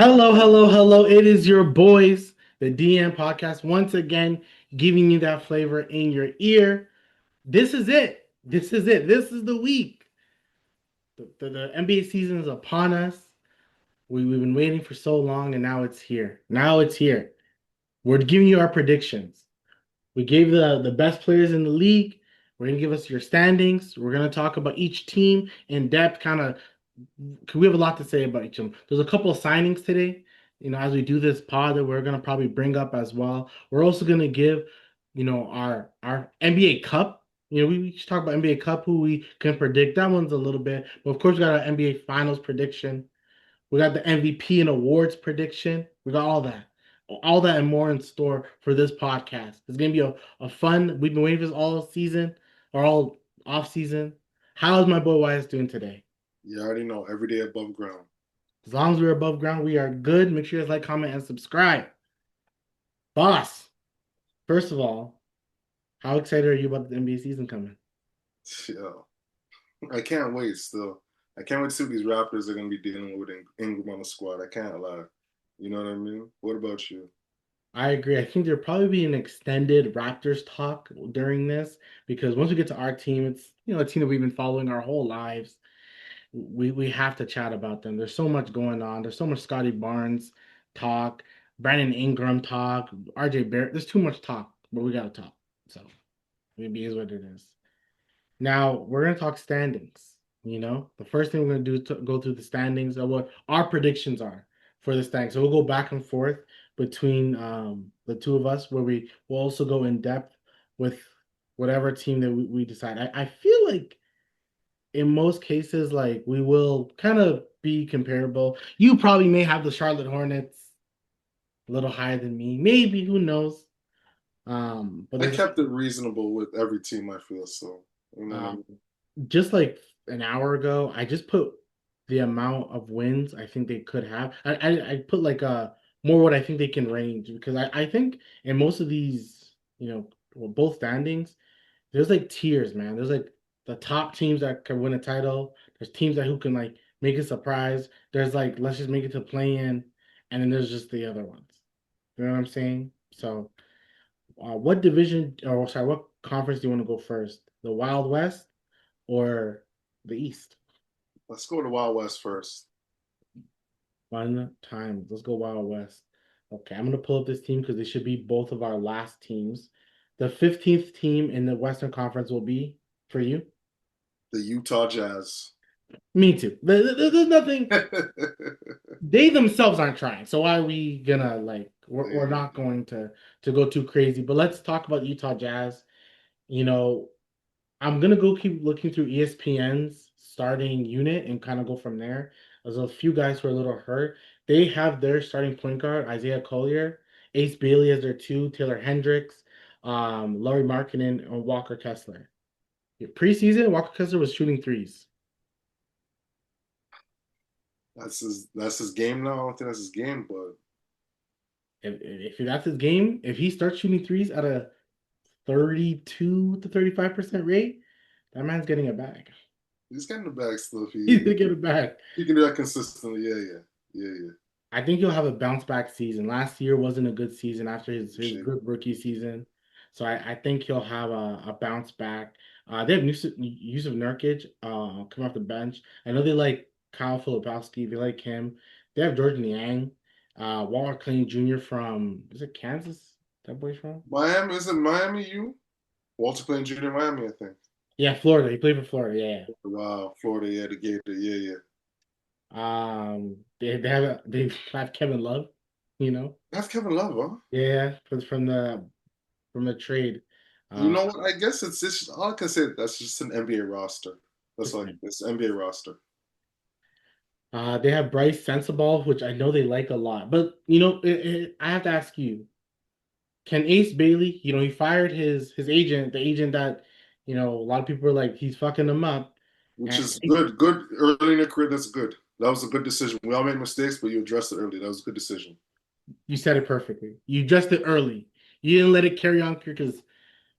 Hello, hello, hello. It is your boys, the DM podcast, once again giving you that flavor in your ear. This is it. This is it. This is the week. The NBA season is upon us. We've been waiting for so long, and now it's here. Now it's here. We're giving you our predictions. We gave the best players in the league. We're going to give us your standings. We're going to talk about each team in depth, kind of because we have a lot to say about each of them. There's a couple of signings today, as we do this pod that we're gonna probably bring up as well. We're also gonna give, our NBA Cup. We should talk about NBA Cup, who we can predict. That one's a little bit, but of course we got our NBA Finals prediction. We got the MVP and awards prediction. We got all that and more in store for this podcast. It's gonna be a fun. We've been waiting for this all season or all off season. How is my boy Wyatt doing today? You already know, every day above ground. As long as we're above ground, we are good. Make sure you guys like, comment, and subscribe. Boss, first of all, how excited are you about the NBA season coming? Yo, I can't wait still. I can't wait to see what these Raptors are going to be dealing with Ingram on the squad. I can't lie. You know what I mean? What about you? I agree. I think there'll probably be an extended Raptors talk during this because once we get to our team, it's a team that we've been following our whole lives. We have to chat about them. There's so much going on. There's so much Scotty Barnes talk, Brandon Ingram talk, RJ Barrett. There's too much talk, but we gotta talk. So maybe is what it is. Now we're gonna talk standings. The first thing we're gonna do is to go through the standings of what our predictions are for the standings. So we'll go back and forth between the two of us, where we will also go in depth with whatever team that we decide. I feel like in most cases, like we will kind of be comparable. You probably may have the Charlotte Hornets a little higher than me, maybe. Who knows? But I there's kept it reasonable with every team, I feel so. You know what I um, mean? just like an hour ago, I just put the amount of wins I think they could have. I put like more what I think they can range because I think in most of these, both standings, there's like tiers, man. There's like the top teams that can win a title. There's teams that who can like make a surprise. There's like let's just make it to play in, and then there's just the other ones. You know what I'm saying? So, what division or sorry, what conference do you want to go first? The Wild West or the East? Let's go to Wild West first. One time. Let's go Wild West. Okay, I'm gonna pull up this team because they should be both of our last teams. The 15th team in the Western Conference will be for you. The Utah Jazz. Me too. There's nothing. They themselves aren't trying. So why are we gonna like? We're not going to go too crazy. But let's talk about Utah Jazz. You know, I'm gonna go keep looking through ESPN's starting unit and kind of go from there. There's a few guys who are a little hurt. They have their starting point guard, Isaiah Collier, Ace Bailey as their two, Taylor Hendricks, Laurie Markkinen, and Walker Kessler. Preseason, Walker Kessler was shooting threes. That's his game now. I don't think that's his game, but If that's his game, if he starts shooting threes at a 32 to 35% rate, that man's getting a bag. he's getting the bag still. If He's he gonna get a bag. he can do that consistently. Yeah, yeah, yeah, yeah. I think he'll have a bounce back season. Last year wasn't a good season after his Shit. good rookie season. So I think he'll have a bounce back. They have Yusuf Nurkic come off the bench. I know they like Kyle Filipowski. They like him. They have Jordan Yang, Walker Clayton Jr. from, is it Kansas? That boy's from? Miami, is it Miami? You Walter Payton Jr. Miami, I think. Yeah, Florida. He played for Florida. Yeah. Wow, Florida, yeah, the Gator, yeah, yeah. They have Kevin Love, you know. That's Kevin Love, huh? Yeah, from the trade. You Uh, know what? I guess it's just all I can say. That's just an NBA roster. That's like it's an NBA roster. they have Bryce Sensabaugh, which I know they like a lot. But I have to ask you, can Ace Bailey? He fired his agent, the agent that a lot of people were like he's fucking him up. Which And is good. Good early in your career. That's good. That was a good decision. We all made mistakes, but you addressed it early. That was a good decision. you said it perfectly. You addressed it early. You didn't let it carry on because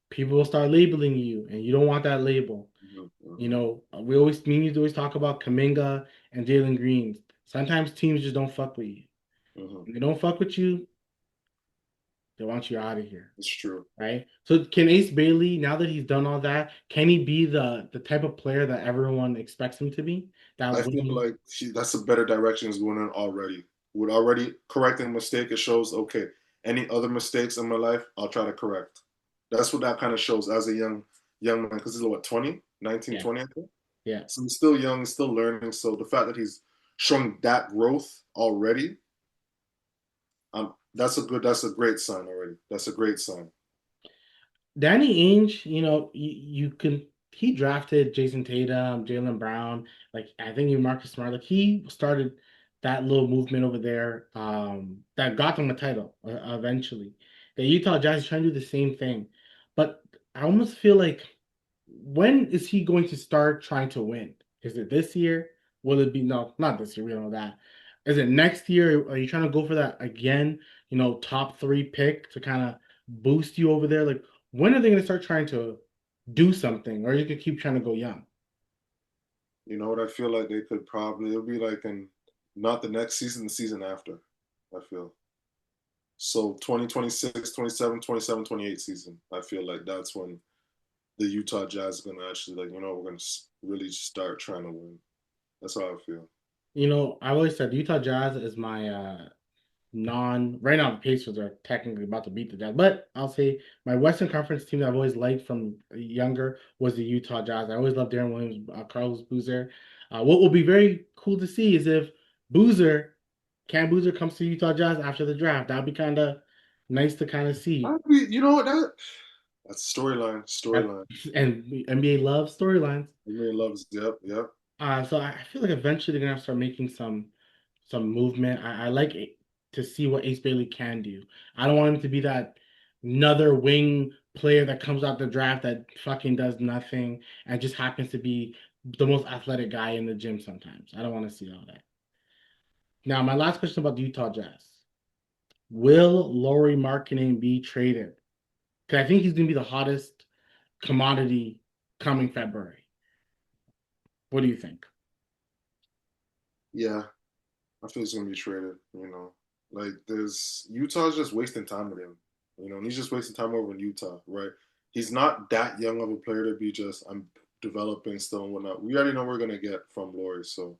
people will start labeling you, and you don't want that label. Mhm, mhm. We always talk about Kaminga and Jalen Green. Sometimes teams just don't fuck with you. Hmm. When they don't fuck with you, they want you out of here. It's true. Right? So can Ace Bailey, now that he's done all that, can he be the type of player that everyone expects him to be? That I feel winning. like that's a better direction is going on already. With already correcting a mistake, it shows okay. Any other mistakes in my life, I'll try to correct. That's what that kind of shows as a young man because he's what 20, 19, Yeah, 20, I think. yeah. So he's still young, he's still learning. So the fact that he's showing that growth already, that's a great sign already. That's a great sign. Danny Ainge, you can he drafted Jason Tatum, Jalen Brown, like I think even Marcus Smart. Like he started that little movement over there that got them a title eventually. The Utah Jazz is trying to do the same thing. But I almost feel like when is he going to start trying to win? Is it this year? Will it be no, not this year, we don't know that. Is it next year? Are you trying to go for that again, top three pick to kind of boost you over there? Like when are they going to start trying to do something, or you could keep trying to go young? You know what? I feel like they could probably it'll be like in not the next season, the season after. I feel. So 2026, 27, 27, 28 season, I feel like that's when the Utah Jazz is going to actually, like, we're going to really start trying to win. That's how I feel. I've always said the Utah Jazz is my non right now the Pacers are technically about to beat the Jazz, but I'll say my Western Conference team that I've always liked from younger was the Utah Jazz. I always loved Darren Williams, Carlos Boozer. What will be very cool to see is if Boozer, Cam Boozer comes to Utah Jazz after the draft. That'd be kind of nice to kind of see. You know what? That's storyline. That- Storyline. And NBA loves storylines. Everybody loves. Yep. Yep. So I feel like eventually they're gonna have to start making some movement. I like it to see what Ace Bailey can do. I don't want him to be that another wing player that comes out the draft that fucking does nothing and just happens to be the most athletic guy in the gym sometimes. I don't want to see all that. Now, my last question about the Utah Jazz. Will Laurie Marketing be traded? Because I think he's gonna be the hottest commodity coming February. What do you think? Yeah. I feel it's going to be traded. Like there's Utah's just wasting time with him. And he's just wasting time over in Utah, right? He's not that young of a player to be just I'm developing still and whatnot. We already know we're gonna get from Laurie, so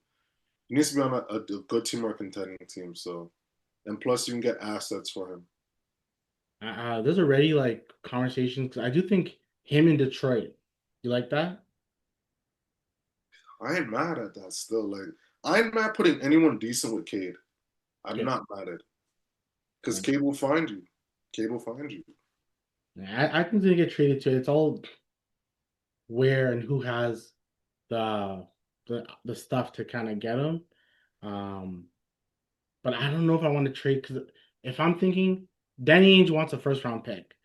he needs to be on a good team or a contending team. So, and plus you can get assets for him. There's already like conversations because I do think him in Detroit. You like that? I ain't mad at that still. Like I ain't mad putting anyone decent with Cade. I'm Yeah. not mad at it because Yeah. Cade will find you. Cade will find you. Yeah, I think they get traded to. It's all where and who has the stuff to kind of get him. Um, but I don't know if I want to trade because if I'm thinking Danny Ainge wants a first round pick,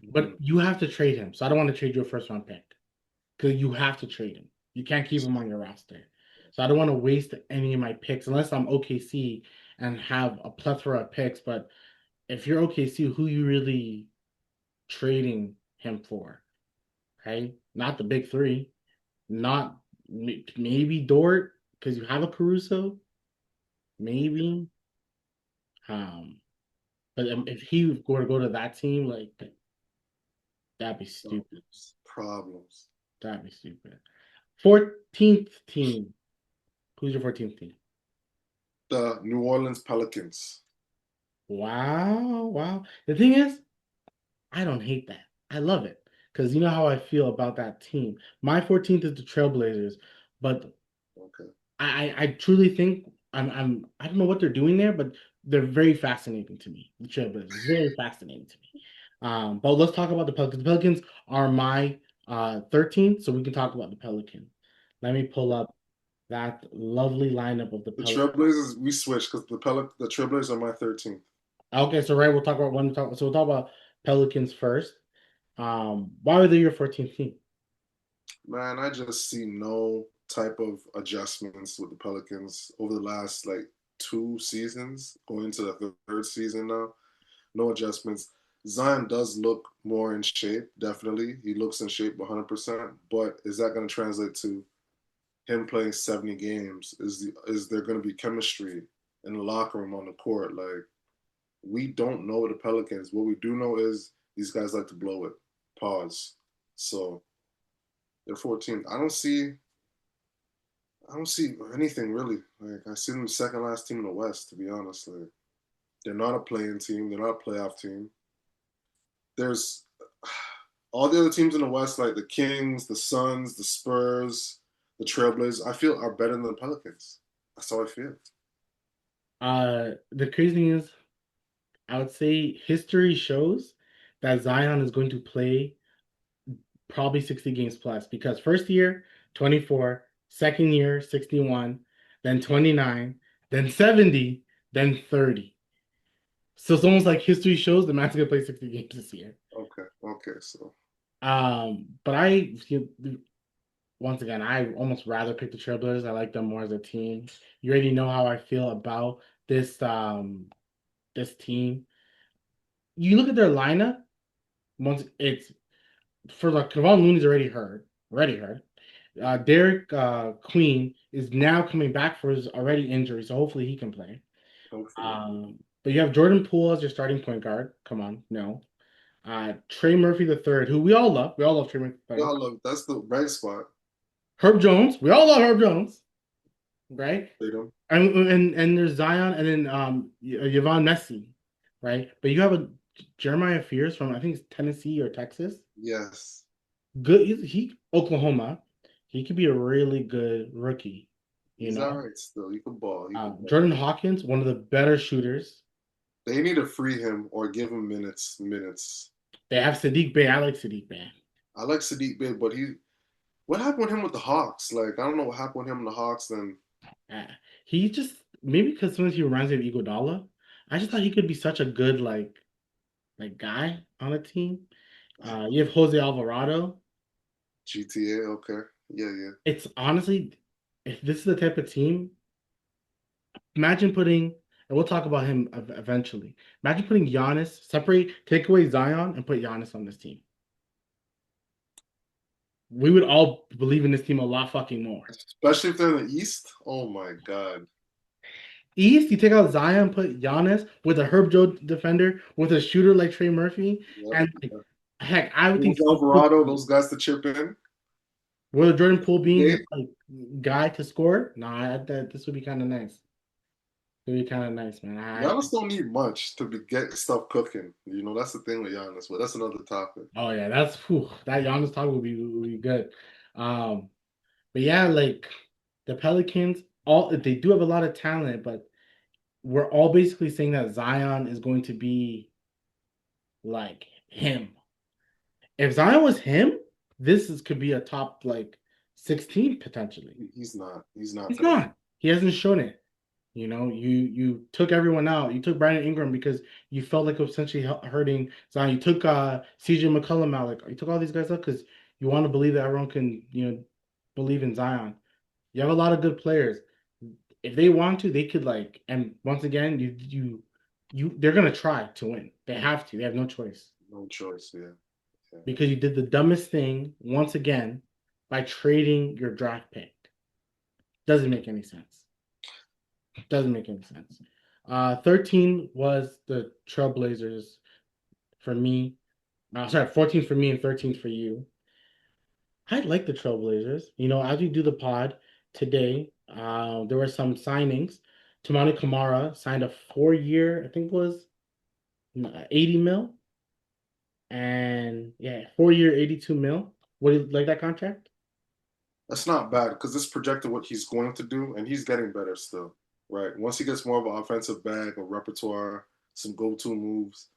but Mhm. you have to trade him. So I don't want to trade you a first round pick because you have to trade him. You can't keep him on your roster. So I don't want to waste any of my picks unless I'm OKC and have a plethora of picks. But if you're OKC, who you really trading him for? Okay, not the big three, not maybe Dort because you have a Caruso, maybe. Um, but if he were to go to that team, like that'd be stupid. Problems. That'd be stupid. 14th team. Who's your 14th team? The New Orleans Pelicans. Wow, wow. The thing is, I don't hate that. I love it because you know how I feel about that team. My 14th is the Trailblazers, but Okay. I truly think I don't know what they're doing there, but they're very fascinating to me. The Trailblazers, very fascinating to me. But let's talk about the Pelicans. The Pelicans are my 13th, so we can talk about the Pelicans. Let me pull up that lovely lineup of the The Pelicans. Trailblazers, we switched because the Trailblazers are my 13th. Okay, so right, we'll talk about one. So we'll talk about Pelicans first. Why were they your 14th team? Man, I just see no type of adjustments with the Pelicans over the last like 2 seasons, going into the third season now. No adjustments. Zion does look more in shape, definitely. He looks in shape 100%. But is that going to translate to him playing 70 games? Is there going to be chemistry in the locker room on the court? Like We don't know the Pelicans. What we do know is these guys like to blow it. Pause. So they're 14. I don't see anything really. Like I see them second last team in the West, to be honest. Like they're not a playing team, they're not a playoff team. There's all the other teams in the West, like the Kings, the Suns, the Spurs, the Trailblazers, I feel are better than the Pelicans. That's how I feel. The crazy thing is, I would say history shows that Zion is going to play probably 60 games plus because first year, 24, second year, 61, then 29, then 70, then 30. So it's almost like history shows the man's gonna play 60 games this year. Okay, so But once again, I almost rather pick the Trailblazers. I like them more as a team. You already know how I feel about this team. You look at their lineup. Once it's for the Kevon Looney's already hurt. Derek Queen is now coming back for his already injury, so hopefully he can play. hopefully. But you have Jordan Poole as your starting point guard. Come on, no. Trey Murphy the third, who we all love. We all love Trey Murphy the third. Y'all look, that's the bright spot. Herb Jones, we all love Herb Jones, right? Tatum. And there's Zion, and then Yvonne Messi, right? But you have a Jeremiah Fears from I think it's Tennessee or Texas. Yes. Good, he Oklahoma. He could be a really good rookie, you He's all know. right still. He can ball. He can ball. Jordan Hawkins, one of the better shooters. They need to free him or give him minutes. They have Sadiq Bey. I like Sadiq Bey. I like Sadiq Bey, but what happened with him with the Hawks? Like, I don't know what happened with him and the Hawks. Then Uh, he just maybe because sometimes he reminds me of Iguodala. I just thought he could be such a good like guy on a team. You have Jose Alvarado. GTA, okay, yeah. It's honestly, if this is the type of team, imagine putting, and we'll talk about him eventually. Imagine putting Giannis, take away Zion, and put Giannis on this team. We would all believe in this team a lot fucking more. Especially if they're in the East. Oh my God. East, you take out Zion, put Giannis with a Herb Joe defender, with a shooter like Trey Murphy, and like, Yep. heck, I would think Alvarado, those guys to chip in. with Jordan Poole being Yeah. his like guy to score. Nah, this would be kind of nice. It would be kind of nice, man. Giannis don't need much to get stuff cooking. You know, that's the thing with Giannis, but that's another topic. Oh yeah, that Giannis talk would be good. Um, but yeah, like the Pelicans, all they do have a lot of talent, but we're all basically saying that Zion is going to be like him. If Zion was him, could be a top like 16 potentially. He's not. He's not He's that. not. He hasn't shown it. You know, you took everyone out. You took Brandon Ingram because you felt like it was essentially hurting Zion. You took CJ McCollum out. Like you took all these guys out because you want to believe that everyone can, believe in Zion. You have a lot of good players. If they want to, they could like. And once again, they're gonna try to win. They have to. They have no choice No choice. Yeah. because you did the dumbest thing once again by trading your draft pick. Doesn't make any sense. Doesn't make any sense. 13 was the Trailblazers for me. Sorry, 14 for me and 13 for you. I like the Trailblazers. You know, as we do the pod today, there were some signings. Tamani Kamara signed a 4-year, I think it was 80 mil. And yeah, 4-year, 82 mil. What do you like that contract? That's not bad because it's projected what he's going to do, and he's getting better still. Right. Once he gets more of an offensive bag, a repertoire, some go-to moves,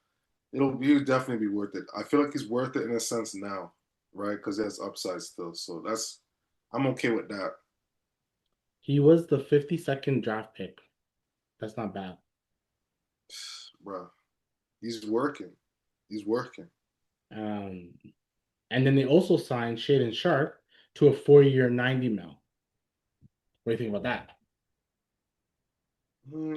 he'll definitely be worth it. I feel like he's worth it in a sense now, right? Because he has upside still. So I'm okay with that. He was the 52nd draft pick. That's not bad. Bro, he's working. He's working. Um, and then they also signed Shaden Sharp to a 4-year, 90 mil. What do you think about that?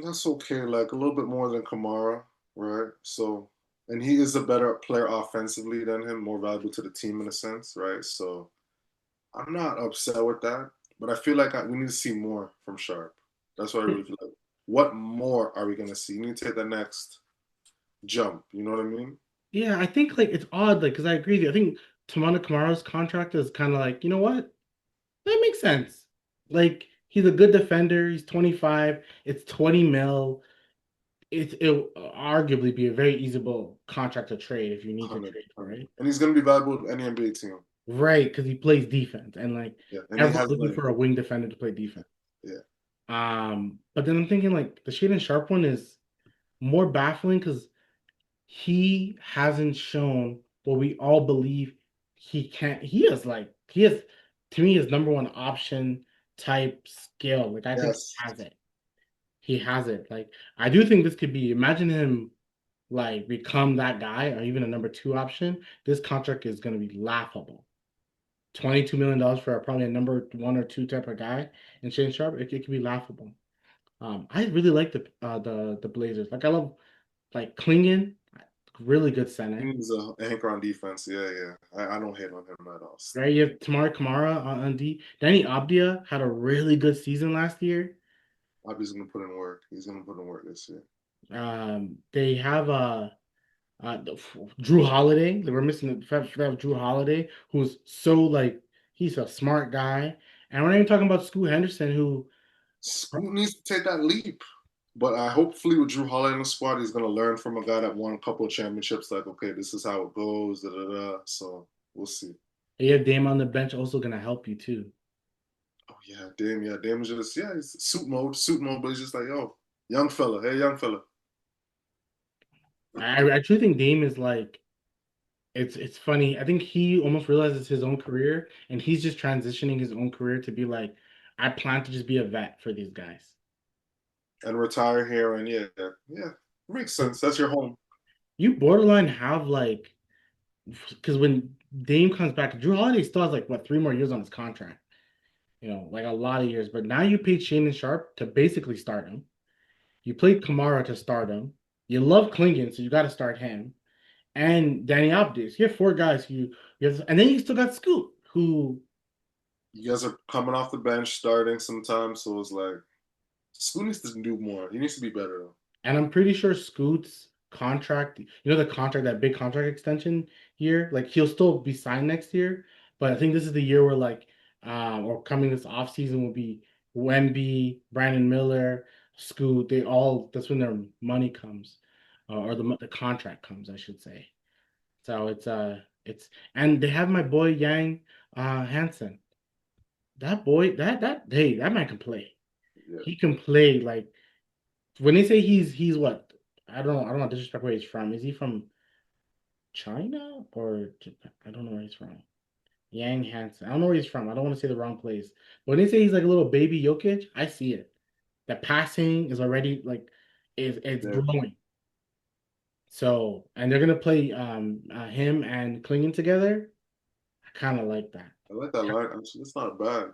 That's okay. Like a little bit more than Kamara, right? So, and he is a better player offensively than him, more valuable to the team in a sense, right? So, I'm not upset with that, but I feel like we need to see more from Sharp. That's what I really feel like. What more are we going to see? We need to take the next jump. You know what I mean? Yeah, I think like it's odd, like because I agree with you. I think Tamana Kamara's contract is kind of like, you know what? That makes sense. Like he's a good defender. He's 25. It's 20 mil. It'll arguably be a very easable contract to trade if you need to 100, trade for it. and he's gonna be valuable to any NBA team. Right, because he plays defense and like Yeah, and he everyone's has looking length. for a wing defender to play defense. Yeah, But then I'm thinking like the Shaden Sharp one is more baffling because he hasn't shown what we all believe he can. He has to me his number one option type skill. Like I think he yes. has it. He has it. Like I do think this could be. Imagine him like become that guy or even a number two option. This contract is going to be laughable. $22 million for probably a number one or two type of guy and Shane Sharp. It could be laughable. I really like the Blazers. Like I love like Klingon, really good center. He's a anchor on defense. Yeah, yeah. I don't hate on him at all. Right, you have Tamari Kamara on D. Danny Abdia had a really good season last year. Obviously gonna put in work. He's gonna put in work this year. They have Drew Holiday. They were missing the fact that Drew Holiday, who's so like he's a smart guy. And we're not even talking about Scoot Henderson, who Scoot needs to take that leap. But I hopefully with Drew Holiday in the squad, he's gonna learn from a guy that won a couple of championships. Like, okay, this is how it goes. Da, da, da. So we'll see. you have Dame on the bench, also gonna help you too. Oh yeah, Dame. Yeah, Dame is just he's suit mode. But he's just like, yo, young fella, hey, young fella. I actually think Dame is like it's funny. I think he almost realizes his own career, and he's just transitioning his own career to be like, I plan to just be a vet for these guys. And retire here, and yeah, yeah, makes sense. That's your home. You borderline have like because when Dame comes back, Drew Holiday still has like what 3 more years on his contract. Like a lot of years. But now you paid Shannon Sharp to basically start him. You played Kamara to start him. You love Klingon, so you got to start him. And Danny Abdis. You have four guys and then you still got Scoot, who You guys are coming off the bench, starting sometimes, so it's like Scoot needs to do more. He needs to be better though. and I'm pretty sure Scoot's contract, the contract, that big contract extension year, like he'll still be signed next year. But I think this is the year where like or coming this off season will be Wemby, Brandon Miller, Scoot, that's when their money comes. Or the contract comes, I should say. So it's and they have my boy Yang Hansen. That boy, that hey, that man can play. Yeah. He can play like when they say he's what? I don't know disrespect where he's from. Is he from China or Japan? I don't know where he's from. Yang Hansen. I don't know where he's from. I don't want to say the wrong place. But when they say he's like a little baby Jokic, I see it. The passing is already like is it's Yeah. growing. So and they're gonna play him and Klingon together. I kind of like that. I like that line. Actually, it's not bad.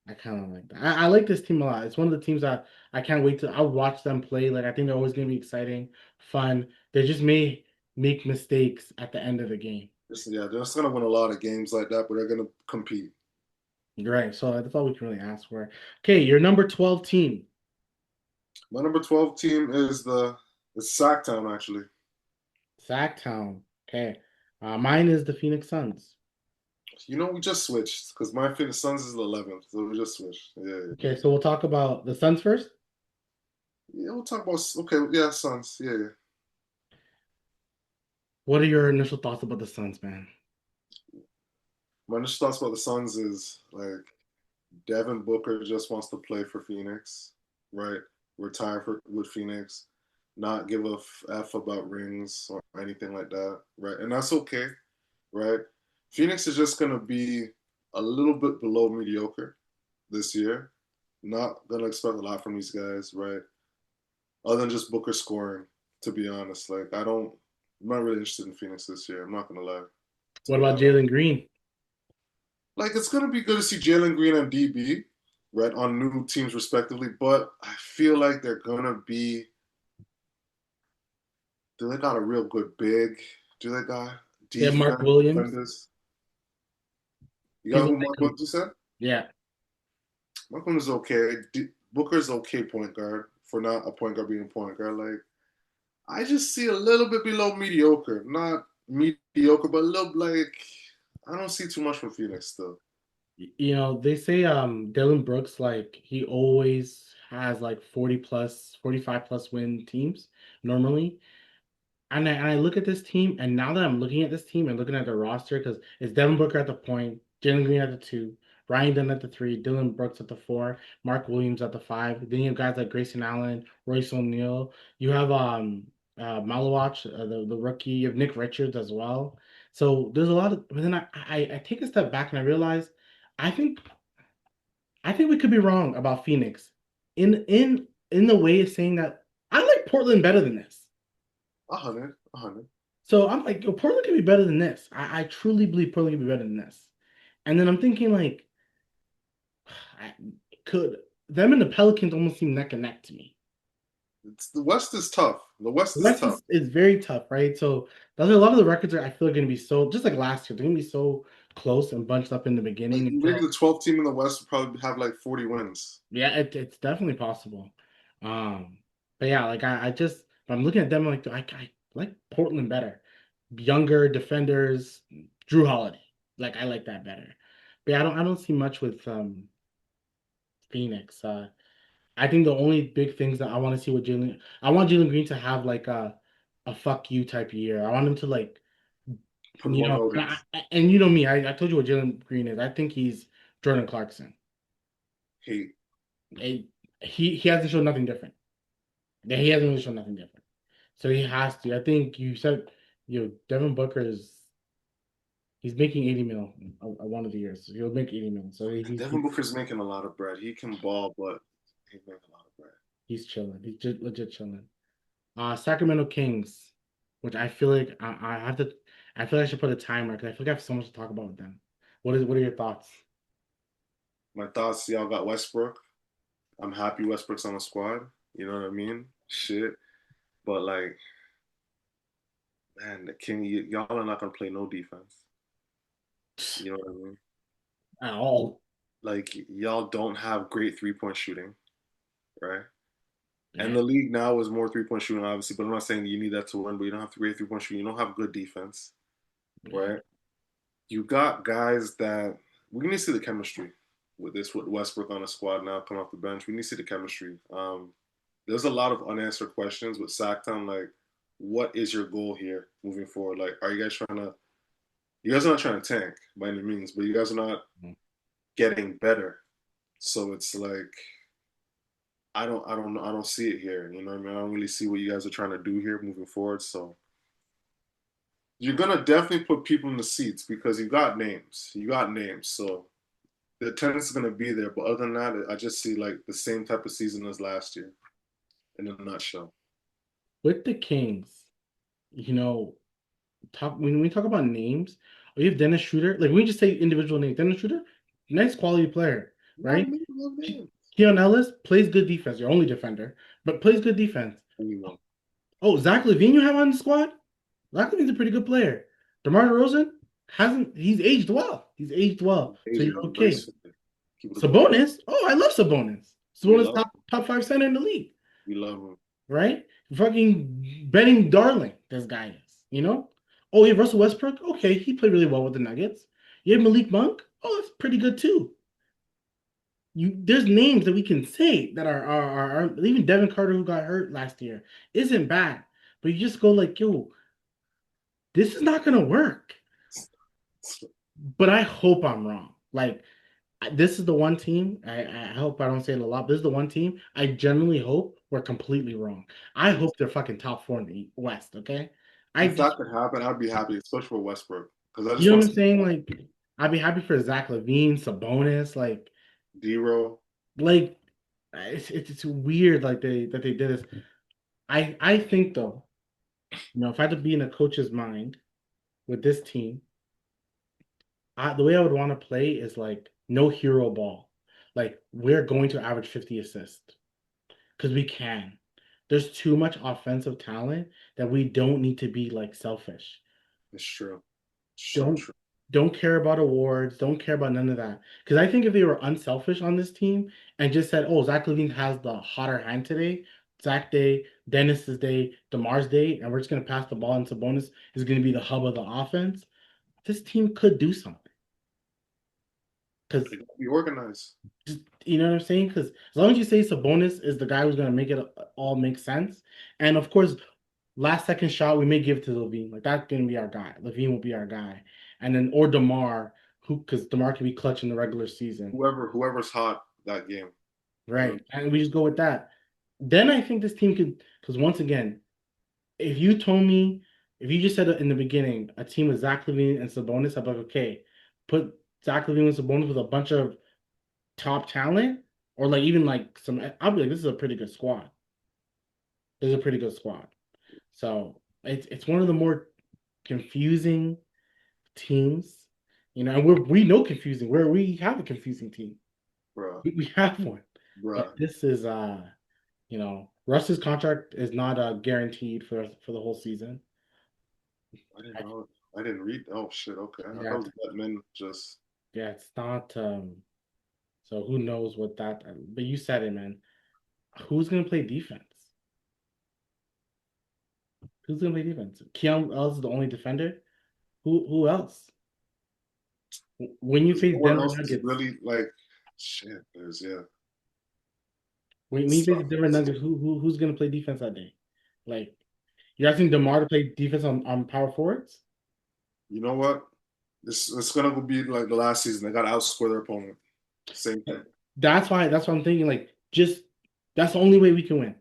I kind of like that. I like this team a lot. It's one of the teams that I can't wait to. I'll watch them play. Like I think they're always going to be exciting, fun. They just may make mistakes at the end of the game. Yeah, they're just gonna win a lot of games like that, but they're gonna compete. Right. So that's all we can really ask for. Okay, your number 12 team, My number 12 team is it's Sacktown actually. Sacktown. Okay. Mine is the Phoenix Suns. We just switched because my Phoenix Suns is the 11th, so we just switched. Yeah, yeah. Okay, so we'll talk about the Suns first. Yeah, we'll talk about okay. Yeah, Suns. Yeah, yeah. What are your initial thoughts about the Suns, man? My initial thoughts about the Suns is like Devin Booker just wants to play for Phoenix, right? Retire with Phoenix, not give a f about rings or anything like that, right? And that's okay, right? Phoenix is just gonna be a little bit below mediocre this year. Not gonna expect a lot from these guys, right? Other than just Booker scoring, to be honest. Like I'm not really interested in Phoenix this year. I'm not gonna lie, to What be about honest. Jalen Green? Like it's gonna be good to see Jalen Green and DB, right, on new teams respectively. But I feel like they're gonna be. Do they got a real good big? Do they got They have Mark defense Williams. defenders? You He's got what who they Mark could. Williams you said? Yeah. Mark Williams is okay. Booker's okay point guard for not a point guard being a point guard. Like I just see a little bit below mediocre. Not mediocre, but a little like I don't see too much from Phoenix still. They say Dylan Brooks, like, he always has like 40 plus, 45 plus win teams normally. And I look at this team, and now that I'm looking at this team and looking at the roster, because it's Devin Booker at the point, Jalen Green at the two, Ryan Dunn at the three, Dylan Brooks at the four, Mark Williams at the five. Then you have guys like Grayson Allen, Royce O'Neal. You have Malawach, the rookie. You have Nick Richards as well. So there's a lot of. But then I take a step back and I realize, I think I think we could be wrong about Phoenix, in the way of saying that I like Portland better than this. 100, 100. So I'm like, yo, Portland can be better than this. I truly believe Portland can be better than this. And then I'm thinking like, I, could them and the Pelicans almost seem neck and neck to me. It's the West is tough. The West The is West tough. is very tough, right? So those are a lot of the records are I feel are going to be so just like last year. They're going to be so close and bunched up in the Like beginning maybe until the 12th team in the West would probably have like 40 wins. yeah, it's definitely possible. But yeah, like I just I'm looking at them like I like Portland better, younger defenders, Drew Holiday. Like I like that better. But yeah, I don't see much with Phoenix. I think the only big things that I want to see with Jalen, I want Jalen Green to have like a fuck you type year. I want him to like Put them on and, notice. and you know me, I told you what Jalen Green is. I think he's Jordan Clarkson. Hate. Eh, he hasn't shown nothing different. Yeah, he hasn't really shown nothing different. So he has to. I think you said, Devin Booker he's making 80 mil one of the years. So he'll make 80 mil. So And Devin Booker's making a lot of bread. He can ball, but he's making a lot of bread. he's chilling. He's just legit chilling. Sacramento Kings, which I feel like I have to. I feel like I should put a timer because I feel like I have so much to talk about with them. What are your thoughts? My thoughts, y'all got Westbrook. I'm happy Westbrook's on the squad. You know what I mean? Shit. But like, man, the King, y'all are not gonna play no defense. You know what I mean? At all? Like, y'all don't have great 3-point shooting, right? And Yeah, the league now is more 3-point shooting, obviously. But I'm not saying you need that to win. But you don't have great 3-point shooting. You don't have good defense, yeah. right? You got guys that we need to see the chemistry with Westbrook on the squad now coming off the bench. We need to see the chemistry. There's a lot of unanswered questions with Sacktown. Like, what is your goal here moving forward? Like, are you guys trying to? You guys are not trying to tank by any means, but you guys are not getting better. So it's like I don't see it here. You know what I mean? I don't really see what you guys are trying to do here moving forward. So you're gonna definitely put people in the seats because you got names. You got names. So the attendance is gonna be there. But other than that, I just see like the same type of season as last year in a nutshell. With the Kings, you know, talk when we talk about names, we have Dennis Schroeder. Like we just say individual names. Dennis Schroeder, nice quality player, You gotta right? make love names. Keon Ellis plays good defense. Your only defender, but plays good defense. Anyone. Oh, Zach LaVine, you have on the squad. Zach LaVine's a pretty good player. DeMar DeRozan hasn't. He's aged well. He's aged well. So you're Asian, okay. gracefully. Keep it a buck. Sabonis. Oh, I love Sabonis. We Sabonis love top five center in the league, we love him. right? Fucking betting darling. This guy is. Oh, you have Russell Westbrook. Okay, he played really well with the Nuggets. You have Malik Monk. Oh, that's pretty good too. There's names that we can say that are even Devin Carter who got hurt last year isn't bad, but you just go like, yo, this is not gonna work. But I hope I'm wrong. Like this is the one team. I hope I don't say it a lot. But this is the one team. I genuinely hope we're completely wrong. I hope they're fucking top four in the West. Okay, I If that just could happen, I'd be happy, especially for Westbrook, because I you just know want what to I'm see saying. Like I'd be happy for Zach LaVine, Sabonis. D-Row. Like it's weird. Like they did this. I think though, if I had to be in a coach's mind with this team, the way I would want to play is like no hero ball. Like we're going to average 50 assists because we can. There's too much offensive talent that we don't need to be like selfish. It's true. It's so Don't true. don't care about awards. Don't care about none of that. Because I think if they were unselfish on this team and just said, "Oh, Zach LaVine has the hotter hand today," Zach Day, Dennis's day, DeMar's day, and we're just gonna pass the ball into Sabonis is gonna be the hub of the offense. This team could do something because They gotta be organized. just you know what I'm saying. Because as long as you say Sabonis is the guy who's gonna make it all make sense, and of course, last second shot we may give to Levine. Like that's gonna be our guy. Levine will be our guy, and then or DeMar, who because DeMar can be clutch in the regular season. Whoever's hot that game. You know? Right. And we just go with that. Then I think this team could, because once again, if you told me, if you just said it in the beginning, a team with Zach LaVine and Sabonis, I'd be like, okay, put Zach LaVine and Sabonis with a bunch of top talent, or like even like some, I'll be like, this is a pretty good squad. This is a pretty good squad. So it's one of the more confusing teams, and we know confusing. We have a confusing team. Bruh. We have one. Bruh. But this is Russ's contract is not guaranteed for the whole season. I didn't know. I didn't read. Oh shit. Okay. I Yeah, thought it was Batman just. yeah, it's not. So who knows what that? But you said it, man. Who's gonna play defense? Who's gonna play defense? Keon else is the only defender. Who else? When you There's face no one Denver else is Nuggets, really like shit. There's yeah. when you face the Denver Sucks. Nuggets, who's gonna play defense that day? Like you're asking DeMar to play defense on power forwards? You know what? It's gonna be like the last season. They gotta outscore their opponent. Same thing. That's why I'm thinking like just that's the only way we can win.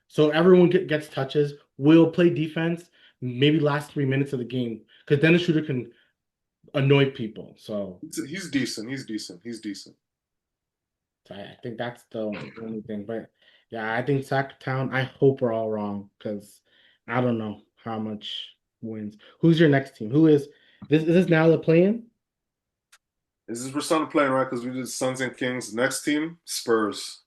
So everyone gets touches. We'll play defense, maybe last 3 minutes of the game because then the shooter can annoy people. He's decent. He's decent. He's decent. So I think that's the only thing. But yeah, I think Sacktown. I hope we're all wrong because I don't know how much wins. Who's your next team? Who is this? Is this now the play-in? This is we're starting playing right because we did Suns and Kings. Next team, Spurs.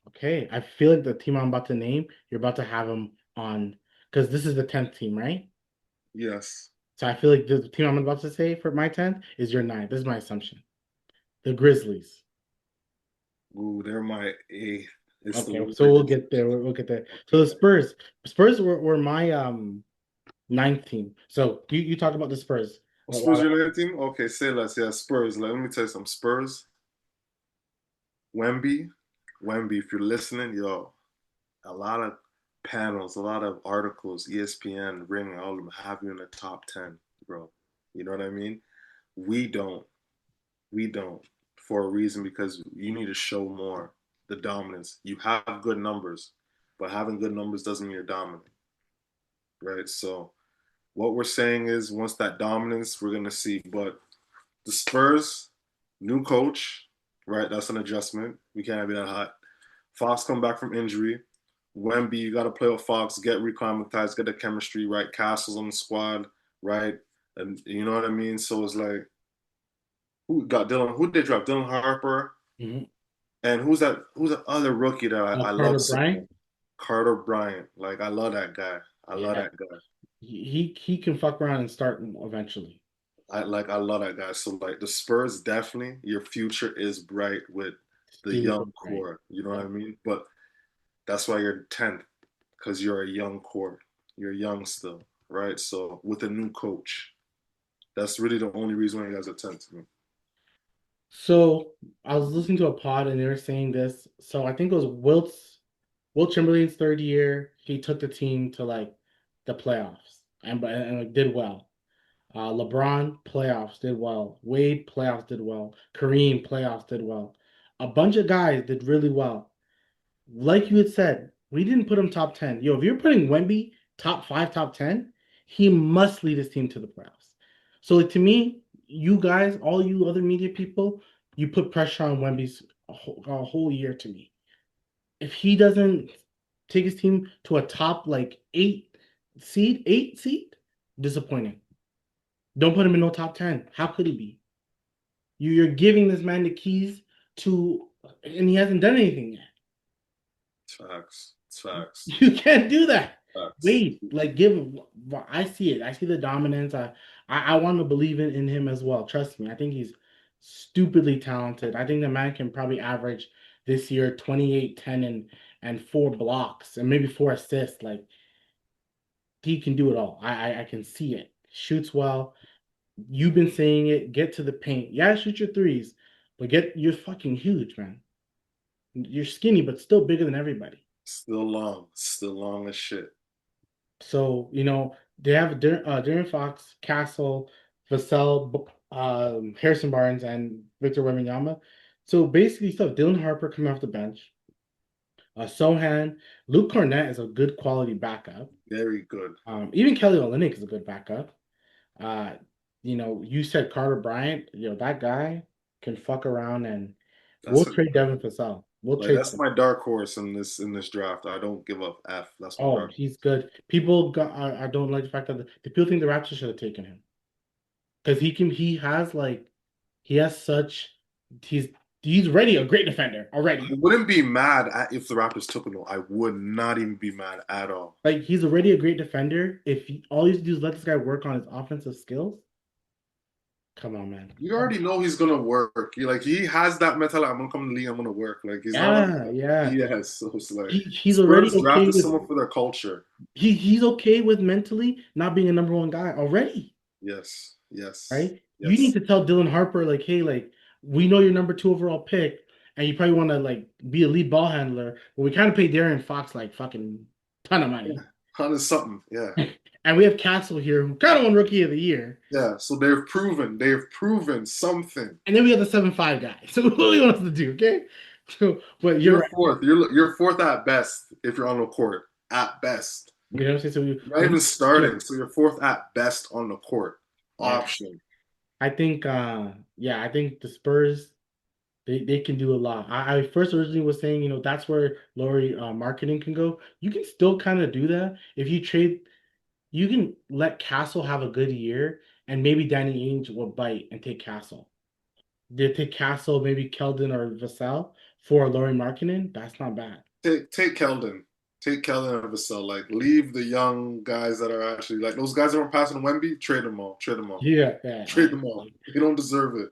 Okay, I feel like the team I'm about to name, you're about to have them on because this is the 10th team, right? Yes. So I feel like the team I'm about to say for my 10th is your ninth. This is my assumption. The Grizzlies. Ooh, they're my eighth. It's the Okay, so we'll Warriors. get there. We'll get there. So the Spurs. Spurs were my ninth team. So you talk about the Spurs. Oh, Spurs United team? Okay, say less. Yeah, Spurs. Let me tell you some Spurs. Wemby. Wemby, if you're listening, yo, a lot of panels, a lot of articles, ESPN, Ring, all of them have you in the top 10, bro. You know what I mean? We don't. We don't. For a reason, because you need to show more the dominance. You have good numbers, but having good numbers doesn't mean you're dominant, right? So what we're saying is once that dominance, we're gonna see. But the Spurs, new coach, right? That's an adjustment. We can't have it that hot. Fox come back from injury. Wemby, you got to play with Fox, get reclimatized, get the chemistry right. Castle's on the squad, right? And you know what I mean. So it's like, who got Dylan? Who did they draft? Dylan Harper, Mhm. and who's that? Who's the other rookie that I Carter love so much? Bryant. Carter Bryant. Like I love that guy. I love Yeah, that guy. he can fuck around and start eventually. I love that guy. So like the Spurs definitely, your future is bright with the young Super Bryant. core. You know what Yeah. I mean? But that's why you're 10th because you're a young core. You're young still, right? So with a new coach, that's really the only reason why you guys are 10th to me. So I was listening to a pod and they were saying this. So I think it was Wilt Chamberlain's third year. He took the team to like the playoffs and like, did well. LeBron playoffs did well. Wade playoffs did well. Kareem playoffs did well. A bunch of guys did really well. Like you had said, we didn't put him top 10. Yo, if you're putting Wemby top five, top 10, he must lead his team to the playoffs. So like, to me, you guys, all you other media people, you put pressure on Wemby's a whole year to me. If he doesn't take his team to a top like eight seed, disappointing. Don't put him in no top 10. How could he be? You're giving this man the keys to, and he hasn't done anything yet. It's facts. It's facts. You can't do that. Facts. Wait, like give him. I see it. I see the dominance. I want to believe in him as well. Trust me. I think he's stupidly talented. I think the man can probably average this year, 28, 10, and 4 blocks and maybe 4 assists. Like he can do it all. I can see it. Shoots well. You've been saying it. Get to the paint. Yeah, shoot your threes, but you're fucking huge, man. You're skinny, but still bigger than everybody. Still long as shit. So, they have Darren Fox, Castle, Vassell, Harrison Barnes, and Victor Wembanyama. So basically, you still have Dylan Harper coming off the bench. Sohan, Luke Cornett is a good quality backup. Very good. Even Kelly Olynyk is a good backup. Uh, you said Carter Bryant. That guy can fuck around, and we'll That's a trade Devin Vassell. We'll like trade that's him. my dark horse in this draft. I don't give up F. That's my Oh, dark. he's good. People got. I don't like the fact that the people think the Raptors should have taken him because he can. He has like, he has such. He's he's already a great defender I already. wouldn't be mad if the Raptors took him though. I would not even be mad at all. Like he's already a great defender. If all he has to do is let this guy work on his offensive skills, come on, man. You already know he's gonna work. He has that mentality. I'm gonna come to the league. I'm gonna work. Like he's not on Yeah, yeah. BS. So it's like He's already Spurs okay drafted with someone for their culture. he's okay with mentally not being a number one guy already, Yes, yes, right? You need yes. to tell Dylan Harper like, hey, like we know you're number 2 overall pick, and you probably want to like be a lead ball handler, but we kind of pay Darren Fox like fucking ton of Yeah, money, 100 something. Yeah, and we have Castle here who kind of won Rookie of the Year, yeah. So they've proven something. and then we have the 7'5" guy. So what do you want us to do, okay? So, but you're You're right. fourth. You're fourth at best if you're on the court. At best. You know what I'm saying? So You're not we even need skill. starting, so you're fourth at best on the court. Yeah, Option. I think I think the Spurs. They can do a lot. I first originally was saying, that's where Laurie marketing can go. You can still kind of do that if you trade. You can let Castle have a good year, and maybe Danny Ainge will bite and take Castle. They take Castle, maybe Keldon or Vassell for Laurie marketing. That's not bad. Take Keldon. Take Keldon and Vassell. Like leave the young guys that are actually like those guys that were passing Wemby. Trade them all. Trade them all. Yeah, yeah. Trade them all. They don't deserve it.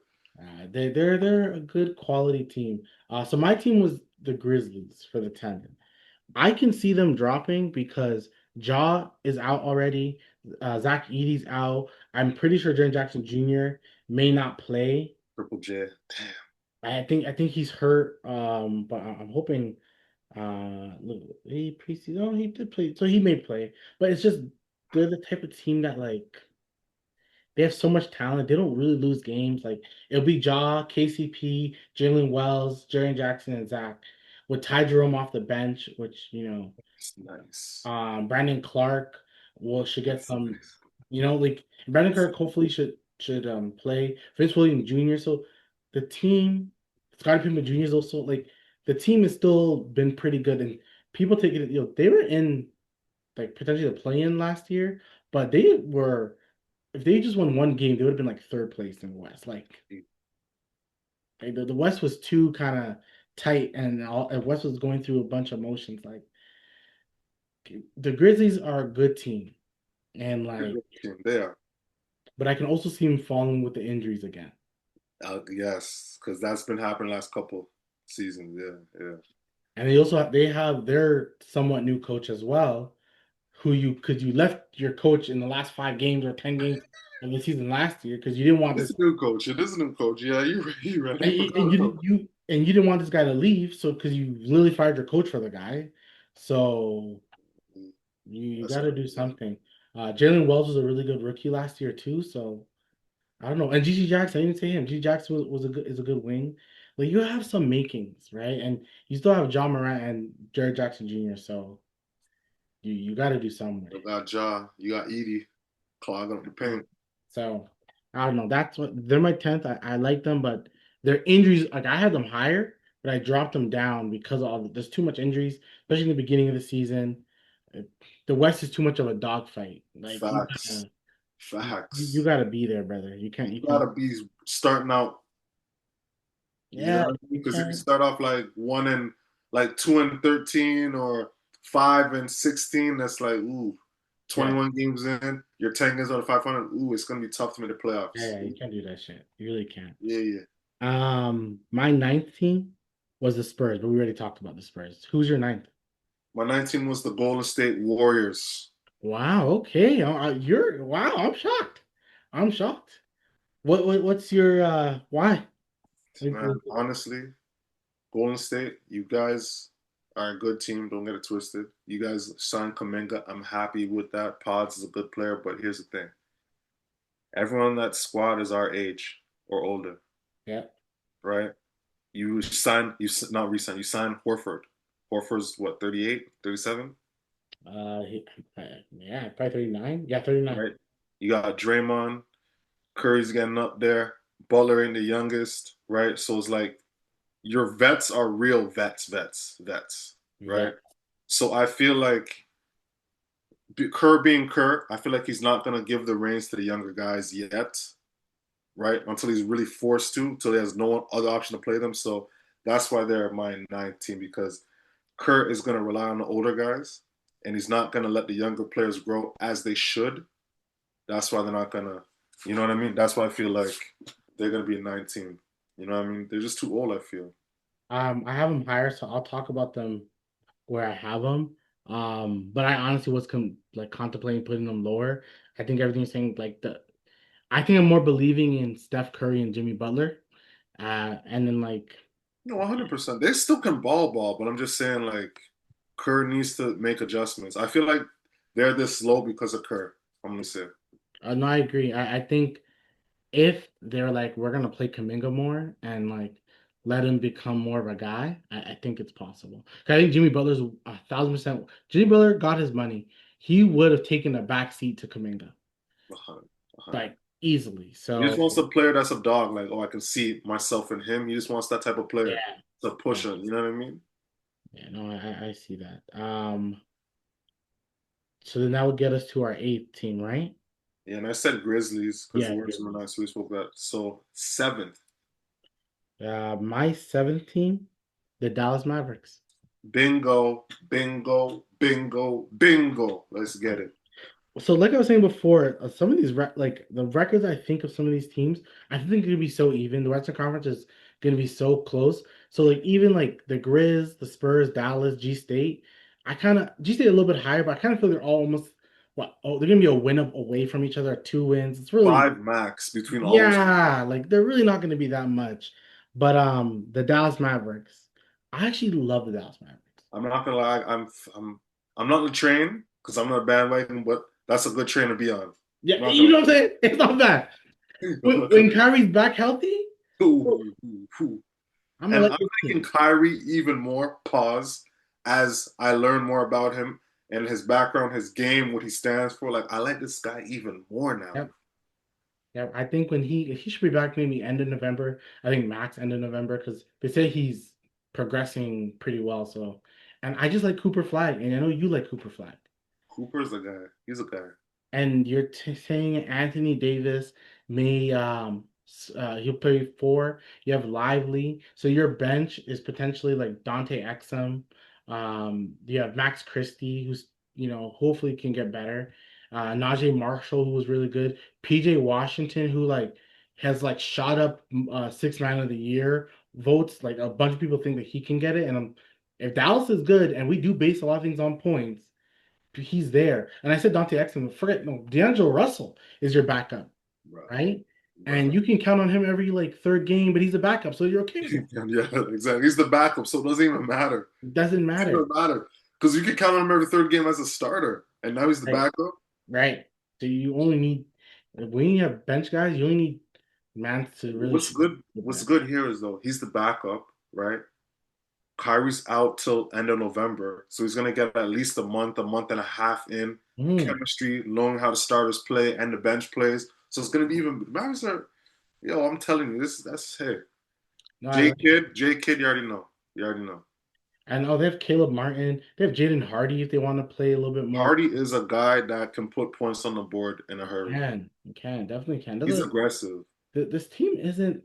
They're a good quality team. So my team was the Grizzlies for the 10th. I can see them dropping because Jaw is out already. Zach Edey's out. I'm pretty sure Jaren Jackson Jr. may not play. Triple J. I think he's hurt. But I'm hoping. Look, he preseason. Oh, he did play, so he may play. But it's just they're the type of team that like they have so much talent. They don't really lose games. Like it'll be Jaw, KCP, Jalen Wells, Jaren Jackson, and Zach with Ty Jerome off the bench, which It's nice. Brandon Clark should get That's some, nice. like Brandon Clark hopefully should play. Vince Williams Jr. So the team, Scottie Pippen Jr. is also like the team has still been pretty good, and people take it. They were in like potentially the play-in last year, but they were if they just won one game, they would have been like third place in the West. Like the West was too kind of tight, and West was going through a bunch of motions. Like the Grizzlies are a good team, and They're a like, good team. They are. but I can also see them falling with the injuries again. Yes, because that's been happening last couple seasons. Yeah, yeah. And they have their somewhat new coach as well, who you left your coach in the last 5 games or 10 games of the season last year because you didn't want It's this, a new coach. It is a new coach. Yeah, you're right. You're right. and I you, forgot and you about didn't you didn't want this guy to leave, so because you literally fired your coach for the guy, so that. you That's got to do crazy. something. Jalen Wells was a really good rookie last year too, so I don't know. And GG Jackson, I didn't say him. GG Jackson is a good wing. Like you have some makings, right? And you still have John Morant and Jared Jackson Jr. So you got to do something with You it. got Ja. You got Edie clogging up the Yeah. paint. So I don't know. That's what they're my 10th. I like them, but their injuries, like I had them higher, but I dropped them down because of there's too much injuries, especially in the beginning of the season. Uh, The West is too much of a dogfight. Like Facts. you Facts. gotta be there, brother. You You can't. gotta be starting out. You know Yeah, what I mean? you Because if you can't. start off like 2-13 or 5-16, that's like ooh, Yeah, 21 games in, you're 10 games out of 500. Ooh, it's gonna be tough to make the playoffs. yeah, you can't do that shit. You really can't. Yeah, yeah. My ninth team. was the Spurs, but we already talked about the Spurs. Who's your ninth? My 19 was the Golden State Warriors. Wow. Okay. You're wow. I'm shocked. I'm shocked. What's your why? Man, honestly, Golden State, you guys are a good team. Don't get it twisted. You guys signed Kaminga. I'm happy with that. Pods is a good player, but here's the thing. Everyone in that squad is our age or older, Yeah. right? Not re-signed, you signed Horford. Horford's what, 38, 37, He, yeah, probably 39. Yeah, 39. right? You got Draymond, Curry's getting up there, Butler ain't the youngest, right? So it's like your vets are real vets, Yeah. right? So I feel like Kerr being Kerr, I feel like he's not gonna give the reins to the younger guys yet, right? Until he's really forced to, until he has no other option to play them. So that's why they're my ninth team because Kerr is gonna rely on the older guys, and he's not gonna let the younger players grow as they should. That's why they're not gonna, you know what I mean? That's why I feel like they're gonna be a 19. You know what I mean? They're just too old, I feel. I have them higher, so I'll talk about them where I have them. But I honestly was contemplating putting them lower. I think everything's saying I think I'm more believing in Steph Curry and Jimmy Butler. And then No, 100%. They still can ball, but I'm just saying like Kerr needs to make adjustments. I feel like they're this low because of Kerr. I'm gonna say. no, I agree. I think if they're like we're gonna play Kaminga more and let him become more of a guy, I think it's possible. 'Cause I think Jimmy Butler's 1,000%. Jimmy Butler got his money. He would have taken a back seat to Kaminga 100, 100. like easily. He just So wants a player that's a dog. Like, oh, I can see myself in him. He just wants that type of player yeah, to push yeah, him. You know what I mean? yeah. No, I see that. So then that would get us to our eighth team, right? Yeah, and I said Grizzlies because the Yeah, Warriors were nice. So we spoke that. So seventh, my seventh team, the Dallas Mavericks. bingo, bingo, bingo, bingo. Let's get it. So, like I was saying before, some of these the records I think of some of these teams, I think they're gonna be so even. The Western Conference is gonna be so close. So, even like the Grizz, the Spurs, Dallas, G State, I kind of G State a little bit higher, but I kind of feel they're all almost they're gonna be a win up away from each other, 2 wins. It's really Five max between all those. yeah, like they're really not gonna be that much. But the Dallas Mavericks, I actually love the Dallas Mavericks. I'm not gonna lie. I'm not on the train because I'm not a bandwagon, but that's a good train to be on. Yeah, I'm not you gonna know what I'm saying? It's not bad. When Kyrie's back healthy, oh, Ooh, ooh, ooh. I'm gonna And like I'm this liking team. Kyrie even more, pause, as I learn more about him and his background, his game, what he stands for. Like, I like this guy even more now. Yep. Yeah, I think when he should be back maybe end of November. I think max end of November because they say he's progressing pretty well. So, and I just like Cooper Flag, and I know you like Cooper Flag. Cooper's a guy. He's a guy. And you're saying Anthony Davis may he'll play four. You have Lively, so your bench is potentially like Dante Exum. You have Max Christie, who's hopefully can get better. Najee Marshall, who was really good. PJ Washington, who has shot up six man of the year votes. Like a bunch of people think that he can get it, and if Dallas is good, and we do base a lot of things on points, he's there. And I said Dante Exum, forget no, D'Angelo Russell is your backup, Bruh, right? And bruh. you can count on him every third game, but he's a backup, so you're okay with him. Yeah, exactly. He's the backup, so it doesn't even matter. It doesn't It doesn't matter, even matter. Because you can count on him every third game as a starter. And now he's the right? backup. Right. So you only need when you have bench guys, you only need man to really What's shoot good? the What's bench. good here is though he's the backup, right? Kyrie's out till end of November, so he's gonna get at least a month and a half in Mm. chemistry, knowing how the starters play and the bench plays. So it's gonna be even. Mavericks are, yo, I'm telling you, this that's hey, No, I like it. J Kid, you already know, you already know. And oh, they have Caleb Martin. They have Jaden Hardy if they want to play a little bit more. Hardy is a guy that can put points on the board in a hurry. Can definitely can. He's aggressive. This team isn't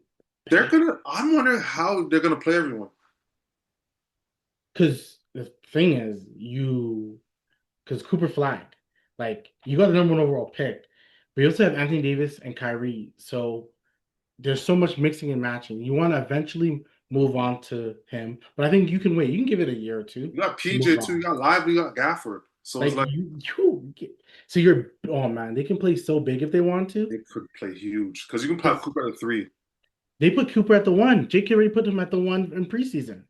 They're bad. gonna. I'm wondering how they're gonna play everyone. Because the thing is, because Cooper Flag, you got the number one overall pick, but you also have Anthony Davis and Kyrie. So there's so much mixing and matching. You want to eventually move on to him. But I think you can wait. You can give it a year or two You got to move PJ too. You on. got Lively. You got Gafford. So it's Like like so you're oh man, they can play so big if they want to. they could play huge because you can play Because Cooper at the three. they put Cooper at the one. JK already put him at the one in preseason.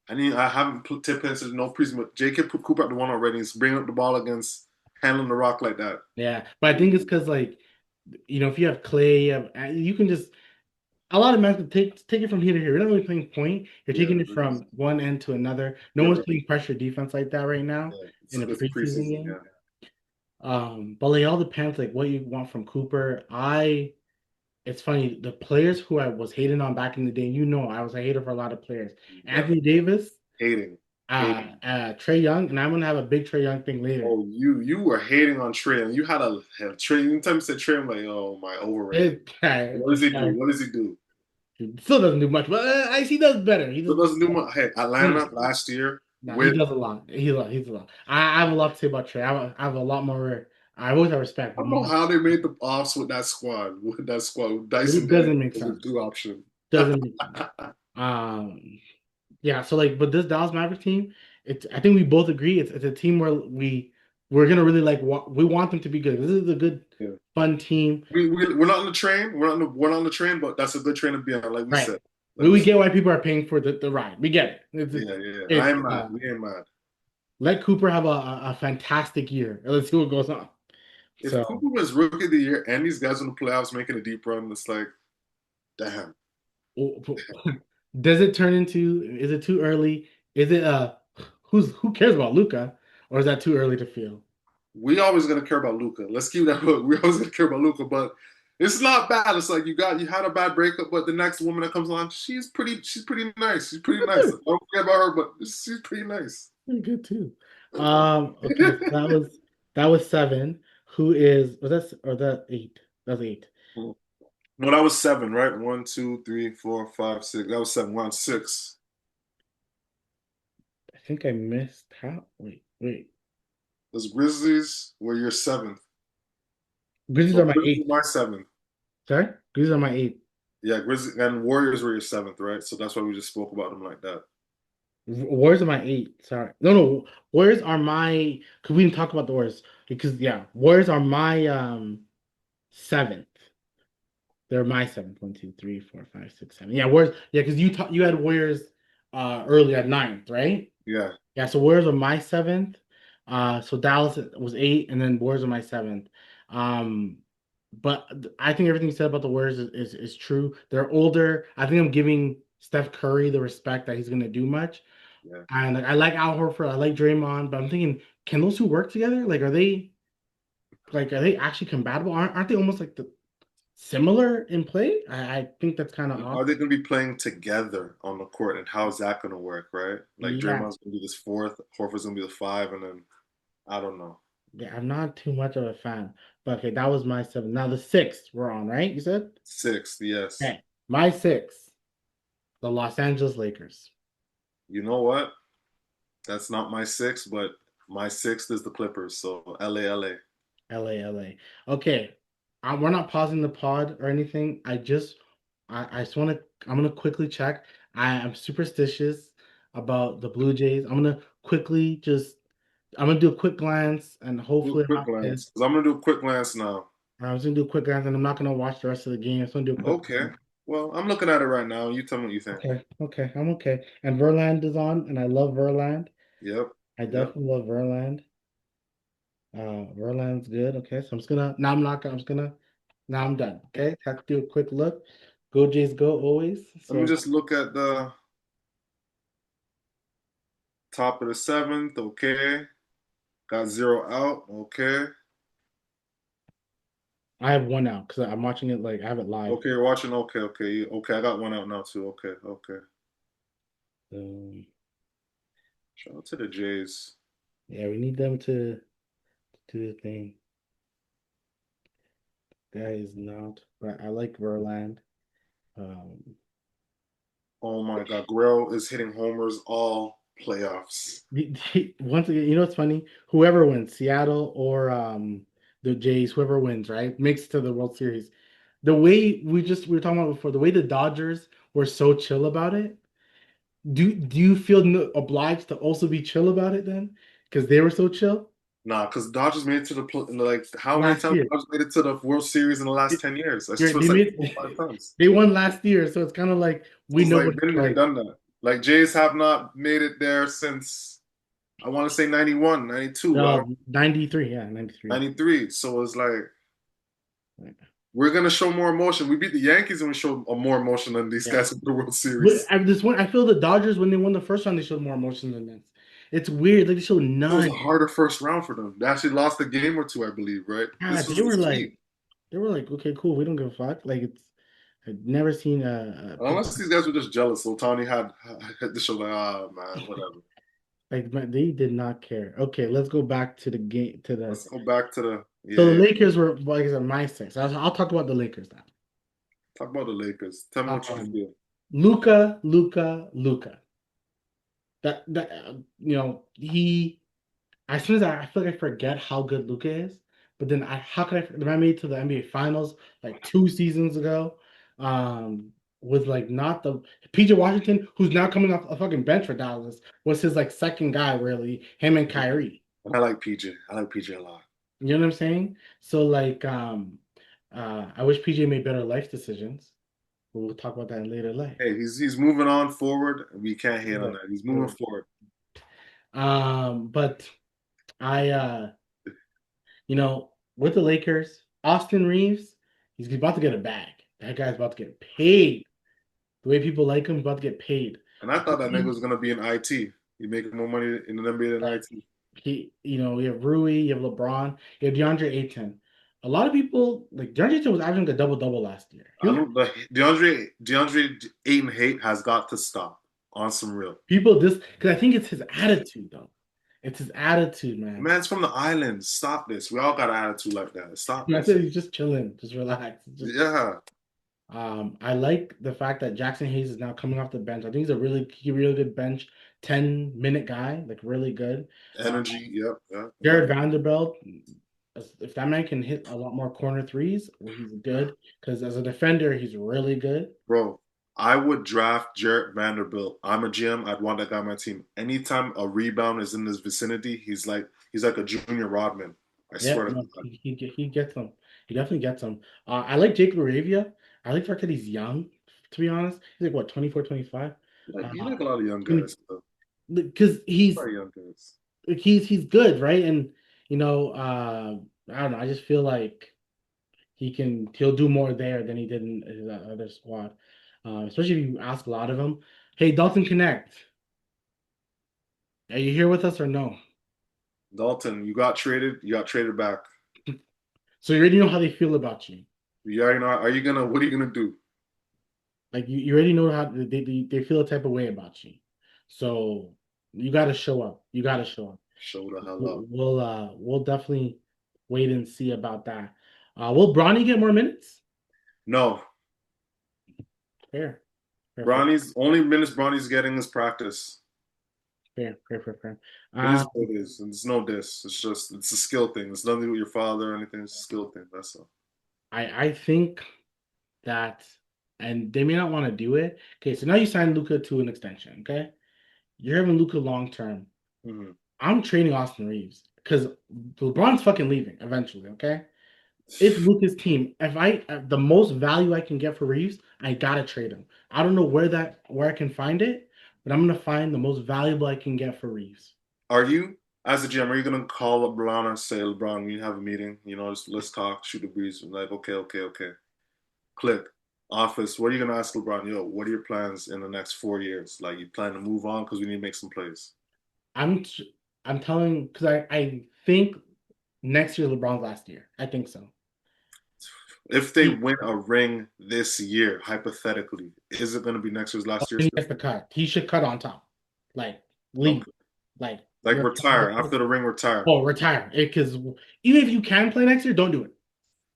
I haven't put tip into no preseason, but JK put Cooper at the one already. He's bringing up the ball against handling the rock like that. Yeah, but I think it's because like if you have Clay, you can just a lot of men take it from here to here. You're not really playing point. You're Yeah, taking it from one end to another. No one's yeah, playing pressure defense like that right now yeah. in a It's preseason preseason. game. Yeah, But like, it all depends like what you want from Cooper. It's funny, the players who I was hating on back in the day, I was a hater for a lot of players. yeah. Anthony Davis, Hating, hating. Trey Young, and I'm gonna have a big Trey Young thing later. Oh, you were hating on Trey, and you had a have Trey. Anytime you said Trey, I'm like, oh my, overrated. What does This he guy do? What does he do? still doesn't do much, but he does better. He So does. doesn't do much. Hey, Atlanta last year No, he with does a lot. He's a lot. I have a lot to say about Trey. I have a lot more. I always have respect, I but don't know more. how they made the offs with that squad. With that squad, with Dyson It Daniels doesn't make was a sense. two option. Doesn't make sense. Um, yeah. So like, but this Dallas Mavericks team, I think we both agree it's a team where we're gonna really like. We want them to be good. This is a good, Yeah. fun team, We're not on the train. We're not on the train, but that's a good train to be on. Like we right? said. Like we We said. get why people are paying for the ride. We get it. Yeah, yeah. I It's ain't mad. We ain't mad. let Cooper have a fantastic year. Let's see what goes on. If So, Cooper was rookie of the year and these guys in the playoffs making a deep run, it's like, damn. does it turn into? Is it too early? Is it who cares about Luca, or is that too early to feel? We always gonna care about Luca. Let's keep that hook. We always gonna care about Luca, but it's not bad. It's like you had a bad breakup, but the next woman that comes along, she's pretty nice. She's pretty nice. I don't care about her, but she's pretty nice. Pretty good too. Okay, so that was seven. Who is was that or that eight? That's eight. No, that was seven, right? One, two, three, four, five, six. That was seven. We're on six. I think I missed how. Wait. Those Grizzlies were your seventh. Grizzlies So are my Grizzlies eight. were my seventh. Sorry, Grizzlies are my eight. Yeah, Grizzlies and Warriors were your seventh, right? So that's why we just spoke about them like that. Warriors are my eight. Sorry, no. Warriors are my. Cause we didn't talk about the Warriors because yeah, Warriors are my seventh. They're my seventh. One, two, three, four, five, six, seven. Yeah, Warriors. Yeah, because you had Warriors early at ninth, right? Yeah. Yeah, so Warriors are my seventh. So Dallas was eight, and then Warriors are my seventh. Um, but I think everything you said about the Warriors is true. They're older. I think I'm giving Steph Curry the respect that he's going to do much. Yeah. And like, I like Al Horford, I like Draymond, but I'm thinking, can those two work together? Are they actually compatible? Aren't they almost like similar in play? I think that's kind of Are off. they going to be playing together on the court, and how is that going to work, right? Like Yeah, Draymond's going to be this fourth, Horford's going to be the five, and then I don't know. yeah, I'm not too much of a fan. But okay, that was my seven. Now the sixth we're on, right? You said? Sixth, yes. Okay. My sixth, the Los Angeles Lakers. You know what? That's not my sixth, but my sixth is the Clippers. So LA, LA. LA. Okay. We're not pausing the pod or anything. I just want to, I'm going to quickly check. I am superstitious about the Blue Jays. I'm going to do a quick glance and Do a hopefully I'm quick not pissed. glance. 'Cause I'm going to do a quick glance now. I was going to do a quick glance and I'm not going to watch the rest of the game. I'm just going to do a quick Okay. glance. Well, I'm looking at it right now. You tell me what you think. Okay. I'm okay. And Verland is on, and I love Verland. Yep. I Yep. definitely love Verland. Verland's good. Okay, so I'm just gonna now I'm not gonna I'm just gonna now I'm done. Okay, have to do a quick look. Go Jays go always. Let me So just look at the top of the seventh. Okay. Got zero out. Okay. I have one out because I'm watching it like I have it live. Okay, you're watching. Okay, okay. Okay, I got one out now too. Okay, okay. So Shout out to the Jays. yeah, we need them to do the thing. Guy is not, but I like Verland. Um, Oh my God, Guerrero is hitting homers all playoffs. Once again, you know what's funny? Whoever wins, Seattle or the Jays, whoever wins, right, makes it to the World Series. The way we were talking about before, the way the Dodgers were so chill about it, Do you feel obliged to also be chill about it then? Because they were so chill Nah, because Dodgers made it to like how many last times year. Dodgers made it to the World Series in the last 10 years? I swear They it's like made 4 or 5 times. they won last year, so it's kind of like we So it's know like what it's been there, like. done that. Like Jays have not made it there since I want to say 91, 92. I don't 93, yeah, 93. 93. So it's like we're gonna show more emotion. We beat the Yankees and we show more emotion than these Yeah. guys in the World But Series. at this one, I feel the Dodgers when they won the first round, they showed more emotion than this. It's weird, like they showed It was a none. harder first round for them. They actually lost a game or two, I believe, right? Yeah, This was the sweep. they were like, okay, cool, we don't give a fuck. Like it's I've never seen a Unless these guys were just jealous. So Tony had the show like, ah man, whatever. like man, they did not care. Okay, let's go back to the game to the Let's go back to the so the yeah. Lakers were like I said, my six. I'll talk about the Lakers now. Talk about the Lakers. Tell me what you Um, feel. Luca. That he as soon as I feel like I forget how good Luca is, but then how could I made it to the NBA Finals like 2 seasons ago, with like not the PJ Washington who's now coming off a fucking bench for Dallas was his like second guy really him and Kyrie. And I like PJ. I like PJ a lot. You know what I'm saying? So like I wish PJ made better life decisions. But we'll talk about that in later life. Hey, he's moving on forward. We can't hate on Right. that. He's moving forward. But I with the Lakers, Austin Reeves, he's about to get a bag. That guy's about to get paid. The way people like him, he's about to get paid. And I thought that nigga was gonna be in IT. He making more money in the NBA than Like IT. you have Rui, you have LeBron, you have DeAndre Ayton. A lot of people like DeAndre Ayton was averaging a double last year. I don't the DeAndre Ayton hate has got to stop on some real. People this because I think it's his attitude though. It's his attitude, man. Man's from the islands. Stop this. We all got an attitude like that. Stop I this. said he's just chilling, just relax. Yeah. I like the fact that Jackson Hayes is now coming off the bench. I think he's a really good bench 10-minute guy, like really good. Energy. Yep. Yeah. Yeah. Jared Vanderbilt, if that man can hit a lot more corner threes, well, he's good. Because as a defender, he's really good. Bro, I would draft Jarrett Vanderbilt. I'm a GM. I'd want that guy on my team. Anytime a rebound is in this vicinity, he's like a junior Rodman. I Yeah, swear to no, God. he gets them. He definitely gets them. I like Jake LaRavia. I like the fact that he's young, to be honest. He's like, what, 24, 25? You like a lot of young Because guys. So. he's Very young guys. he's good, right? And I don't know. I just feel like he'll do more there than he did in his other squad. Especially if you ask a lot of them. Hey, Dalton Connect, are you here with us or no? Dalton, you got traded. You got traded back. So you already know how they feel about you. You already know. What are you gonna do? Like you already know how they feel a type of way about you. So you got to show up. You got to show up. Show the hell up. We'll definitely wait and see about that. Will Bronny get more minutes? No. Fair. Fair. Bronny's only minutes Bronny's getting is practice. Fair. It is what it is. It's no diss. It's a skill thing. It's nothing with your father or anything. It's a skill thing. That's all. I think that, and they may not want to do it. Okay, so now you sign Luka to an extension. Okay, you're having Luka long term. Mm-hmm. I'm trading Austin Reeves because LeBron's fucking leaving eventually. Okay, it's Luka's team. If the most value I can get for Reeves, I gotta trade him. I don't know where I can find it, but I'm gonna find the most valuable I can get for Reeves. Are you, as a GM, are you gonna call LeBron and say, LeBron, we have a meeting, let's talk, shoot the breeze. I'm like, okay. Click. Office, what are you gonna ask LeBron? Yo, what are your plans in the next 4 years? Like, you plan to move on because we need to make some plays. I'm I'm telling because I think next year LeBron's last year. I think so. If they win a ring this year, hypothetically, is it gonna be next year's last year He still? gets the cut. He should cut on top, like leave, Okay. like Like retire after the ring, retire. oh retire because even if you can play next year, don't do it.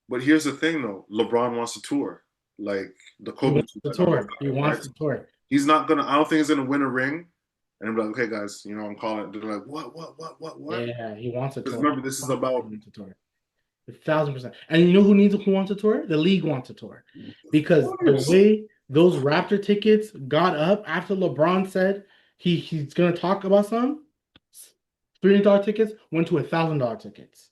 But here's the thing, though. LeBron wants to tour, like the He Kobe wants tour, to like, I'm tour. He retired, wants right? to tour. He's not gonna. I don't think he's gonna win a ring. And I'm like, okay, guys, I'm calling. They're like, what? Yeah, he wants to Because tour. remember, this is about. He wants to tour. 1,000%. And you know who wants a tour? The league wants a tour because Warriors. those Raptor tickets got up after LeBron said he's gonna talk about some. $300 tickets went to $1,000 tickets.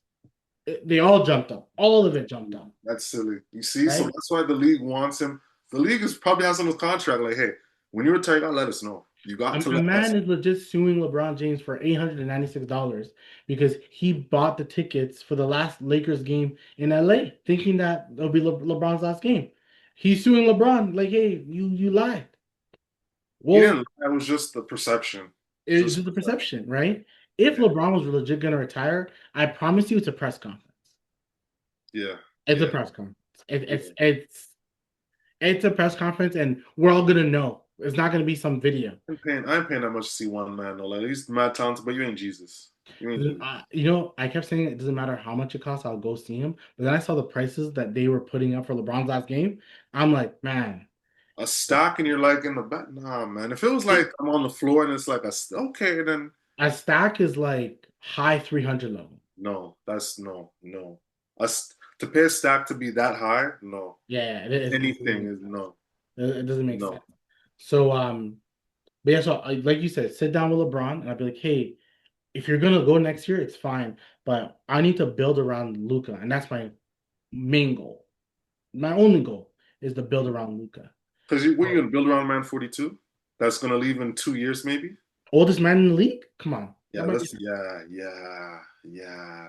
They all jumped up. All of it jumped up, That's silly. You see, so right? that's why the league wants him. The league is probably has him with contract. Like, hey, when you retire, you gotta let us know. You got to A let us. man is legit suing LeBron James for $896 because he bought the tickets for the last Lakers game in LA, thinking that it'll be LeBron's last game. He's suing LeBron like, "Hey, you lied." He Well, didn't. That was just the perception. it's Just just the perception. perception, right? If Yeah, LeBron was legit gonna retire, I promise you, it's a press conference. yeah, It's a yeah, press conference. It, it's yeah. it's it's a press conference, and we're all gonna know. It's not gonna be some video. I ain't paying that much to see one man. No, like he's mad talented, but you ain't Jesus. You ain't Jesus. I kept saying it doesn't matter how much it costs, I'll go see him. But then I saw the prices that they were putting up for LeBron's last game. I'm like, man, A stack and you're like in the back. Nah, man. If it was it, like I'm on the floor and it's like okay, then a stack is like high 300 level. no. That's no, no. To pay a stack to be that high, no. Yeah, it doesn't Anything make is sense. no, It doesn't make sense. no. So, but yeah, so like you said, sit down with LeBron, and I'd be like, hey, if you're gonna go next year, it's fine, but I need to build around Luca, and that's my main goal. My only goal is to build around Luca. Because what you gonna build around man 42? That's gonna leave in 2 years, maybe. Oldest man in the league? Come on. That Yeah, might be. that's yeah.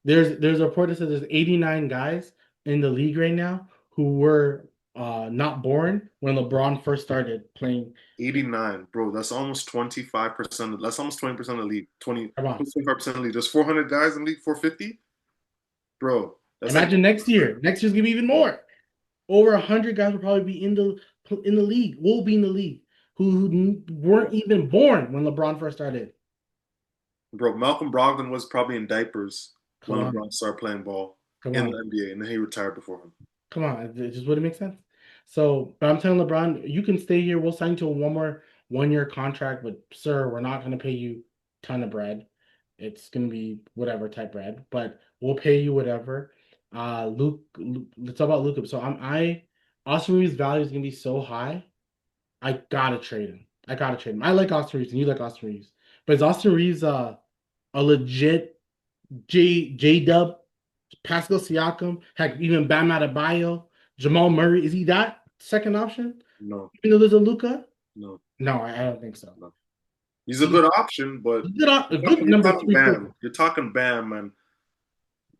There's a report that says there's 89 guys in the league right now who were not born when LeBron first started playing. 89, bro. That's almost 25%. That's almost 20% of the league. 20, Come on. 25% of the league. There's 400 guys in the league, 450, bro. That's like Imagine next year. Next year's gonna be even more. Over 100 guys will probably be in the league, will be in the league, who weren't even born when LeBron first started. bro. Malcolm Brogdon was probably in diapers Come when on. LeBron started playing ball Come in the on. NBA, and then he retired before him. Come on, it just wouldn't make sense. So, but I'm telling LeBron, you can stay here. We'll sign you to a 1 year contract, but sir, we're not going to pay you a ton of bread. It's going to be whatever type bread, but we'll pay you whatever. Let's talk about Luka. So Austin Reeves' value is going to be so high. I gotta trade him. I gotta trade him. I like Austin Reeves, and you like Austin Reeves, but is Austin Reeves a legit J Dub, Pascal Siakam, heck, even Bam Adebayo, Jamal Murray. Is he that second option? No, Even though there's a Luca? no, No, I don't think so. no. He's a He, good option, but he's a you're good talking, you're number talking three pick. Bam. You're talking Bam, and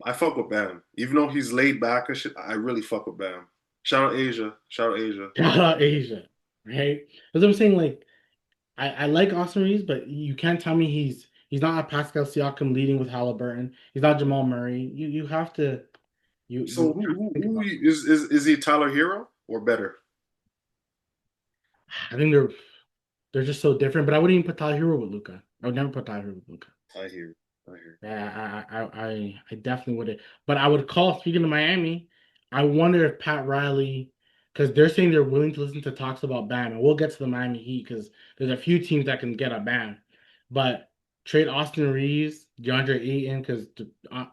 I fuck with Bam. Even though he's laid back and shit, I really fuck with Bam. Shout out Asia. Shout out Asia. Shout out Asia, right? That's what I'm saying. Like, I like Austin Reeves, but you can't tell me he's not a Pascal Siakam leading with Halliburton. He's not Jamal Murray. You have to you So have to think who about it. is he Tyler Hero or better? I think they're just so different. But I wouldn't even put Tyler Hero with Luca. I would never put Tyler Hero with Luca. I hear. I hear. Yeah, I definitely would. But I would call. Speaking of Miami, I wonder if Pat Riley, because they're saying they're willing to listen to talks about Bam, and we'll get to the Miami Heat because there's a few teams that can get a Bam, but trade Austin Reeves, DeAndre Ayton, because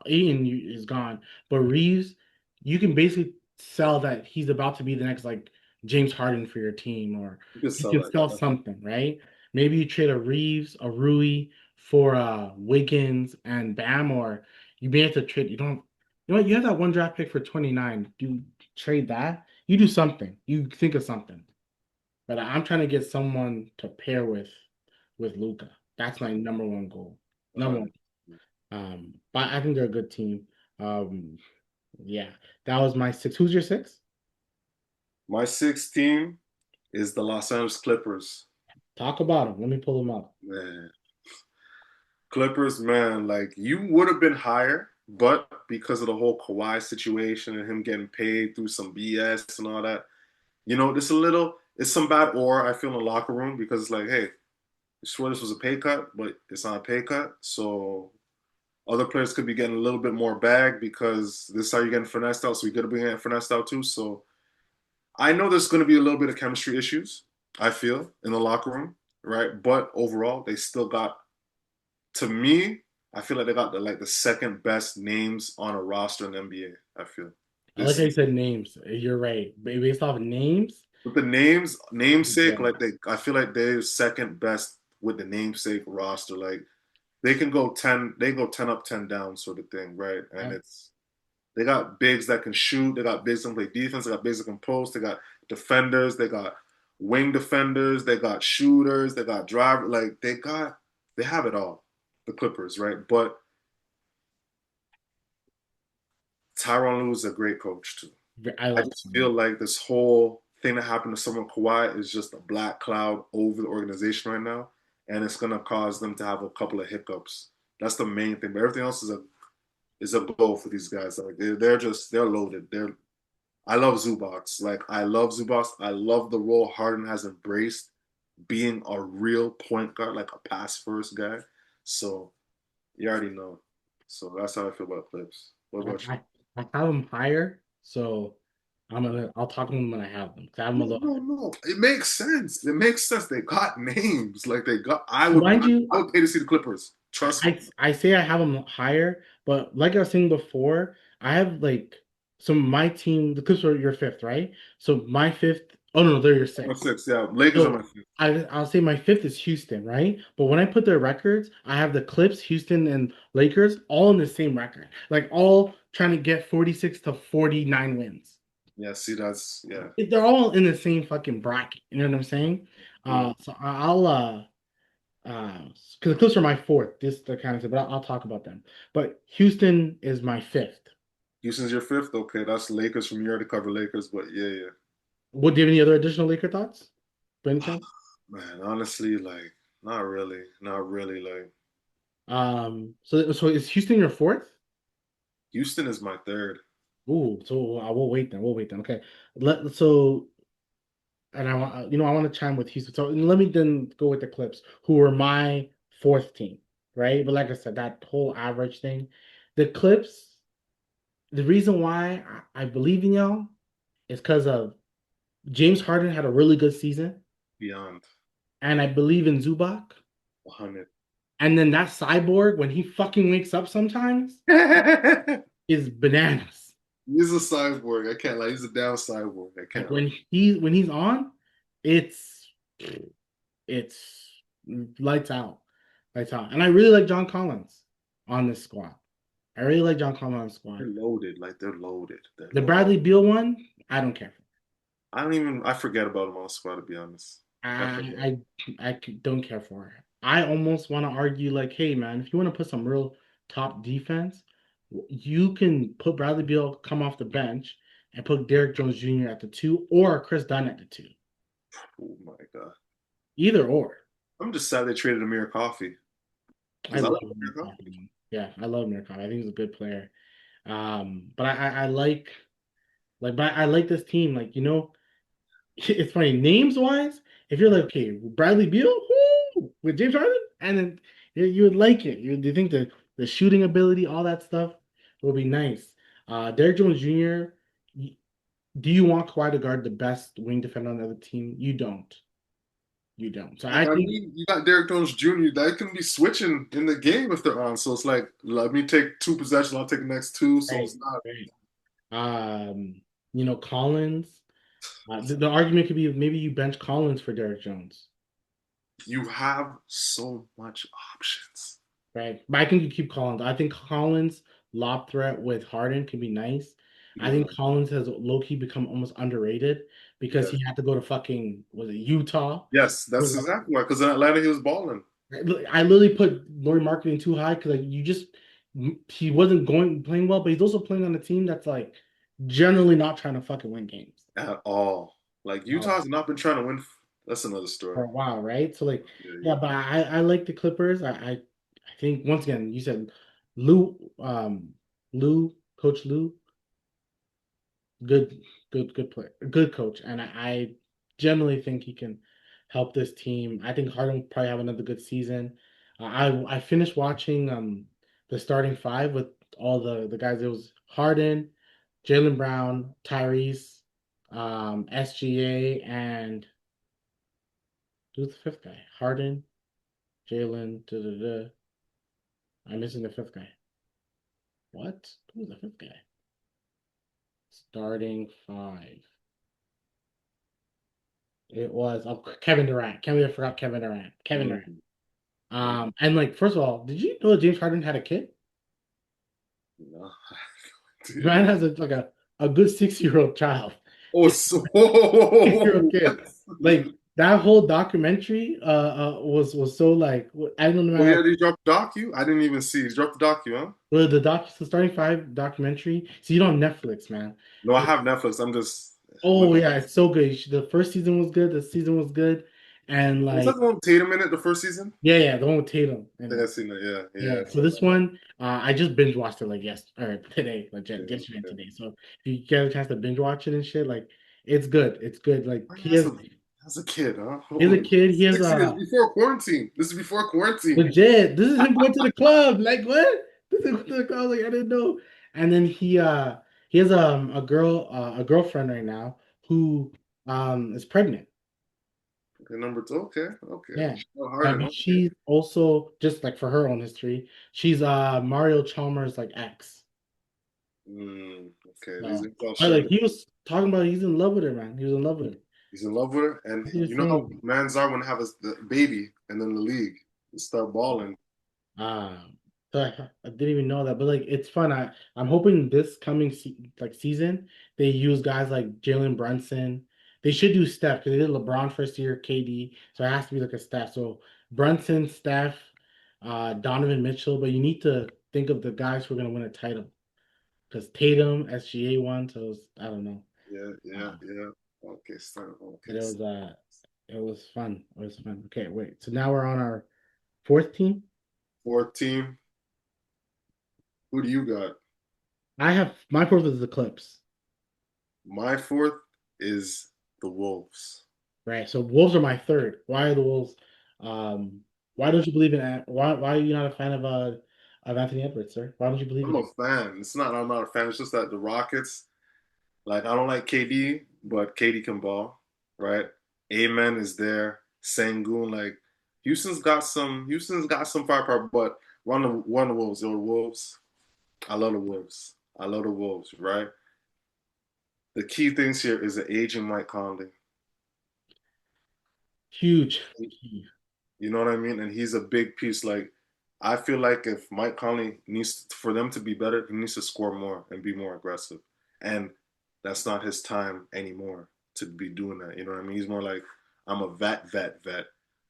Ayton is gone, but Reeves, you can basically sell that he's about to be the next like James Harden for your team, or You could you sell can that. sell something, right? Maybe you trade a Reeves, a Rui for Wiggins and Bam, or you may have to trade. You know what? You have that one draft pick for 29. Do trade that. You do something. You think of something. But I'm trying to get someone to pair with Luca. That's my number one goal. Number one. 100. But I think they're a good team. Um, yeah, that was my six. Who's your six? My sixth team is the Los Angeles Clippers. Talk about them. Let me pull them up. Man, Clippers, man, like you would have been higher, but because of the whole Kawhi situation and him getting paid through some BS and all that, it's some bad aura I feel in the locker room because it's like, hey, I swear this was a pay cut, but it's not a pay cut. So other players could be getting a little bit more bag because this is how you're getting finessed out. So we could have been getting finessed out too. So I know there's going to be a little bit of chemistry issues, I feel, in the locker room, right? But overall, they still got, to me, I feel like they got the second best names on a roster in the NBA. I feel I like this how is you said names. You're right. Based off of names, With the namesake, Yeah. like I feel like they're second best with the namesake roster. Like they can go 10, they go 10 up, 10 down sort of thing, right? And they got bigs that can shoot, they got bigs that can play defense, they got bigs that can post, they got defenders, they got wing defenders, they got shooters, they got driver, like they have it all, the Clippers, right? But Tyronn Lue is a great coach too. I I love just feel him. like this whole thing that happened to someone Kawhi is just a black cloud over the organization right now, and it's gonna cause them to have a couple of hiccups. That's the main thing. But everything else is a goal for these guys. Like they're loaded. I love Zubats. Like I love Zubats. I love the role Harden has embraced, being a real point guard, like a pass first guy. So you already know. So that's how I feel about Clips. What I, about you? I, I have them higher, so I'll talk to them when I have them. 'Cause I have them a No, little no, higher. no. It makes sense. It makes sense. They got names. Like they got. Mind you, I would pay to see the Clippers. Trust me. I say I have them higher, but like I was saying before, I have like so my team. The Clips are your fifth, right? So my fifth. Oh no, they're your My sixth. six. Yeah, Lakers are my So six. I'll say my fifth is Houston, right? But when I put their records, I have the Clips, Houston, and Lakers all in the same record, like all trying to get 46 to 49 wins. Yeah. See, that's yeah. They're all in the same fucking bracket. You know what I'm saying? Mm. So I'll because the Clips are my fourth. This the kind of thing, but I'll talk about them. But Houston is my fifth. Houston's your fifth. Okay, that's Lakers from your to cover Lakers. But yeah, yeah. What do you have any other additional Laker thoughts? By any chance? Man, honestly, like not really, not really. Like So is Houston your fourth? Houston is my third. Ooh, so I will wait then. We'll wait then. Okay. So and I want I want to chime with Houston. So let me then go with the Clips, who were my fourth team, right? But like I said, that whole average thing, the Clips. The reason why I believe in y'all is because of James Harden had a really good season, Beyond and I believe in Zubac. 100. And then that cyborg, when he fucking wakes up sometimes, is bananas. He's a cyborg. I can't lie. He's a down cyborg. I Like can't lie. when he's on, it's it's lights out, lights out. And I really like John Collins on this squad. I really like John Collins on the They're squad. loaded. Like they're loaded. They're The loaded. Bradley Beal one, I don't care for. I don't even. I forget about him on the squad to be honest. I forget. I don't care for it. I almost want to argue like, hey man, if you want to put some real top defense, you can put Bradley Beal come off the bench and put Derrick Jones Jr. at the two or Chris Dunn at the two. Oh my god. Either or. I'm just sad they traded Amir Coffee I because I love like Amir Murakami, Coffee. man. Yeah, I love Murakami. I think he's a good player. But I like but I like this team. Like, it's funny, names wise, if you're like, okay, Bradley Beal, whoo, with James Harden, and then you would like it. You think the shooting ability, all that stuff will be nice. Derrick Jones Jr., do you want Kawhi to guard the best wing defender on the other team? You don't. You don't. So I I think mean, you got Derrick Jones Jr. That can be switching in the game if they're on. So it's like, let me take two possessions. I'll take the next two. So right, it's not. right. Collins. The argument could be maybe you bench Collins for Derrick Jones. You have so much options. Right. But I think you keep Collins. I think Collins lob threat with Harden can be nice. I Yeah, think Collins has low-key become almost underrated because yeah. he had to go to fucking was it Utah? Yes, that's exactly why. Because in Atlanta, he was balling. I literally put Laurie marketing too high because like you just he wasn't going playing well, but he's also playing on a team that's like generally not trying to fucking win games. At all. Like Utah's not been trying to win. That's another story. For a while, right? So like, Yeah, yeah, yeah. but I like the Clippers. I think once again, you said Lou, Coach Lou, good good player, good coach, and I generally think he can help this team. I think Harden will probably have another good season. I finished watching the starting five with all the guys. It was Harden, Jalen Brown, Tyrese, SGA, and who's the fifth guy? Harden. Jalen, da da da. I'm missing the fifth guy. What? Who's the fifth guy? Starting five. It was Kevin Durant. Can't believe I forgot Kevin Durant. Kevin Durant. Mm, mm, And like, first of all, did you know James Harden had a kid? no. Man has a good 6-year-old child. Oh, Yeah, so 6-year-old kid. Like that whole documentary was so like I don't know oh how yeah, they dropped the docu. I didn't even see. They dropped the docu, huh? well, the starting five documentary. So you don't have Netflix, man. No, I have Netflix. I'm just Oh looking. yeah, it's so good. The first season was good. The season was good, and Was that like the one with Tatum in it the first season? yeah, the one with Tatum I in think it. I seen that. Yeah, yeah, Yeah. So this one, I just binge watched it like or today, like yeah. yesterday and Yeah. today. So if you get a chance to binge watch it and shit, like it's good. It's good. Like Oh, yeah, that's a kid, huh? he has a Holy, kid. He has 6 years a before quarantine. This is before quarantine. legit. This is him going to the club. Like what? This is him going to the club. Like I didn't know. And then he has a girlfriend right now who is pregnant. Okay, number two. Okay, okay. Yeah. Oh, Harden. But Okay. she's also just like for her own history, she's Mario Chalmers like ex. Okay. These So, are all but like sharing. he was talking about he's in love with her, man. He was in love with her. He's in love with her, and That's what he was you know how saying. mans are when they have the baby, and then the league they start balling. Um, so I didn't even know that, but like it's fun. I'm hoping this coming season they use guys like Jalen Brunson. They should do Steph because they did LeBron first year, KD, so it has to be like a Steph. So Brunson, Steph, Donovan Mitchell, but you need to think of the guys who are gonna win a title because Tatum, SGA won, so I don't know. Yeah, yeah, Uh, yeah. Okay, start. but Okay, start. it was fun. It was fun. Okay, wait. So now we're on our fourth team. Fourth team. Who do you got? I have my fourth is the Clips. My fourth is the Wolves. Right. So Wolves are my third. Why are the Wolves? Um, why don't you believe in why are you not a fan of Anthony Edwards, sir? Why don't you believe in I'm a him? fan. It's not I'm not a fan. It's just that the Rockets, like I don't like KD, but KD can ball, right? Amen is there. Sengun, like Houston's got some firepower, but one of the Wolves, the Wolves. I love the Wolves. I love the Wolves, right? The key things here is the aging Mike Conley. Huge. Huge. You know what I mean? And he's a big piece. Like, I feel like if Mike Conley needs for them to be better, he needs to score more and be more aggressive. And that's not his time anymore to be doing that. You know what I mean? He's more like, I'm a vet.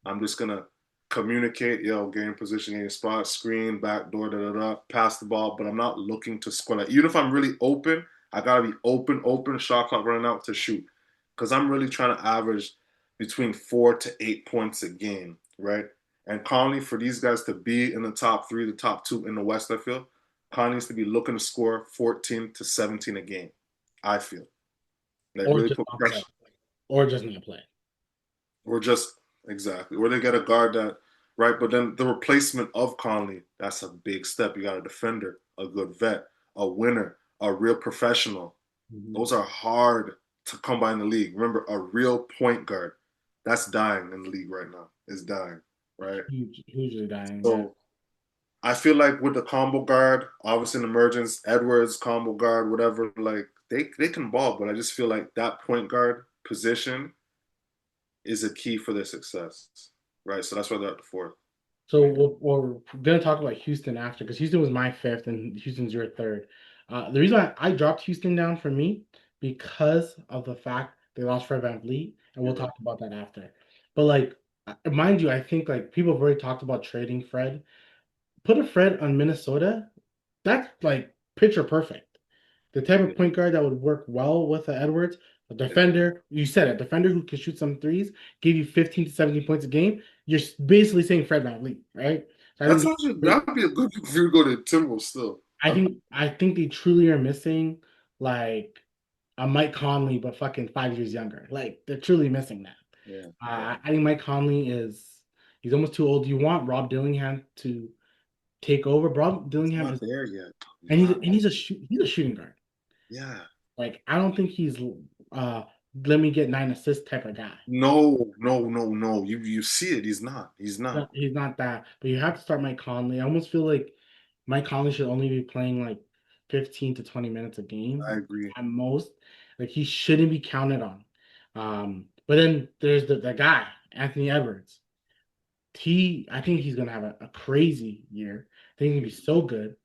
I'm just gonna communicate, get in position, get in spot, screen, back door, pass the ball, but I'm not looking to score. Like, even if I'm really open, I gotta be open, shot clock running out to shoot. Because I'm really trying to average between 4 to 8 points a game, right? And Conley, for these guys to be in the top three, the top two in the West, I feel, Conley needs to be looking to score 14 to 17 a game, I feel. Like Or really just put not play. pressure. Or just not play. Or just, exactly. Or they get a guard that, right? But then the replacement of Conley, that's a big step. You got a defender, a good vet, a winner, a real professional. Mhm. Those are hard to come by in the league. Remember, a real point guard, that's dying in the league right now. It's dying, right? Hugely dying. Yeah. So I feel like with the combo guard, obviously in emergence, Edwards, combo guard, whatever, like they can ball, but I just feel like that point guard position is a key for their success, right? So that's why they're at the fourth. So we're gonna talk about Houston after because Houston was my fifth and Houston's your third. The reason I dropped Houston down for me because of the fact they lost Fred VanVleet, and we'll Mhm. talk about that after. But like, mind you, I think like people have already talked about trading Fred. Put a Fred on Minnesota, that's like picture perfect. The type of point guard that would work well with the Edwards, a defender, you said it, defender who can shoot some threes, give you 15 to 17 points a game. You're basically saying Fred VanVleet, right? So I That's think actually that'd be a good for you to go to Timberwolves still. I think they truly are missing like a Mike Conley, but fucking 5 years younger. Like they're truly missing that. Yeah, yeah. I think Mike Conley is he's almost too old. You want Rob Dillingham to take over. Rob He's Dillingham not is there yet. He's and not. he's a shooting guard. Yeah. Like I don't think he's uh let me get 9 assists type of guy. No. You see it. He's not. He's not. He's not that. But you have to start Mike Conley. I almost feel like Mike Conley should only be playing like 15 to 20 minutes a I game agree. at most. Like he shouldn't be counted on. But then there's the guy, Anthony Edwards. I think he's gonna have a crazy year. I think he's gonna be so good.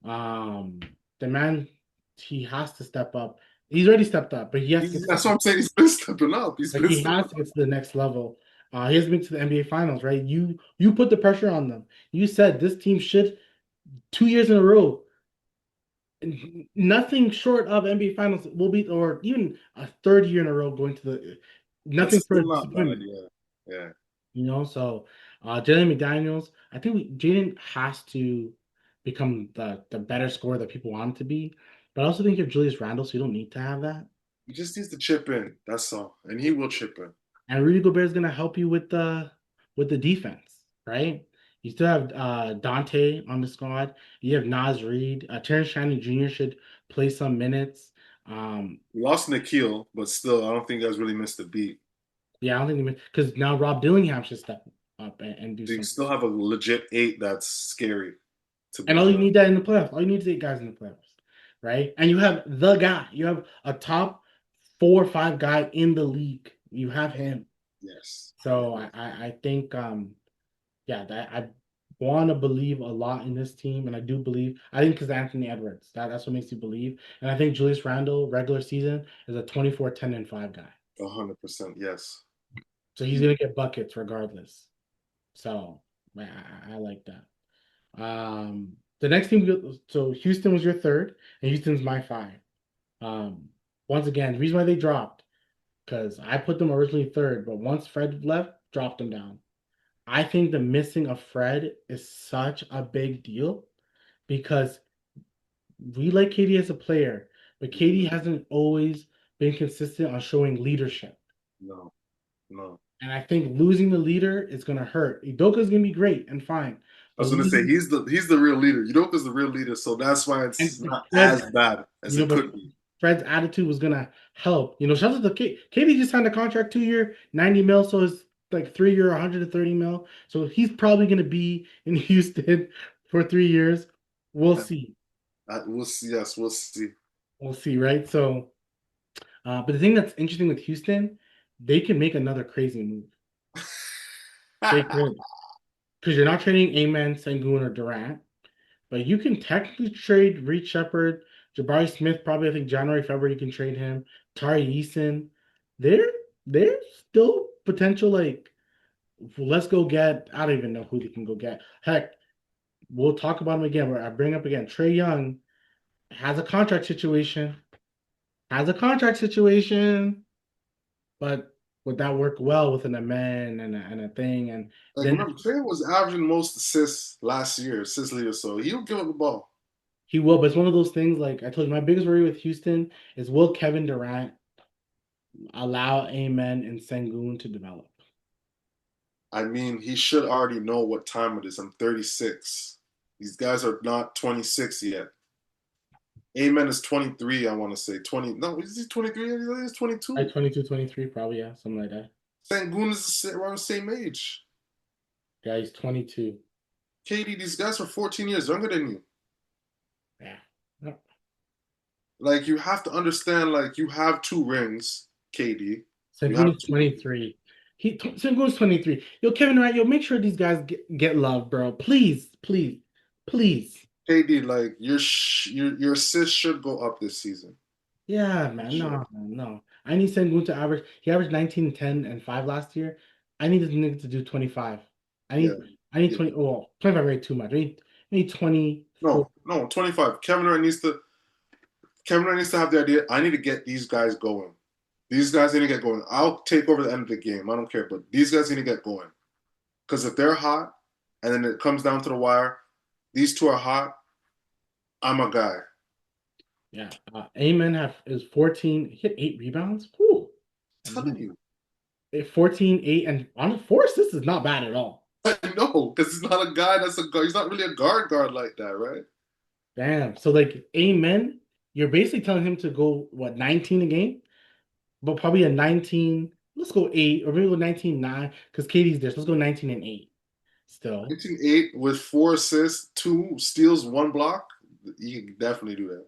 Um, the man, he has to step up. He's already stepped up, but he has to get That's what I'm saying. He's been stepping up. He's like been he stepping has to get to the next level. He has been to the NBA Finals, right? You put the pressure on them. You said this team should 2 years in a row. Nothing short of NBA Finals will be, or even a third year in a row going to the. That's Nothing still short of not bad. disappointment. Yeah. Yeah. So Jalen McDaniels, I think Jaden has to become the better scorer that people want him to be. But I also think you have Julius Randle, so you don't need to have that. He just needs to chip in. That's all. And he will chip in. And Rudy Gobert is going to help you with the defense, right? You still have Dante on the squad. You have Nas Reed. Terrence Shannon Jr. should play some minutes. We lost Nikhil, but still, I don't think you guys really missed a beat. Yeah, I don't think because now Rob Dillingham should step up and do So you some. still have a legit eight that's scary to And be all you fair. need that in the playoffs. All you need is 8 guys in the playoffs, right? And you have the guy. You have a top 4 or 5 guy in the league. You have him. Yes. So I think yeah, that I want to believe a lot in this team, and I do believe. I think because Anthony Edwards, that's what makes you believe. And I think Julius Randle regular season is a 24, 10, and 5 guy. 100%. Yes. So he's gonna get buckets regardless. So I like that. The next team, so Houston was your third, and Houston's my 5. Um, Once again, the reason why they dropped because I put them originally third, but once Fred left, dropped them down. I think the missing of Fred is such a big deal because we like KD as a player, but KD hasn't always been consistent on showing leadership. No. No. And I think losing the leader is going to hurt. Udoka's going to be great and fine, I but was gonna say losing he's the real leader. Udoka's the real leader, so that's why it's and not Fred, as bad as it but could be. Fred's attitude was going to help. Shout out to KD just signed a contract 2 year, 90 mil, so it's like 3 year, 130 mil. So he's probably going to be in Houston for 3 years. We'll see. We'll see. Yes, we'll see. We'll see, right? So, but the thing that's interesting with Houston, they can make another crazy move. They could. Because you're not trading Amen, Sengun, or Durant, but you can technically trade Reed Shepard, Jabari Smith. Probably, I think January, February, you can trade him. Tari Eason. There's still potential. Like, let's go get. I don't even know who they can go get. Heck, we'll talk about him again. Where I bring up again, Trey Young has a contract situation. Has a contract situation, but would that work well with an amen and a thing? And Like then remember, Trey was averaging most assists last year, assist leader, so he'll give up the ball. he will, but it's one of those things. Like I told you, my biggest worry with Houston is will Kevin Durant allow Amen and Sengun to develop? I mean, he should already know what time it is. I'm 36. These guys are not 26 yet. Amen is 23, I want to say. 20. No, is he 23? He's 22. Like 22, 23, probably, yeah, something like that. Sangoon is around the same age. Yeah, he's 22. KD, these guys are 14 years younger than you. Yeah. No. Like, you have to understand, like, you have 2 rings, KD. You Sengun have is 2 rings. 23. Sengun's 23. Yo, Kevin Durant, yo, make sure these guys get love, bro. Please, please, please. KD, like, your assists should go up this season. Yeah, man. Should. No, no. I need Sengun to average. He averaged 19, 10, and 5 last year. I need this nigga to do 25. I Yeah. need I need Yeah. 20. Oh, 25 rate too much. I need 24. No, 25. Kevin Durant needs to have the idea. I need to get these guys going. These guys need to get going. I'll take over the end of the game. I don't care, but these guys need to get going. Because if they're hot, and then it comes down to the wire, these 2 are hot. I'm a guy. Yeah. Amen is 14. He hit 8 rebounds. Whew. I'm telling you. 14, 8, and on 4 assists is not bad at all. I know, because he's not a guy that's a guard. He's not really a guard like that, right? Damn. So like Amen, you're basically telling him to go what 19 a game, but probably a 19. Let's go 8 or maybe go 19-9 because Katie's there. So let's go 19 and 8 still. 19-8 with 4 assists, 2 steals, 1 block. You can definitely do that.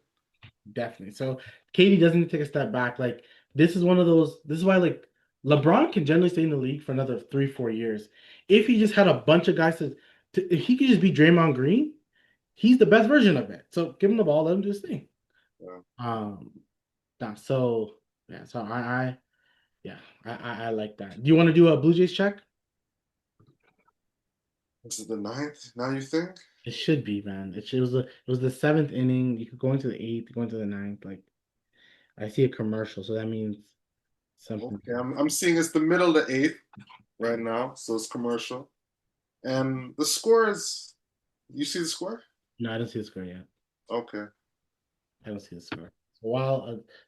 Definitely. So Katie doesn't take a step back. Like this is one of those. This is why like LeBron can generally stay in the league for another 3, 4 years. If he just had a bunch of guys if he could just be Draymond Green, he's the best version of it. So give him the ball, let him do his thing. Yeah. Um, so yeah, so yeah, I like that. Do you want to do a Blue Jays check? This is the ninth. Now you think? It should be, man. It was the seventh inning. You could go into the eighth, go into the ninth. Like I see a commercial, so that means something. Okay, I'm seeing it's the middle of the eighth right now, so it's commercial. And the score is, you see the score? No, I don't see the score yet. Okay. I don't see the score.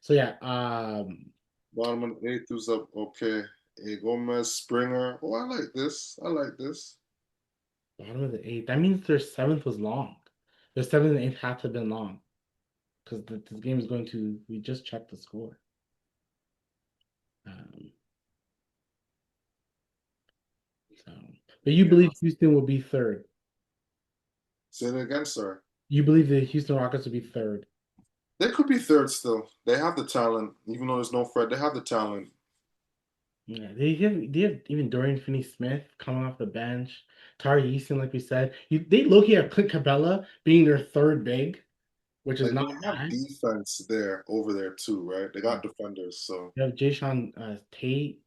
So yeah, Bottom of the eighth is up. Okay. A Gomez, Springer. Oh, I like this. I like this. bottom of the eighth. That means their seventh was long. Their seventh and eighth had to have been long because this game is going to. We just checked the score. Um, so, but you Yeah. believe Houston will be third? Say it again, sir. You believe the Houston Rockets will be third? They could be third still. They have the talent, even though there's no Fred. They have the talent. Yeah, they have even Dorian Finney-Smith coming off the bench. Tari Eason, like we said, they look at Clint Capella being their third big, which is Like not they have bad. defense there over there too, right? They got defenders, so You have Jason Tate,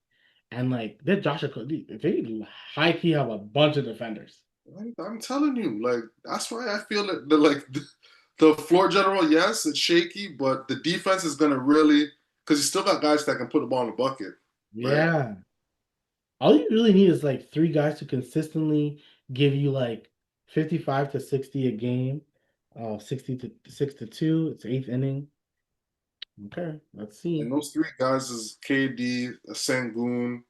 and like they Josh they high key have a bunch of defenders. I'm telling you, like that's why I feel that the floor general, yes, it's shaky, but the defense is gonna really because you still got guys that can put the ball in the bucket, right? Yeah, all you really need is like three guys to consistently give you like 55 to 60 a game, 60 to 6 to 2. It's eighth inning. Okay, let's And see. those three guys is KD, Sengun,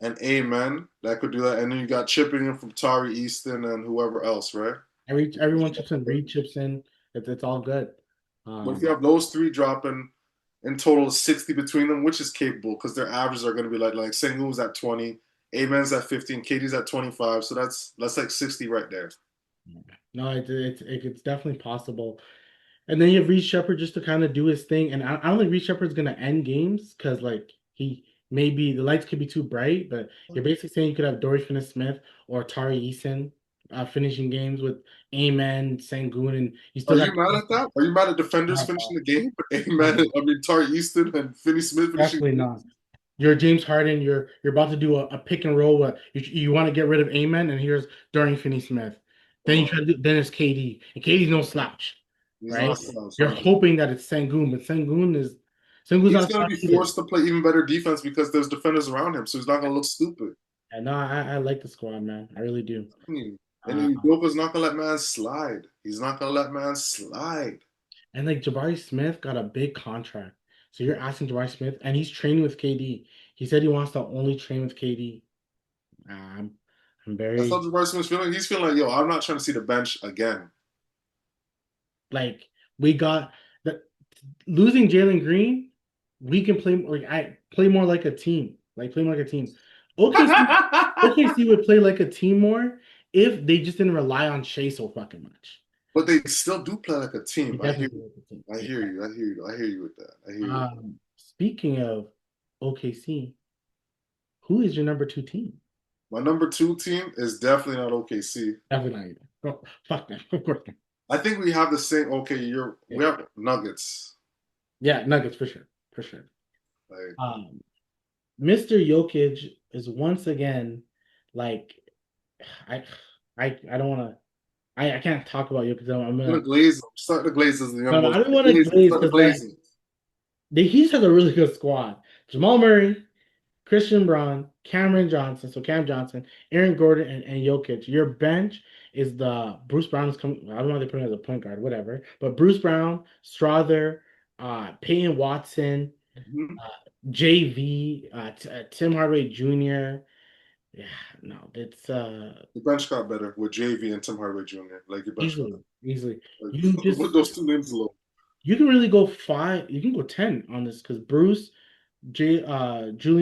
and Amen that could do that. And then you got chipping in from Tari Easton and whoever else, right? Everyone chips in. Reed chips in. It's all good. But if you have those three dropping in total 60 between them, which is capable because their averages are going to be like Sengun's at 20, Amen's at 15, KD's at 25. So that's like 60 right there. No, it's definitely possible. And then you have Reed Shepard just to kind of do his thing. And I don't think Reed Shepard's gonna end games because like he maybe the lights could be too bright, but you're basically saying you could have Dory Finney-Smith or Tari Eason finishing games with Amen, Sangoon, and you Are still got you mad at that? Are you mad at defenders finishing the game? Amen. I mean, Tari Easton and Finney Smith finishing definitely the not. You're James Harden. You're about to do a pick and roll. You want to get rid of Amen, and here's Dorian Finney-Smith. Then you game. try to then it's KD, and KD's no slouch, He's right? not slouch, You're huh? hoping that it's Sengun, but Sengun's He's not a going to slouch be either. forced to play even better defense because there's defenders around him, so he's not going to look stupid. And no, I like the squad, man. I really do. And Uh, Udoka's not going to let man slide. He's not going to let man slide. and like Jabari Smith got a big contract, so you're asking Jabari Smith, and he's training with KD. He said he wants to only train with KD. I'm, I'm That's how very Jabari Smith's feeling. He's feeling like, yo, I'm not trying to see the bench again. like we got the losing Jalen Green. We can play like I play more like a team. Like play more like a team. OKC OKC would play like a team more if they just didn't rely on Shea so fucking much. But they still do play like a They team. I hear definitely you. play like a team. I Yeah. hear you. I hear you. I hear you with that. I hear you with that. Speaking of OKC, who is your number two team? My number two team is definitely not OKC. Definitely not either. Oh, fuck that. Of course not. I think we have the same. Okay, Yeah. we have Nuggets. Yeah, Nuggets for sure. For sure. Like Um, Mr. Jokic is once again like I I don't want to I can't talk about Jokic. I'm I'm gonna gonna glaze them. Start the glazes, the young no, boys. I don't want to glaze Start the because like glazing. he just has a really good squad. Jamal Murray, Christian Braun, Cameron Johnson, so Cam Johnson, Aaron Gordon, and Jokic. Your bench is the Bruce Brown is coming. I don't know why they put him as a point guard, whatever. But Bruce Brown, Strother, Peyton Watson, Mhm. JV, Tim Hardaway Jr. Yeah, no, it's The bench got better with JV and Tim Hardaway Jr. Like your bench got easily. like You put just those two names alone. you can really go five. You can go 10 on this because Bruce, Julian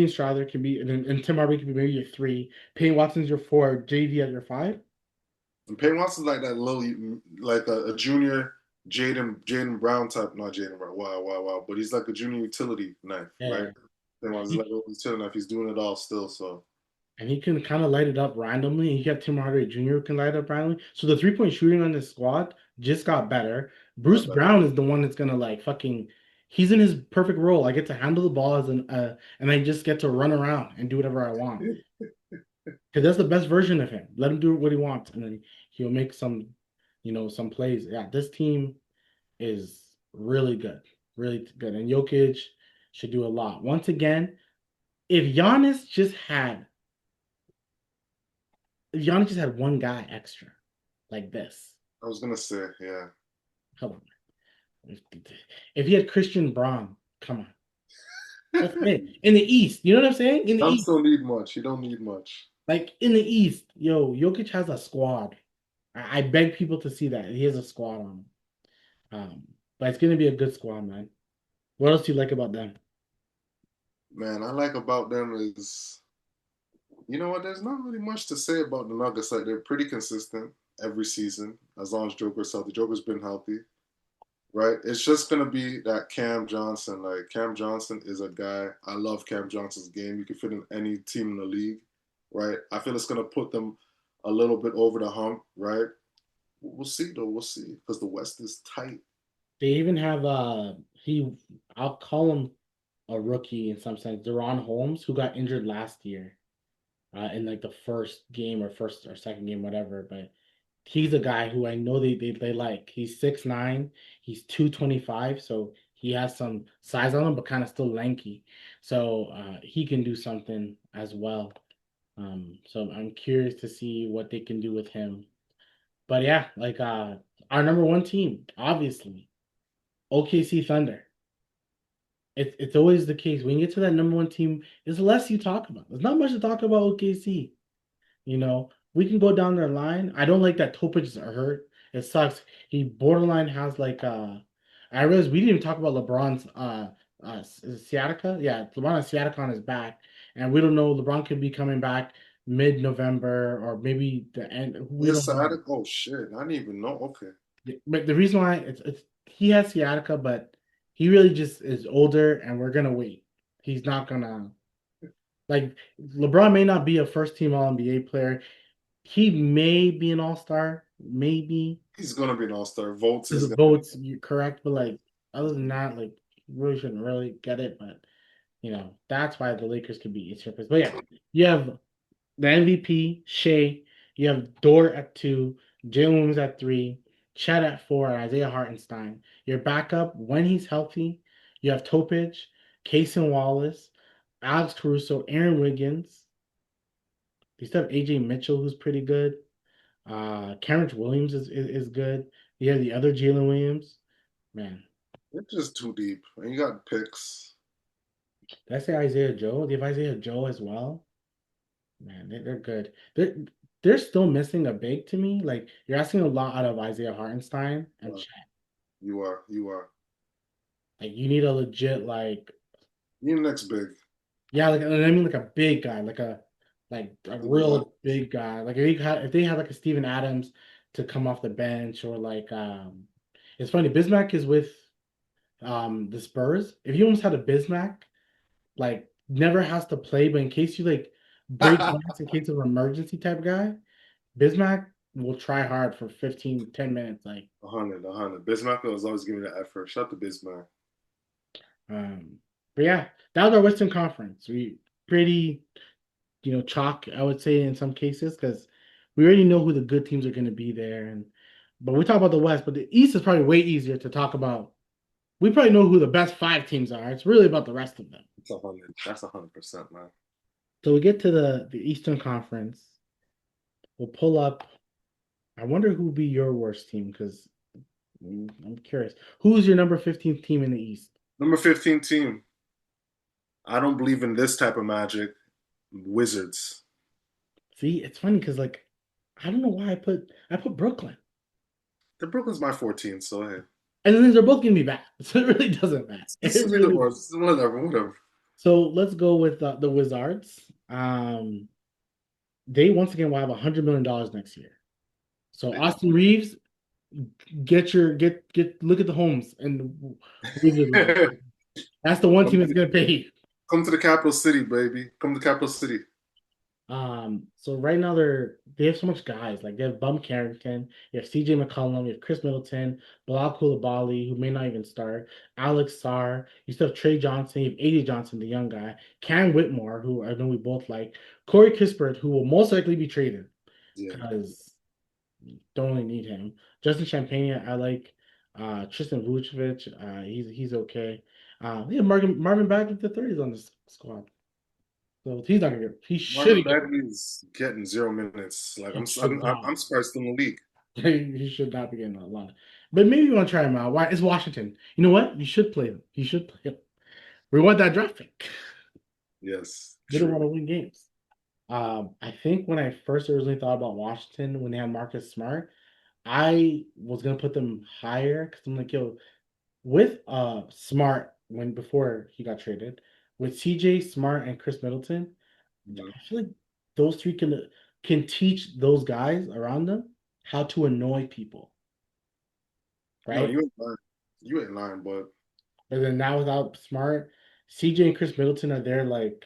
Strawther can be, and Tim Hardaway can be maybe your three. Payne Watson's your four. JV at your five. And Payne Watson's like that little like a junior Jaden Brown type, not Jaden Brown. Wow, wow, wow. But he's like a junior utility knife, right? Yeah, Him on his level, he's chilling if he's doing it all still. So And he can kind of light it up randomly. And you have Tim Hardaway Jr. who can light it up randomly. So the 3-point shooting on this squad just got better. Bruce got better. Brown is the one that's gonna like fucking. He's in his perfect role. I get to handle the ball as an and I just get to run around and do whatever I want. Because that's the best version of him. Let him do what he wants, and then he'll make some, some plays. Yeah, this team is really good, really good, and Jokic should do a lot. Once again, if Giannis just had if Giannis just had one guy extra, like this. I was gonna say, yeah. Come on. If he had Christian Braun, come on. That's it. In the East, you know what I'm saying? In the Suns East. don't need much. You don't need much. Like in the East, Jokic has a squad. I beg people to see that. He has a squad on him. But it's gonna be a good squad, man. What else do you like about them? Man, I like about them is, you know what? There's not really much to say about the Nuggets. Like they're pretty consistent every season as long as Joker's healthy. Joker's been healthy, right? It's just gonna be that Cam Johnson. Like Cam Johnson is a guy. I love Cam Johnson's game. You can fit in any team in the league, right? I feel it's gonna put them a little bit over the hump, right? We'll see though. We'll see because the West is tight. They even have I'll call him a rookie in some sense, Deron Holmes, who got injured last year, in like the first game or first or second game, whatever. But he's a guy who I know they like. He's 6'9", he's 225, so he has some size on him, but kind of still lanky. So he can do something as well. So I'm curious to see what they can do with him. But yeah, like our number one team, obviously, OKC Thunder. It's always the case. When you get to that number one team, there's less you talk about. There's not much to talk about OKC. We can go down their line. I don't like that Topic is hurt. It sucks. He borderline has like I realize we didn't even talk about LeBron's is it sciatica. Yeah, LeBron has sciatica on his back, and we don't know. LeBron could be coming back mid-November or maybe the end. We Is don't know. sciatic? Oh shit! I didn't even know. Okay. But the reason why it's he has sciatica, but he really just is older, and we're gonna wait. He's not gonna like LeBron may not be a first team All NBA player. He may be an All Star, maybe He's gonna be an all-star. Votes because is the gonna be. votes. You're correct, but like other than that, like you really shouldn't really get it. But that's why the Lakers could be easier. But yeah, you have the MVP, Shea. You have Dort at 2, Jalen Williams at 3, Chet at 4, and Isaiah Hartenstein. Your backup, when he's healthy, you have Topich, Kaysen Wallace, Alex Caruso, Aaron Wiggins. You still have AJ Mitchell, who's pretty good. Cameron Williams is good. You have the other Jalen Williams. Man, It's just too deep. And you got picks. did I say Isaiah Joe? Do you have Isaiah Joe as well? Man, they're good. They're still missing a big to me. Like you're asking a lot out of Isaiah Hartenstein and Uh, Chet. you are. You are. Like you need a legit like You next big. yeah, like I mean like a big guy, like a Steven real Adams. big guy. Like if they had like a Steven Adams to come off the bench or like it's funny, Bismack is with the Spurs. If you almost had a Bismack, like never has to play, but in case you like break glass in case of emergency type guy, Bismack will try hard for 15, 10 minutes. Like, 100, 100. Bismarck was always giving the effort. Shout out to Bismarck. um, but yeah, that was our Western Conference. We pretty, chalk, I would say in some cases, because we already know who the good teams are going to be there. But we talk about the West, but the East is probably way easier to talk about. We probably know who the best 5 teams are. It's really about the rest of them. It's 100. That's 100%, man. So we get to the Eastern Conference. We'll pull up. I wonder who would be your worst team because I'm curious. Who's your number 15th team in the East? Number 15 team. I don't believe in this type of magic. Wizards. See, it's funny because like I don't know why I put Brooklyn. The Brooklyn's my 14, so hey. And then they're both gonna be bad. So it really doesn't matter. This It is either really or. Whatever, whatever. so let's go with the Wizards. They once again will have $100 million next year. So Austin Reeves, get look at the homes and Wizard League. That's the one team that's gonna pay you. Come to the capital city, baby. Come to the capital city. So right now they have so much guys. Like they have Bum Carrington, you have CJ McCollum, you have Chris Middleton, Bilal Coulibaly, who may not even start, Alex Sarr, you still have Trey Johnson, you have AD Johnson, the young guy, Cam Whitmore, who I know we both like, Corey Kispert, who will most likely be traded Yeah. because don't really need him. Justin Champagne, I like. Tristan Vucevic, he's okay. Yeah, Marvin Bagley the third is on this squad. So he's not gonna get. He Marvin should get. Bagley's getting 0 minutes. Like He should not. I'm surprised still in the league. He should not be getting a lot. But maybe you want to try him out. Why? It's Washington. You know what? You should play him. You should play him. We want that draft pick. Yes, They don't want true. to win games. I think when I first originally thought about Washington when they had Marcus Smart, I was gonna put them higher because I'm like, yo, with Smart when before he got traded, with CJ Smart and Chris Middleton, Mhm. I feel like those three can teach those guys around them how to annoy people, No, right? you ain't lying. You ain't lying, but But then now without Smart, CJ and Chris Middleton are there like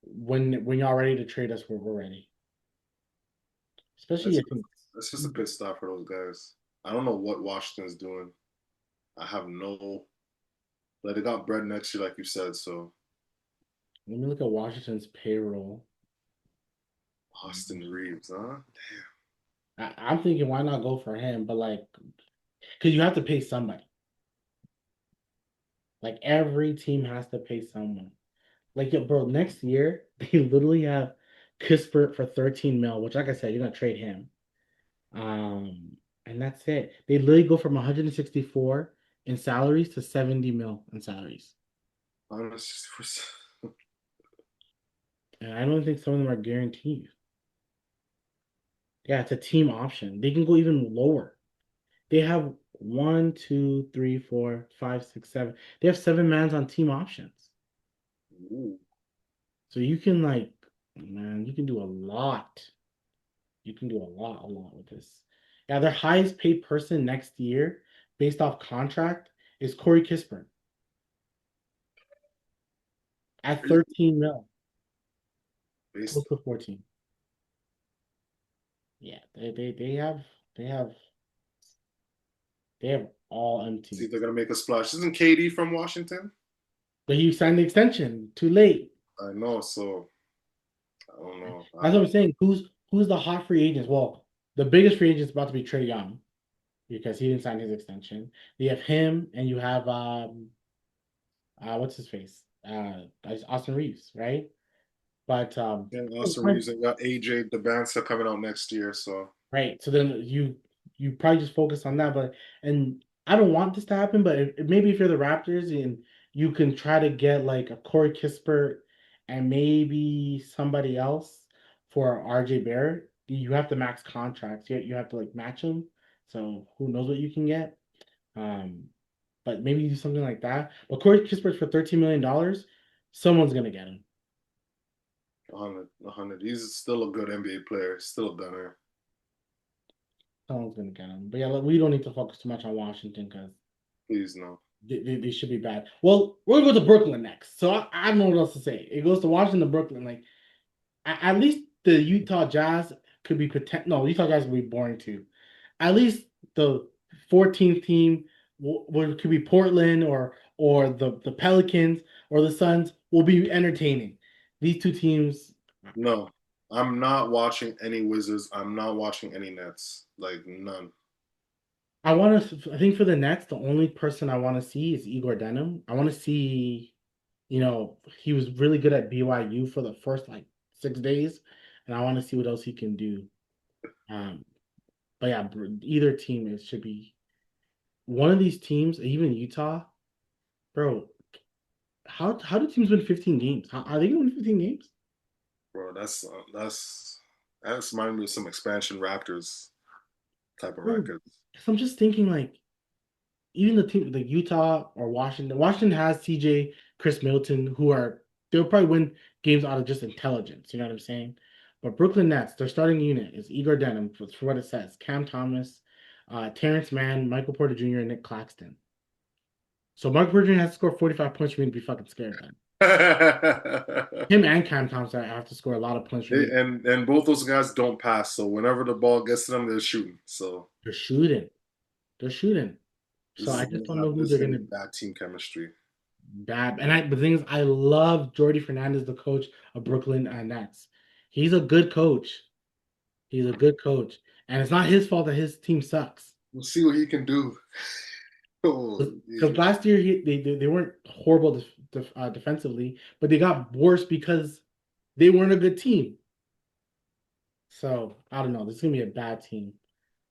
when y'all ready to trade us, we're ready. Especially it's I think. it's just a pit stop for those guys. I don't know what Washington's doing. I have no. Like they got bread next year, like you said. So Let me look at Washington's payroll. Austin Reeves, huh? I'm thinking why not go for him, but like because you have to pay somebody. Like every team has to pay someone. Like, yo, bro, next year they literally have Kispert for 13 mil, which, like I said, you're gonna trade him. And that's it. They literally go from 164 in salaries to 70 mil in salaries. Honestly, And I don't think some of them are guaranteed. Yeah, it's a team option. They can go even lower. They have one, two, three, four, five, six, seven. They have seven mans on team options. ooh, So you can like, man, you can do a lot. You can do a lot with this. Yeah, their highest paid person next year, based off contract, is Corey Kispert at crazy. 13 mil, close Based, to 14. Yeah, they have they have all see empty. if they're gonna make a splash. Isn't KD from Washington? But he signed the extension too late. I know. So I don't know. That's what I'm saying. Who's the hot free agents? Well, the biggest free agent is about to be Trey Young because he didn't sign his extension. You have him and you have what's his face? Austin Reeves, right? But And Austin Reeves and got AJ Debansa coming out next year. So right. So then you probably just focus on that. But and I don't want this to happen, but maybe if you're the Raptors and you can try to get like a Corey Kispert and maybe somebody else for RJ Barrett, you have to max contracts. You have to like match them. So who knows what you can get. Um, but maybe do something like that. But Corey Kispert for $13 million, someone's gonna get him. 100, 100. He's still a good NBA player. Still a gunner. Someone's gonna get him. But yeah, look, we don't need to focus too much on Washington because Please no. they should be bad. Well, we're gonna go to Brooklyn next. So I don't know what else to say. It goes to Washington, Brooklyn. Like at least the Utah Jazz could be potent. No, Utah Jazz would be boring too. At least the 14th team could be Portland or the Pelicans or the Suns will be entertaining. These two teams. No. I'm not watching any Wizards. I'm not watching any Nets. Like none. I want to. I think for the Nets, the only person I want to see is Igor Denham. I want to see. He was really good at BYU for the first like 6 days, and I want to see what else he can do. Um, but yeah, either team it should be one of these teams, even Utah, bro. How do teams win 15 games? Are they gonna win 15 games? Bro, that's reminding me of some expansion Raptors type of Bro, records. so I'm just thinking like even the team like Utah or Washington. Washington has CJ, Chris Middleton, who are they'll probably win games out of just intelligence. You know what I'm saying? But Brooklyn Nets, their starting unit is Igor Denham, for what it says. Cam Thomas, Terrence Mann, Michael Porter Jr., and Nick Claxton. So Michael Porter Jr. has to score 45 points for me to be fucking scared then. Him and Cam Thompson have to score a lot of points for me. And both those guys don't pass, so whenever the ball gets to them, they're shooting. So They're shooting. They're shooting. this So is I just don't know who this is they're gonna gonna be bad team chemistry. bad. And the thing is, I love Jordy Fernandez, the coach of Brooklyn Nets. He's a good coach. He's a good coach, and it's not his fault that his team sucks. We'll see what he can do. Oh, Because last year they weren't horrible defensively, but they got worse because they weren't a good team. So I don't know. This is gonna be a bad team.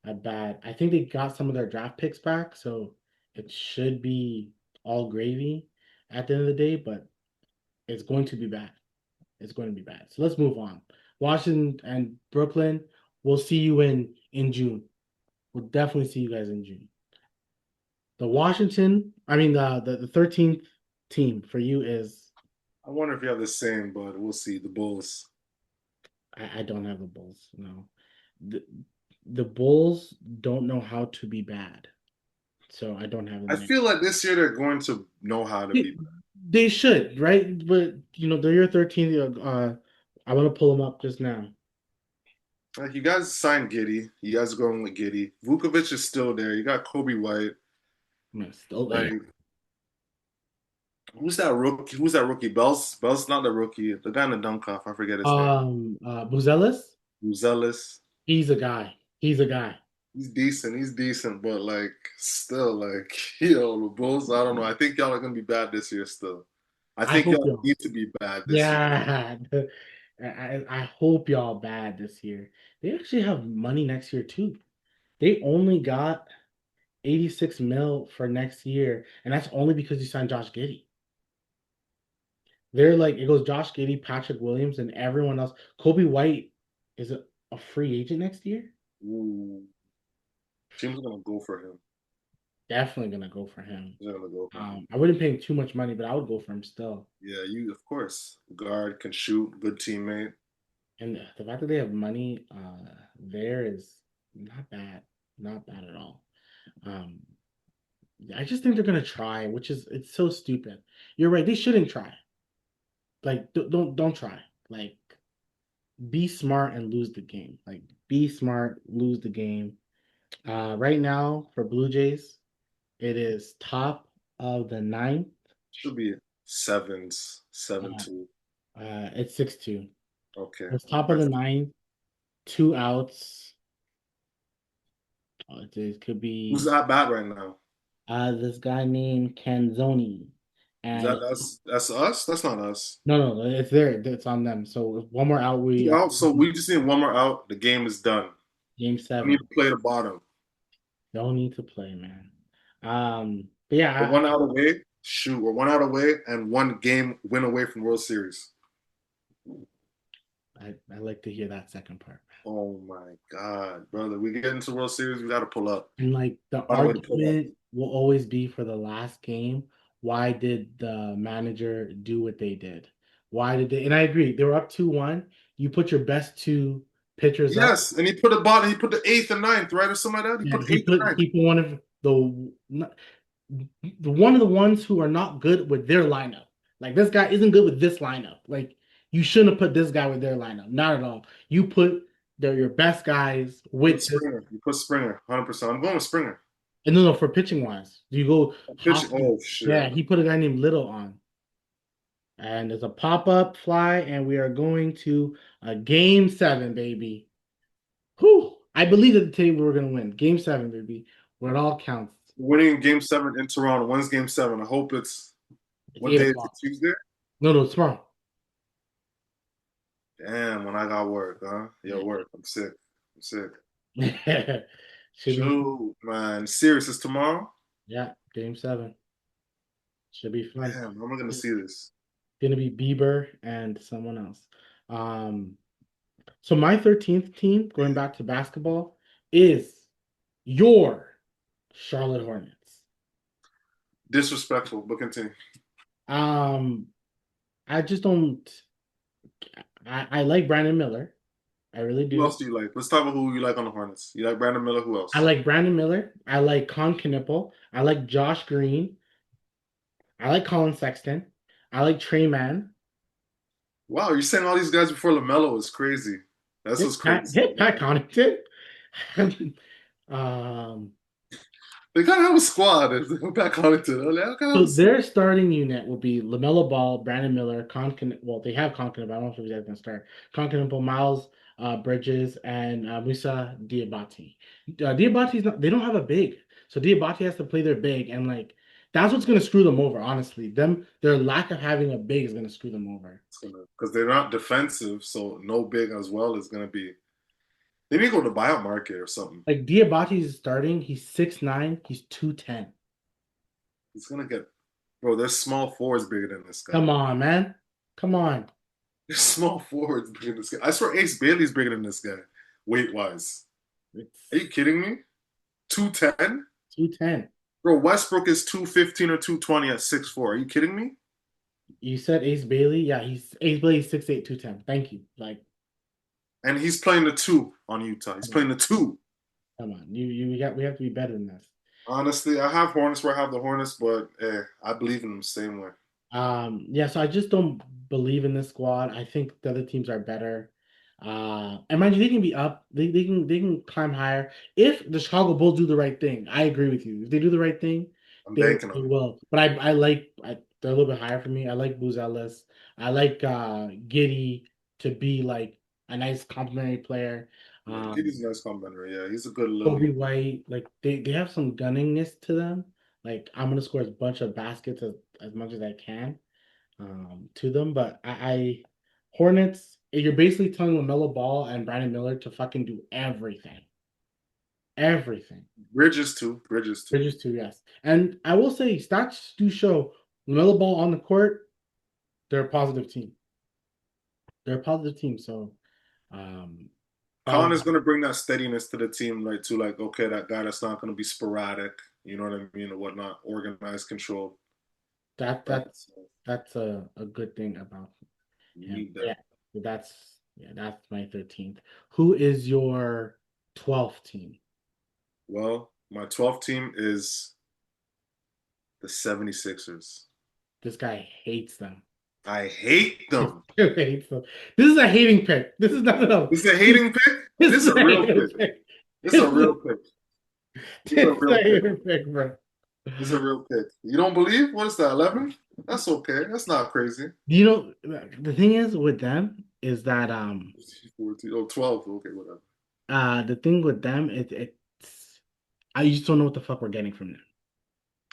A bad. I think they got some of their draft picks back, so it should be all gravy at the end of the day. But it's going to be bad. It's going to be bad. So let's move on. Washington and Brooklyn. We'll see you in June. We'll definitely see you guys in June. The Washington, I mean the 13th team for you is I wonder if you have the same, but we'll see. The Bulls. I don't have the Bulls. No. The, the Bulls don't know how to be bad. So I don't have them I there. feel like this year they're going to know how to They, be. they should, right? But they're your 13th. I want to pull them up just now. Like you guys signed Giddy. You guys are going with Giddy. Vukovic is still there. You got Kobe White. I'm still there. Like who's that rookie? Who's that rookie? Bell's not the rookie. The guy in the dunk off. I forget his name. Buzelis, Zealous. he's a guy. He's a guy. He's decent. He's decent, but like still, like the Bulls. I don't know. I think y'all are gonna be bad this year. Still, I I think hope y'all y'all. need to be bad this year. Yeah. I hope y'all bad this year. They actually have money next year too. They only got 86 mil for next year, and that's only because you signed Josh Giddey. They're like it goes Josh Giddey, Patrick Williams, and everyone else. Kobe White is a free agent next year. Ooh, teams are gonna go for him. Definitely gonna go for him. They're gonna go for him. I wouldn't pay him too much money, but I would go for him still. Yeah, you of course. Guard can shoot, good teammate. And the fact that they have money there is not bad, not bad at all. Um, I just think they're gonna try, which is it's so stupid. You're right, they shouldn't try. Like don't try. Like be smart and lose the game. Like be smart, lose the game. Right now for Blue Jays, it is top of the ninth. Should be sevens, seven Uh, two. it's 6-2. Okay. It's top of the ninth, two outs. It could Who's be at bat right now? this guy named Canzoni. Is And that that's us? That's not us. no, it's there. It's on them. So one more out, we Two out, so we just need one more out. The game is done. game We need seven. to play the bottom. Don't need to play, man. But We're yeah, one out away. Shoot, we're one out away and one game win away from World Series. I like to hear that second part. Oh my God, brother. We get into World Series, we gotta pull up. And like the Find a way to pull up. argument will always be for the last game. Why did the manager do what they did? Why did they? And I agree, they were up 2-1. You put your best two pitchers up. Yes, and he put a bottom, he put the eighth and ninth, right? Or something like that. He Yeah, put the eighth and ninth. he put one of one of the ones who are not good with their lineup. Like this guy isn't good with this lineup. Like you shouldn't have put this guy with their lineup. Not at all. You put your best guys Put with this. Springer. You put Springer, 100%. I'm going with Springer. And no, for pitching wise, do you go Pitching. Hoskins? Oh Yeah, shit. he put a guy named Little on. And there's a pop-up fly, and we are going to a game seven, baby. Whew. I believe at the table we're gonna win. Game seven, baby. Where it all counts. Winning game seven in Toronto. When's game seven? I hope it's It's what eight day is it? o'clock. Tuesday? No, it's tomorrow. Damn, when I got work, huh? Yo, work. I'm sick. I'm sick. Should be Shoot, man. Serious is tomorrow? yeah, game seven. Should be fun. Damn, how am I gonna It's see this? gonna be Bieber and someone else. Um, so my 13th team, going back to basketball, is your Charlotte Hornets. Disrespectful, but continue. Um, I just don't. I like Brandon Miller. I really Who do. else do you like? Let's talk about who you like on the Hornets. You like Brandon Miller? Who I else? like Brandon Miller. I like Con Knipple. I like Josh Green. I like Colin Sexton. I like Trey Man. Wow, you're saying all these guys before LaMelo is crazy. That's what's crazy. Hit Pat Connaughton. um, They gotta have a squad. Back on it too. They gotta have so a squad. their starting unit will be LaMelo Ball, Brandon Miller, well, they have Conkin, but I don't know if he's going to start. Conkin, Miles Bridges, and Musa Diabate. Diabate's not. They don't have a big, so Diabate has to play their big, and like that's what's going to screw them over. Honestly, their lack of having a big is going to screw them over. Because they're not defensive, so no big as well is gonna be. They need to go to the buyout market or something. Like Diabate is starting. He's 6'9". He's 210. He's gonna get, bro. There's small forwards bigger than this guy. Come on, man. Come on. There's small forwards bigger than this guy. I swear Ace Bailey's bigger than this guy, weight wise. Are It's you kidding me? 210? 210. Bro, Westbrook is 215 or 220 at 6'4". Are you kidding me? You said Ace Bailey. Yeah, he's Ace Bailey 6'8", 210. Thank you. Like, And he's playing the two on Utah. He's come on. playing the two. Come on. We have to be better than this. Honestly, I have Hornets where I have the Hornets, but I believe in them the same way. Yeah, so I just don't believe in this squad. I think the other teams are better. And mind you, they can be up. They can climb higher if the Chicago Bulls do the right thing. I agree with you. If they do the right thing, I'm they banking they on it. will. But they're a little bit higher for me. I like Booz Ellis. I like Giddy to be like a nice complimentary player. Yeah, Um, Giddey's a nice complimentary. Yeah, he's a good little. Kobe White, like they have some gunningness to them. Like I'm gonna score a bunch of baskets as much as I can to them. But Hornets, you're basically telling LaMelo Ball and Brandon Miller to fucking do everything. Everything. Bridges too. Bridges too. Bridges too, yes. And I will say stats do show LaMelo Ball on the court, they're a positive team. They're a positive team. So Khan is that'll going to bring that steadiness to the team, like to like, okay, that guy that's not going to be sporadic, you know what I mean, or whatnot, organized, controlled. that Right? that's So that's a good thing about you him. need that. That's my 13th. Who is your 12th team? Well, my 12th team is the 76ers. This guy hates them. I hate them. Hates them. This is a hating pick. This is nothing else. This is a hating pick. This This is is a a real hating pick. pick. This is This a is a, real pick. This is a this is real a pick. hating pick, bro. This is a real pick. You don't believe? What is that? 11? That's okay. That's not crazy. You know, the thing is with them is that 14, oh, 12. Okay, whatever. the thing with them it's I just don't know what the fuck we're getting from them.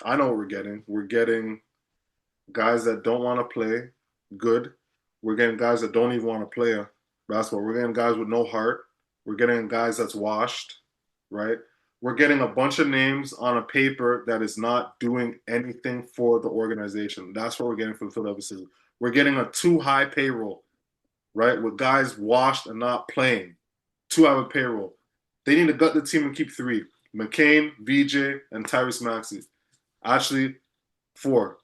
I know what we're getting. We're getting guys that don't want to play good. We're getting guys that don't even want to play basketball. We're getting guys with no heart. We're getting guys that's washed, right? We're getting a bunch of names on a paper that is not doing anything for the organization. That's what we're getting from the Philadelphia Sixers. We're getting a too high payroll, right? With guys washed and not playing. Too high of a payroll. They need to gut the team and keep three. McCain, VJ, and Tyrese Maxey. Actually, four.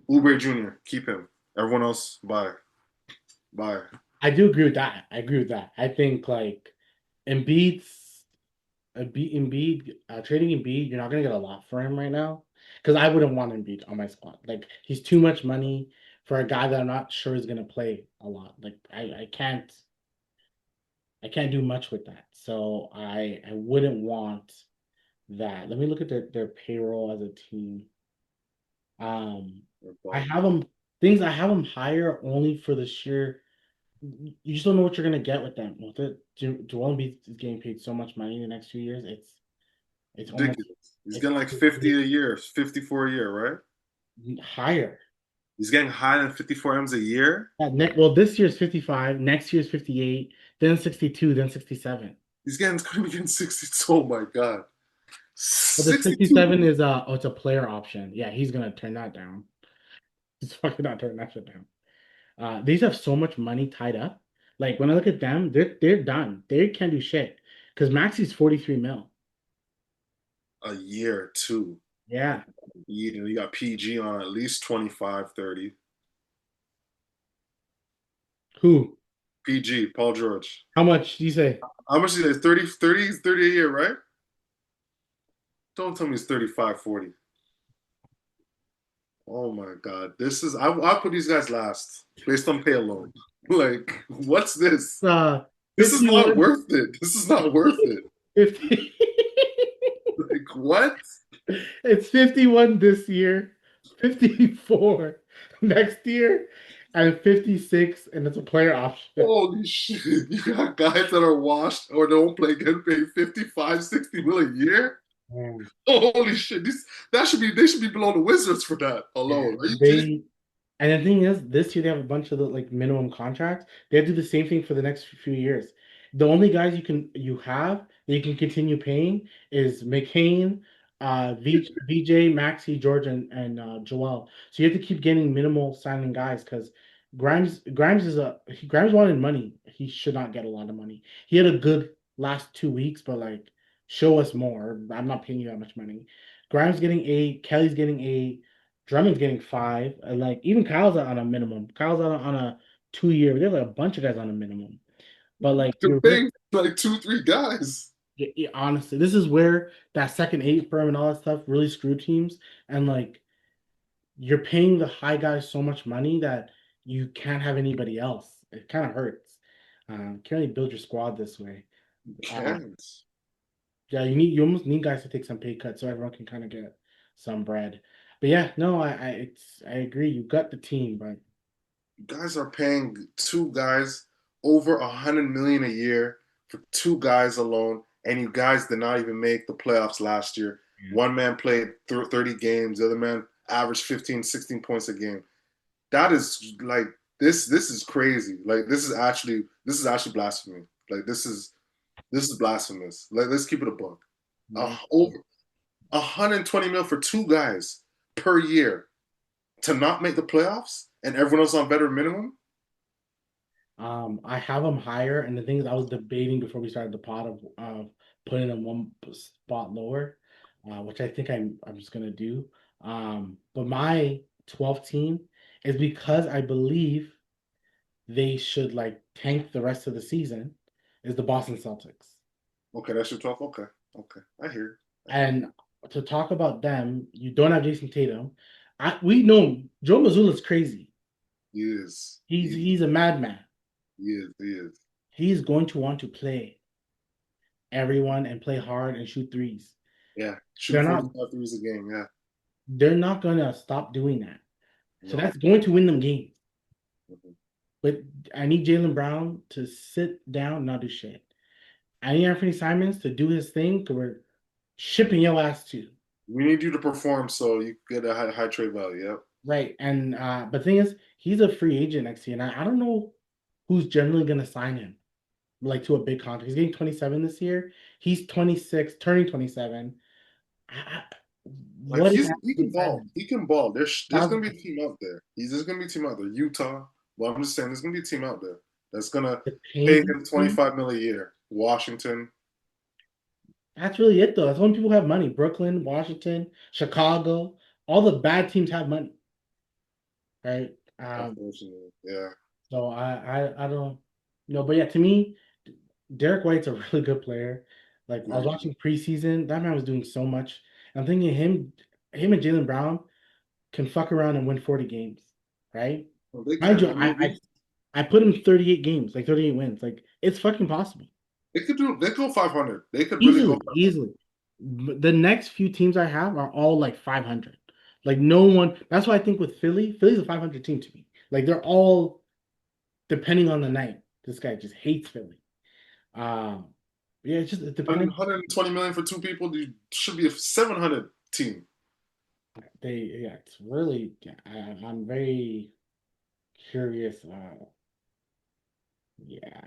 Oubre Jr., keep him. Everyone else, bye. Bye. I do agree with that. I agree with that. I think like Embiid's Embiid trading Embiid, you're not gonna get a lot for him right now because I wouldn't want Embiid on my squad. Like he's too much money for a guy that I'm not sure is gonna play a lot. Like I can't do much with that. So I wouldn't want that. Let me look at their payroll as a team. Um, I have them I have them higher only for the sheer. You just don't know what you're gonna get with them. With it, Joel Embiid is getting paid so much money in the next few years. It's almost Ridiculous. He's it's getting like 50 a year, 54 a year, right? higher. He's getting higher than 54 M's a year. Well, this year's 55, next year's 58, then 62, then 67. He's going to be getting 62. Oh my God. But the 62. 67 is it's a player option. Yeah, he's gonna turn that down. He's fucking not turning that shit down. These have so much money tied up. Like when I look at them, they're done. They can't do shit. Because Maxi's 43 mil. A year, too. Yeah. You got PG on at least 25, 30. Who? PG, Paul George. How much do you say? How much is it? 30, 30, 30 a year, right? Don't tell me it's 35, 40. Oh my God. This is I put these guys last based on pay alone. Like, what's this? This is not 51, worth it. This is not worth it. 50. Like, what? It's 51 this year, 54 next year, and 56, and it's a player option. Holy shit. You got guys that are washed or don't play getting paid 55, 60 mil a year? Man. Holy shit. That should be they should be below the Wizards for that Yeah, alone. Are you kidding? they and the thing is, this year they have a bunch of the like minimum contracts. They have to do the same thing for the next few years. The only guys you have that you can continue paying is McCain, VJ, Maxi, George, and Joel. So you have to keep getting minimal signing guys because Grimes wanted money. He should not get a lot of money. He had a good last 2 weeks, but like show us more. I'm not paying you that much money. Grimes getting eight, Kelly's getting eight. Drummond's getting five, and like even Kyle's on a minimum. Kyle's on a 2 year. There's like a bunch of guys on a minimum. But like They're paying like two, three guys. honestly, this is where that second eight firm and all that stuff really screw teams. And like you're paying the high guys so much money that you can't have anybody else. It kind of hurts. Can't really build your squad this way. You Uh, can't. yeah, you almost need guys to take some pay cuts so everyone can kind of get some bread. But yeah, no, I agree. You got the team, but You guys are paying two guys over 100 million a year for two guys alone, and you guys did not even make the playoffs last year. yeah. One man played 30 games, the other man averaged 15, 16 points a game. That is like this is crazy. Like this is actually blasphemy. Like this is blasphemous. Like let's keep it a buck. Yeah. Over 120 mil for two guys per year to not make the playoffs and everyone else on veteran minimum. I have them higher, and the thing is, I was debating before we started the pod of putting them one spot lower, which I think I'm just gonna do. But my 12th team is because I believe they should like tank the rest of the season, is the Boston Celtics. Okay, that's your 12. Okay, okay, I hear, I hear. And to talk about them, you don't have Jason Tatum. We know Joe Mazzulla's crazy. He is, He's a madman. he is. He's going to want to play everyone and play hard and shoot threes. Yeah, shoot They're not 45 threes a game. Yeah. they're not gonna stop doing that. So No. that's going to win them games. Mhm. But I need Jalen Brown to sit down and not do shit. I need Anthony Simons to do his thing because we're shipping your ass to. We need you to perform so you get a high trade value. Yep. Right. And but the thing is, he's a free agent next year. And I don't know who's generally gonna sign him like to a big contract. He's getting 27 this year. He's 26, turning 27. I, Like what is he Anthony can ball. Simons? He can ball. There's gonna be a Thousand- team out there. There's gonna be a team out there. Utah. Well, I'm just saying there's gonna be a team out there that's gonna The pay pain. him 25 mil a year. Washington. That's really it, though. That's when people have money. Brooklyn, Washington, Chicago, all the bad teams have money, right? Unfortunately. Yeah. So I don't know, but yeah, to me, Derek White's a really good player. Like I was Yeah. watching preseason, that man was doing so much. I'm thinking him and Jalen Brown can fuck around and win 40 games, right? Well, they Mind can. you, I mean, I put him 38 games, like 38 wins. Like it's fucking possible. they could do. They could go 500. They could really go Easily, 500. easily. The next few teams I have are all like 500. Like no one. That's why I think with Philly's a 500 team to me. Like they're all depending on the night. This guy just hates Philly. Um, yeah, it's just depending. 120 million for two people. You should be a 700 team. Yeah, it's really. Yeah, I'm very curious. Yeah,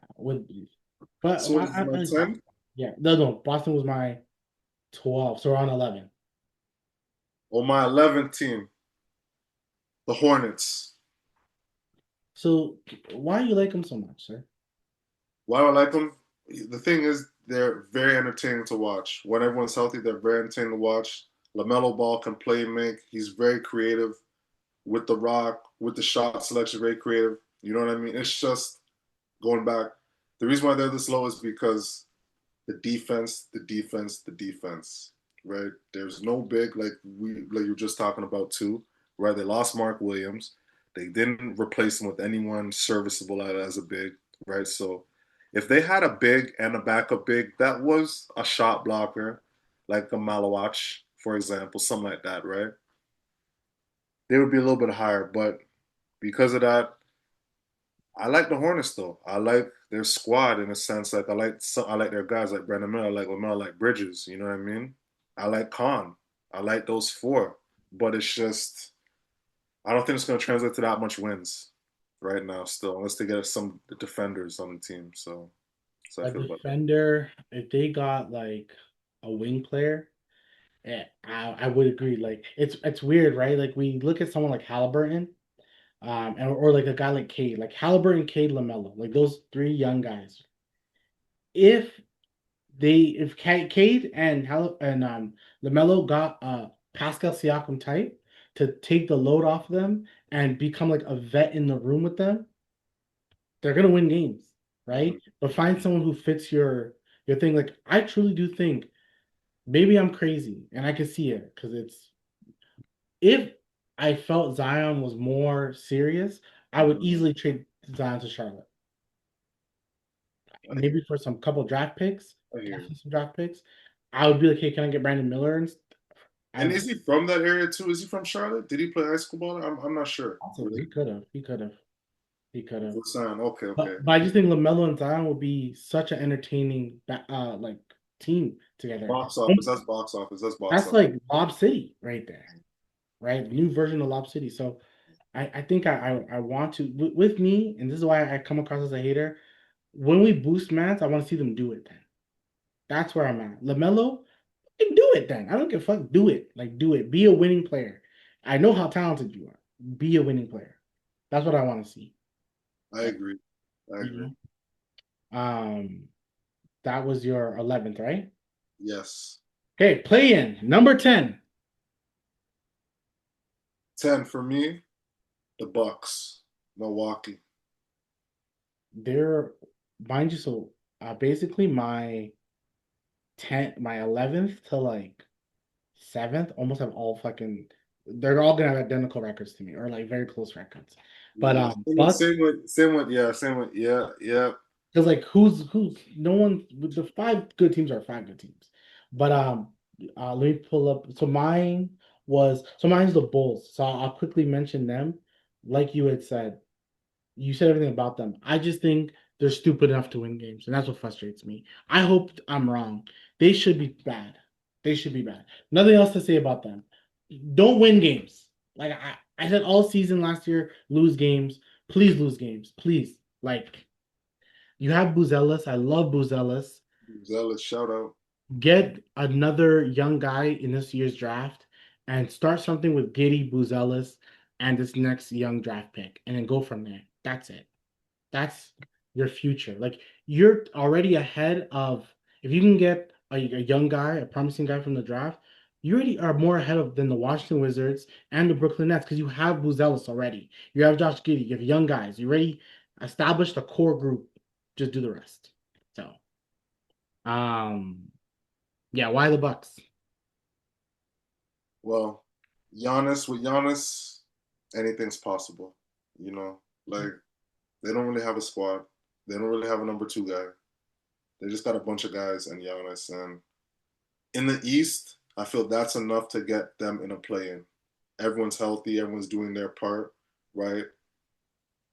but So this is my 10. yeah, no. Boston was my 12, so we're on 11. Or my 11th team, the Hornets. So why do you like them so much, sir? Why do I like them? The thing is, they're very entertaining to watch. When everyone's healthy, they're very entertaining to watch. LaMelo Ball can play make. He's very creative with the rock, with the shot selection, very creative. You know what I mean? It's just going back. The reason why they're this low is because the defense, right? There's no big like you were just talking about too. right? They lost Mark Williams. They didn't replace him with anyone serviceable as a big, right? So if they had a big and a backup big that was a shot blocker, like a Malawach, for example, something like that, right? They would be a little bit higher. But because of that, I like the Hornets though. I like their squad in a sense. Like I like their guys like Brandon Miller, I like Lamelo, I like Bridges. You know what I mean? I like Khan. I like those four. But it's just I don't think it's going to translate to that much wins right now. Still, unless they get some defenders on the team. So I A feel about that. defender, if they got like a wing player, I would agree. Like it's weird, right? Like we look at someone like Halliburton, and or like a guy like Cade, like Halliburton, Cade, Lamelo, like those three young guys. If if Cade and Lamelo got Pascal Siakam type to take the load off them and become like a vet in the room with them, they're gonna win games, Mhm. right? But find someone who fits your thing. Like I truly do think maybe I'm crazy and I can see it because it's if I felt Zion was more serious, I would Mhm. easily trade Zion to Charlotte. I hear, Maybe for some couple draft picks, I hear. definitely some draft picks. I would be like, hey, can I get Brandon Miller? And I And would is he from that area too? Is he from Charlotte? Did he play high school ball? I'm not sure. possibly he could have. He could have. He could have. Zion. Okay, okay. But I just think LaMelo and Zion would be such an entertaining like team together. Box office. That's box office. That's box That's office. like Lob City right there, right? The new version of Lob City. So I think I want to with me, and this is why I come across as a hater. When we boost mats, I want to see them do it then. That's where I'm at. LaMelo, can do it then. I don't give a fuck. Do it. Like do it. Be a winning player. I know how talented you are. Be a winning player. That's what I want to see. I Like, agree. I you agree. know. That was your 11th, right? Yes. Okay, play in number 10. 10 for me, the Bucks, Milwaukee. They're mind you, so basically my 11th to like 7th almost have all fucking they're all gonna have identical records to me or like very close records. But Yeah. Bucks Same with, yeah, yeah. because like who's no one with the five good teams are five good teams. But let me pull up. So mine's the Bulls. So I'll quickly mention them. Like you had said, you said everything about them. I just think they're stupid enough to win games, and that's what frustrates me. I hope I'm wrong. They should be bad. They should be bad. Nothing else to say about them. Don't win games. Like I said all season last year, lose games. Please lose games. Please. Like you have Buzelis. I love Buzelis. Zealous, shout out. Get another young guy in this year's draft and start something with Giddy Buzelis and this next young draft pick, and then go from there. That's it. That's your future. Like you're already ahead of if you can get a young guy, a promising guy from the draft, you already are more ahead of than the Washington Wizards and the Brooklyn Nets because you have Buzelis already. You have Josh Giddey, you have young guys. You already established a core group. Just do the rest. So, um, yeah, why the Bucks? Well, with Giannis, anything's possible. You know, like they don't really have a squad. They don't really have a number two guy. They just got a bunch of guys and Giannis. And in the East, I feel that's enough to get them in a play-in. Everyone's healthy. Everyone's doing their part, right?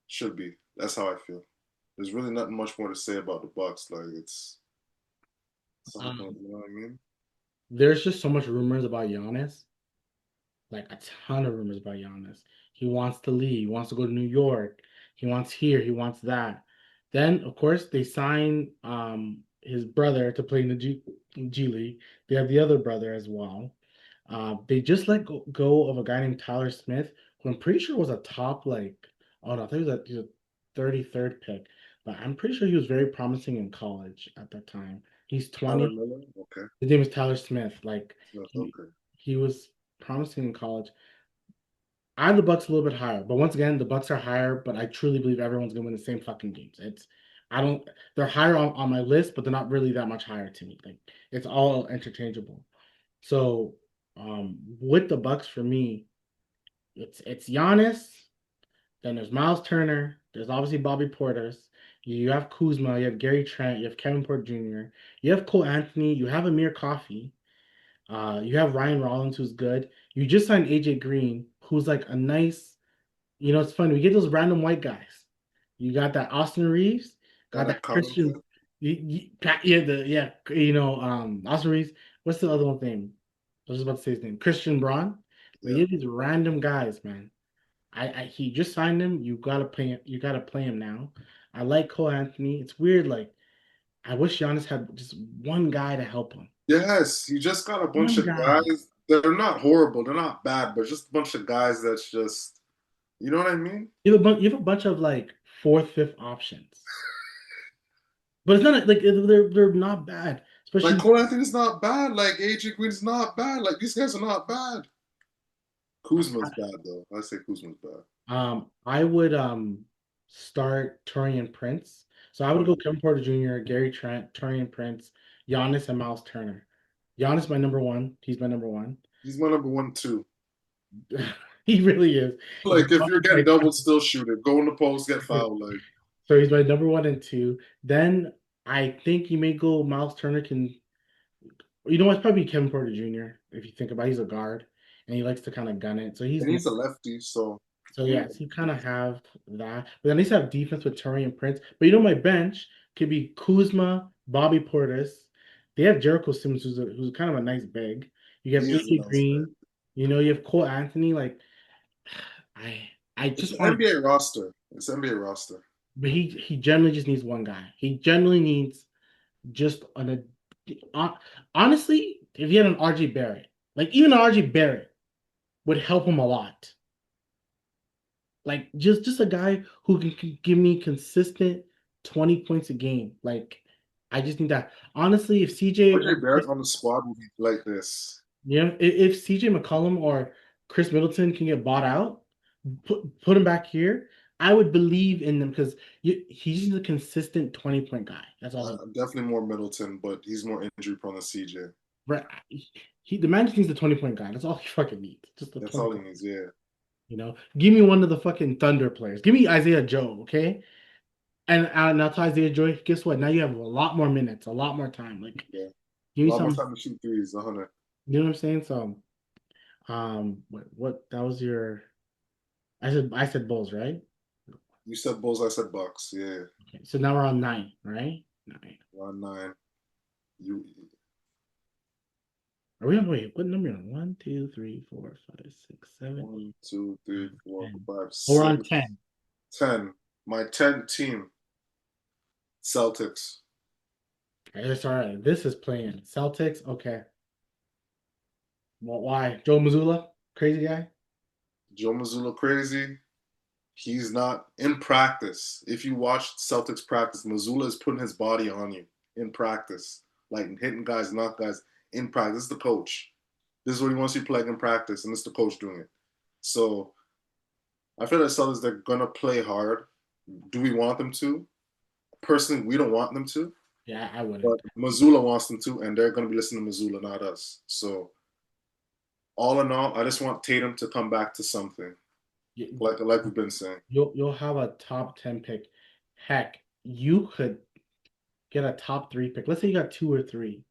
Should be. That's how I feel. There's really nothing much more to say about the Bucks. Like Um, you know what I mean? there's just so much rumors about Giannis. Like a ton of rumors about Giannis. He wants to leave. He wants to go to New York. He wants here. He wants that. Then, of course, they sign his brother to play in the G League. They have the other brother as well. They just let go of a guy named Tyler Smith, who I'm pretty sure was a top like oh no, I think he was a 33rd pick, but I'm pretty sure he was very promising in college at that time. He's Tyler 20. Miller? Okay. His name is Tyler Smith. Like Smith, he okay. he was promising in college. I have the Bucks a little bit higher, but once again, the Bucks are higher. But I truly believe everyone's gonna win the same fucking games. I don't. They're higher on my list, but they're not really that much higher to me. Like it's all interchangeable. So, with the Bucks for me, It's Giannis. Then there's Miles Turner. There's obviously Bobby Portis. You have Kuzma. You have Gary Trent. You have Kevin Porter Jr. You have Cole Anthony. You have Amir Coffey. You have Ryan Rollins, who's good. You just signed AJ Green, who's like a nice. It's funny. We get those random white guys. You got that Austin Reeves. Got that That Christian. Covington. Austin Reeves. What's the other one's name? I was just about to say his name. Christian Braun. We Yeah. get these random guys, man. He just signed him. You gotta play him. You gotta play him now. I like Cole Anthony. It's weird. Like I wish Giannis had just one guy to help him. Yes, you just got a bunch One of guy. guys. They're not horrible. They're not bad, but just a bunch of guys that's just, you know what I mean? You have a bunch of like fourth, fifth options, but it's not like they're not bad. Like Especially Cole Anthony's not bad. Like AJ Green's not bad. Like these guys are not bad. Kuzma's bad though. I say Kuzma's bad. I would start Torian Prince. So I would go Um, Kevin Porter Jr., Gary Trent, Torian Prince, Giannis, and Miles Turner. Giannis my number one. He's my number one. he's my number one too. He really is. He's Like if you're getting like doubled, still shoot it. Go in the post, get fouled. Like so he's my number one and two. Then I think you may go Miles Turner can it's probably Kevin Porter Jr. If you think about it. He's a guard and he likes to kind of gun it. and he's a lefty, so So yeah. yes, you kind of have that. But then they have defense with Taurean Prince. But my bench could be Kuzma, Bobby Portis. They have Jericho Simmons, who's kind of a nice big. You have He is a AJ nice man. Green. You have Cole Anthony. Like I It's just an want, NBA roster. It's an NBA roster. but he generally just needs one guy. He generally needs just hon- honestly, if he had an RJ Barrett, like even an RJ Barrett would help him a lot. Like just a guy who can give me consistent 20 points a game. Like I just need that. Honestly, if CJ or RJ Barrett on the squad would be like this. if CJ McCollum or Chris Middleton can get bought out, put him back here, I would believe in them because he's a consistent 20-point guy. That's all he. Definitely more Middleton, but he's more injury prone than CJ. Right. The man just needs a 20-point guy. That's all he fucking needs. Just a That's 20 all he point. needs. Yeah. Give me one of the fucking Thunder players. Give me Isaiah Joe, okay? And now to Isaiah Joy, guess what? Now you have a lot more minutes, a lot more time. Like, Yeah. give A me lot more some. time to shoot threes, 100. You know what I'm saying? So, what that was your? I said Bulls, right? You said Bulls, I said Bucks. Yeah. Okay, so now we're on nine, right? Nine. Round nine. You Are we on? Wait, what number are we on? One, two, three, four, five, six, seven, one, eight, two, three, nine, four, 10. five, Oh, we're on six, 10. 10. My 10 team, Celtics. It's all right. This is playing Celtics. Okay. Well, why? Joe Mazzulla, crazy guy. Joe Mazzulla crazy. He's not in practice. If you watch Celtics practice, Mazzulla is putting his body on you in practice, like hitting guys, knock guys in practice. This is the coach. This is what he wants you to play in practice, and this is the coach doing it. So I feel like Celtics, they're gonna play hard. Do we want them to? Personally, we don't want them to, Yeah, I but wouldn't. Mazzulla wants them to, and they're gonna be listening to Mazzulla, not us. So all in all, I just want Tatum to come back to something, You, like we've been saying. you'll have a top 10 pick. Heck, you could get a top three pick. Let's say you got two or three.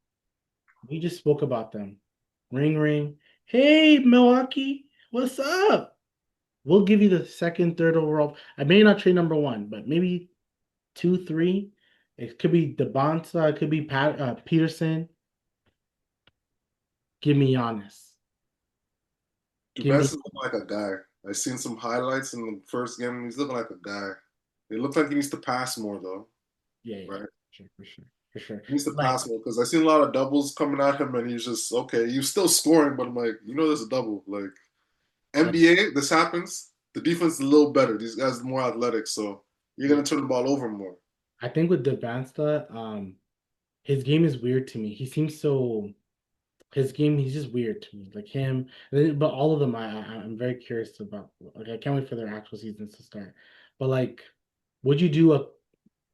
We just spoke about them. Ring ring. Hey, Milwaukee, what's up? We'll give you the second, third overall. I may not trade number one, but maybe two, three. It could be Devonta, it could be Peterson. Give me Giannis. Give Dubas me is looking like a guy. I've seen some highlights in the first game. He's looking like a guy. It looks like he needs to pass more though, yeah, right? sure, for sure, for sure. He needs to Like pass more because I've seen a lot of doubles coming at him, and he's just okay. You're still scoring, but I'm like, there's a double. Like like NBA, this happens. The defense is a little better. These guys are more athletic, so you're yeah. gonna turn the ball over more. I think with Devonta, his game is weird to me. He seems so his game, he's just weird to me. Like him, but all of them, I'm very curious about. Like, I can't wait for their actual seasons to start. But like, would you do a?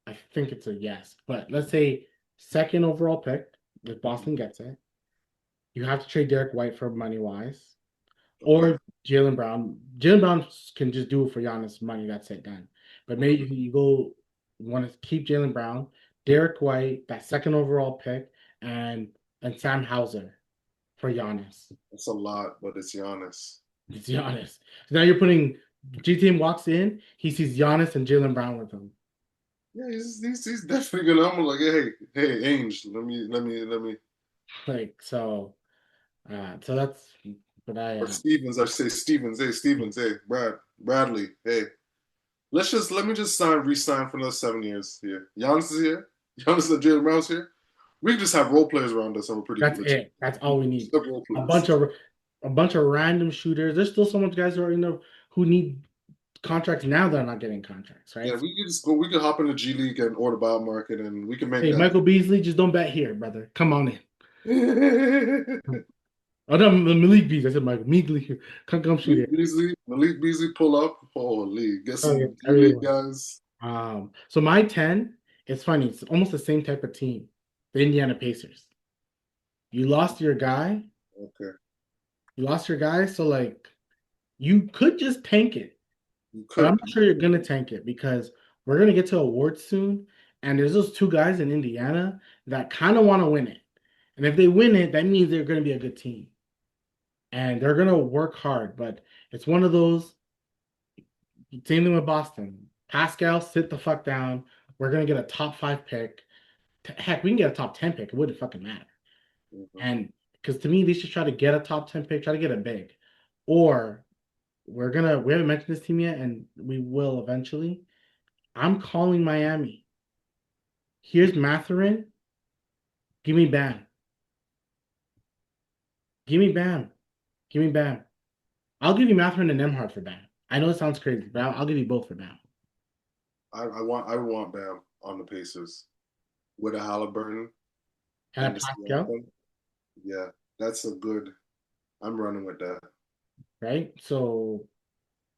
I think it's a yes. But let's say second overall pick, if Boston gets it, you have to trade Derek White for money wise. Okay. or Jalen Brown. Jalen Brown can just do it for Giannis money. That's it, done. But maybe Okay. you go want to keep Jalen Brown, Derek White, that second overall pick, and Sam Hauser for Giannis. It's a lot, but it's Giannis. It's Giannis. So now you're putting GTM walks in, he sees Giannis and Jalen Brown with him. Yeah, he's definitely gonna. I'm like, hey, Ainge, let me. Like so that's but Or Stevens, I say Stevens, hey, Bradley, hey. Let me just re-sign for another 7 years here. Giannis is here. Giannis and Jalen Brown's here. We can just have role players around us and we're pretty that's good. it. That's all we need. Role A players. bunch of a bunch of random shooters. There's still so much guys who are in the who need contracts now that are not getting contracts, Yeah, right? we can just go. We can hop in the G League and order buyout market, and we can make Hey, that. Michael Beasley, just don't bet here, brother. Come on in. Oh no, Malik Beasley. I said Michael Beasley. Come shoot here. Malik Beasley pull up. Holy, get Oh yeah, some I G really League will. guys. So my 10, it's funny. It's almost the same type of team. The Indiana Pacers. You lost your guy. Okay, You lost your guy. So like you could just tank it. you But I'm could. not sure you're gonna tank it because we're gonna get to awards soon. And there's those two guys in Indiana that kind of want to win it. And if they win it, that means they're gonna be a good team. And they're gonna work hard. But it's one of those, same thing with Boston. Pascal, sit the fuck down. We're gonna get a top 5 pick. Heck, we can get a top 10 pick. It wouldn't fucking matter. Mhm. And because to me, they should try to get a top 10 pick, try to get a big. Or we haven't mentioned this team yet, and we will eventually. I'm calling Miami. Here's Matherin. Give me Bam. Give me Bam. Give me Bam. I'll give you Matherin and Nemhard for Bam. I know it sounds crazy, but I'll give you both for Bam. I want Bam on the Pacers with a Halliburton And a and the Pascal, Siakam. Yeah, that's a good. I'm running with that. right? So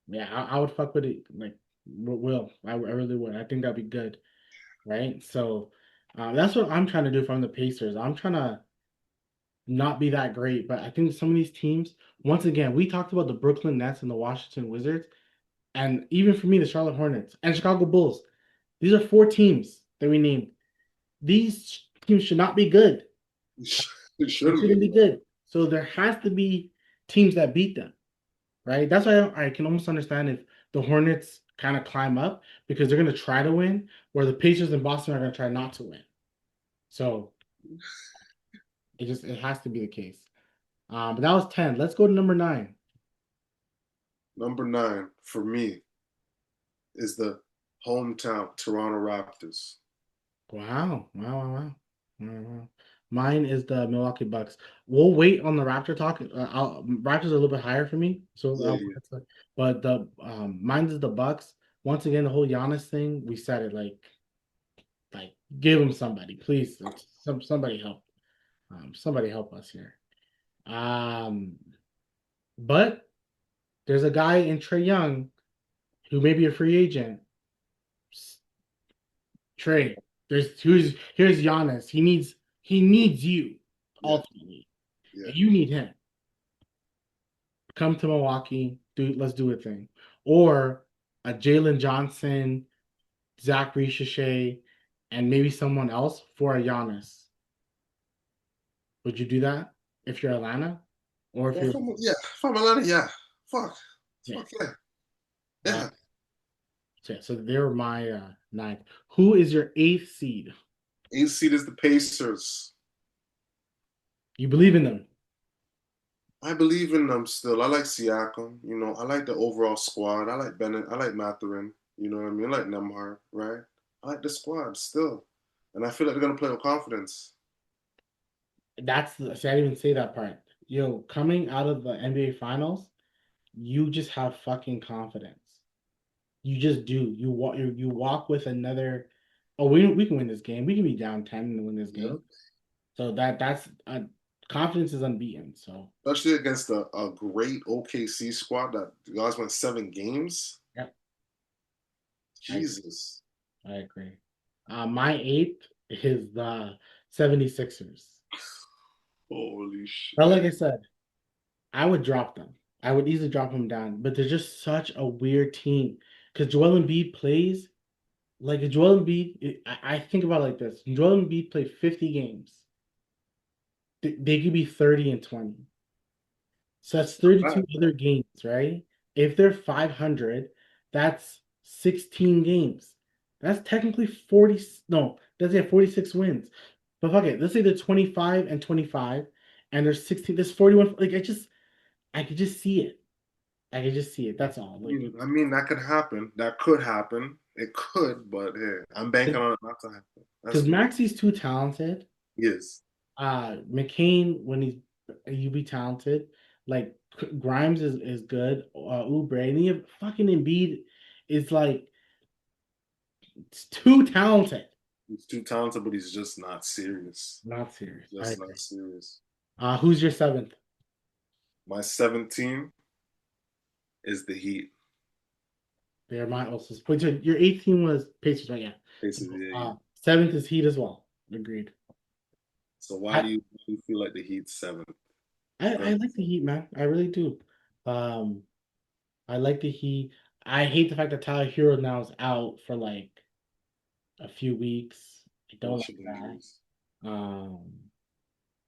yeah, I would fuck with it. Like, will I really would. I think that'd be good, right? So that's what I'm trying to do from the Pacers. I'm trying to not be that great, but I think some of these teams, once again, we talked about the Brooklyn Nets and the Washington Wizards, and even for me, the Charlotte Hornets and Chicago Bulls. These are 4 teams that we named. These teams should not be good. It They shouldn't be. shouldn't be good. So there has to be teams that beat them, right? That's why I can almost understand if the Hornets kind of climb up because they're going to try to win, where the Pacers and Boston are going to try not to win. So it has to be the case. But that was 10. Let's go to number 9. Number 9 for me is the hometown Toronto Raptors. Wow. Wow. Wow. Wow. Wow. Mine is the Milwaukee Bucks. We'll wait on the Raptor talk. Raptors are a little bit higher for me, so Yeah, yeah. but the mine is the Bucks. Once again, the whole Giannis thing, we said it like give him somebody, please. Somebody help. Somebody help us here. Um, but there's a guy in Trey Young who may be a free agent. Trey, here's Giannis. He needs you Yeah, ultimately, yeah. and you need him. Come to Milwaukee, let's do a thing, or a Jalen Johnson, Zach Ricochet, and maybe someone else for a Giannis. Would you do that if you're Atlanta, or if Well, you're from Atlanta, yeah. Fuck, yeah? yeah, Uh, yeah. so they're my ninth. Who is your eighth seed? 8th seed is the Pacers. You believe in them, I believe in them still. I like Siakam. I like the overall squad. I like Bennett. I like Matherin. You know what I mean? I like Nemhard, right? I like the squad still. And I feel like they're going to play with confidence. see, I didn't even say that part. Coming out of the NBA Finals, you just have fucking confidence. You just do. You walk with another. Oh, we can win this game. We can be down 10 and win this Yeah. game. So that's confidence is unbeaten. So Especially against a great OKC squad that you guys went 7 games. yeah, I agree. Jesus. I agree. My eighth is the 76ers. Holy But like shit. I said, I would drop them. I would easily drop him down, but they're just such a weird team because Joel Embiid plays like a Joel Embiid. I think about it like this: Joel Embiid played 50 games. They could be 30 and 20. So that's Not 32 bad. other games, right? If they're 500, that's 16 games. That's technically 40. No, that's yeah, 46 wins. But fuck it. Let's say they're 25 and 25, and there's 16. There's 41. Like I could just see it. I could just see it. That's all. Like, I mean, that could happen. That could happen. It could, but hey, I'm banking on it not to happen. because That's me. Maxi's too talented. Yes. McCain when he's you be talented. Like Grimes is good. Oubre and you have fucking Embiid is like it's too talented. He's too talented, but he's just not serious. Not serious. I Just agree. not serious. Who's your seventh? My 17 is the Heat. They're my also. Wait, so your 18 was Pacers, right? Yeah. Basically, yeah, yeah. Seventh is Heat as well. Agreed. So why I, do you feel like the Heat seventh? I like the Heat, man. I really do. Um, I like the Heat. I hate the fact that Tyler Hero now is out for like a few weeks. I don't Bunch of like that. injuries. Um,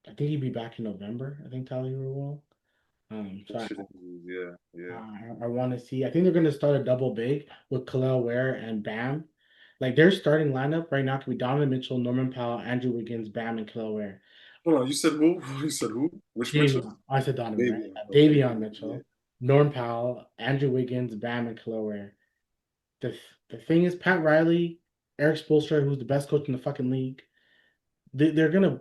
I think he'd be back in November. I think Tyler Hero will. So Bunch of injuries. Yeah, yeah. I want to see. I think they're going to start a double big with Khalil Ware and Bam. Like their starting lineup right now could be Donovan Mitchell, Norman Powell, Andrew Wiggins, Bam, and Khalil Ware. Hold on, you said who? You said who? Which Mitchell? Davion, I said Donovan, right? Davion. Okay. Davion Yeah. Mitchell, Norm Powell, Andrew Wiggins, Bam, and Khalil Ware. The thing is, Pat Riley, Eric Spoelstra, who's the best coach in the fucking league, they're gonna,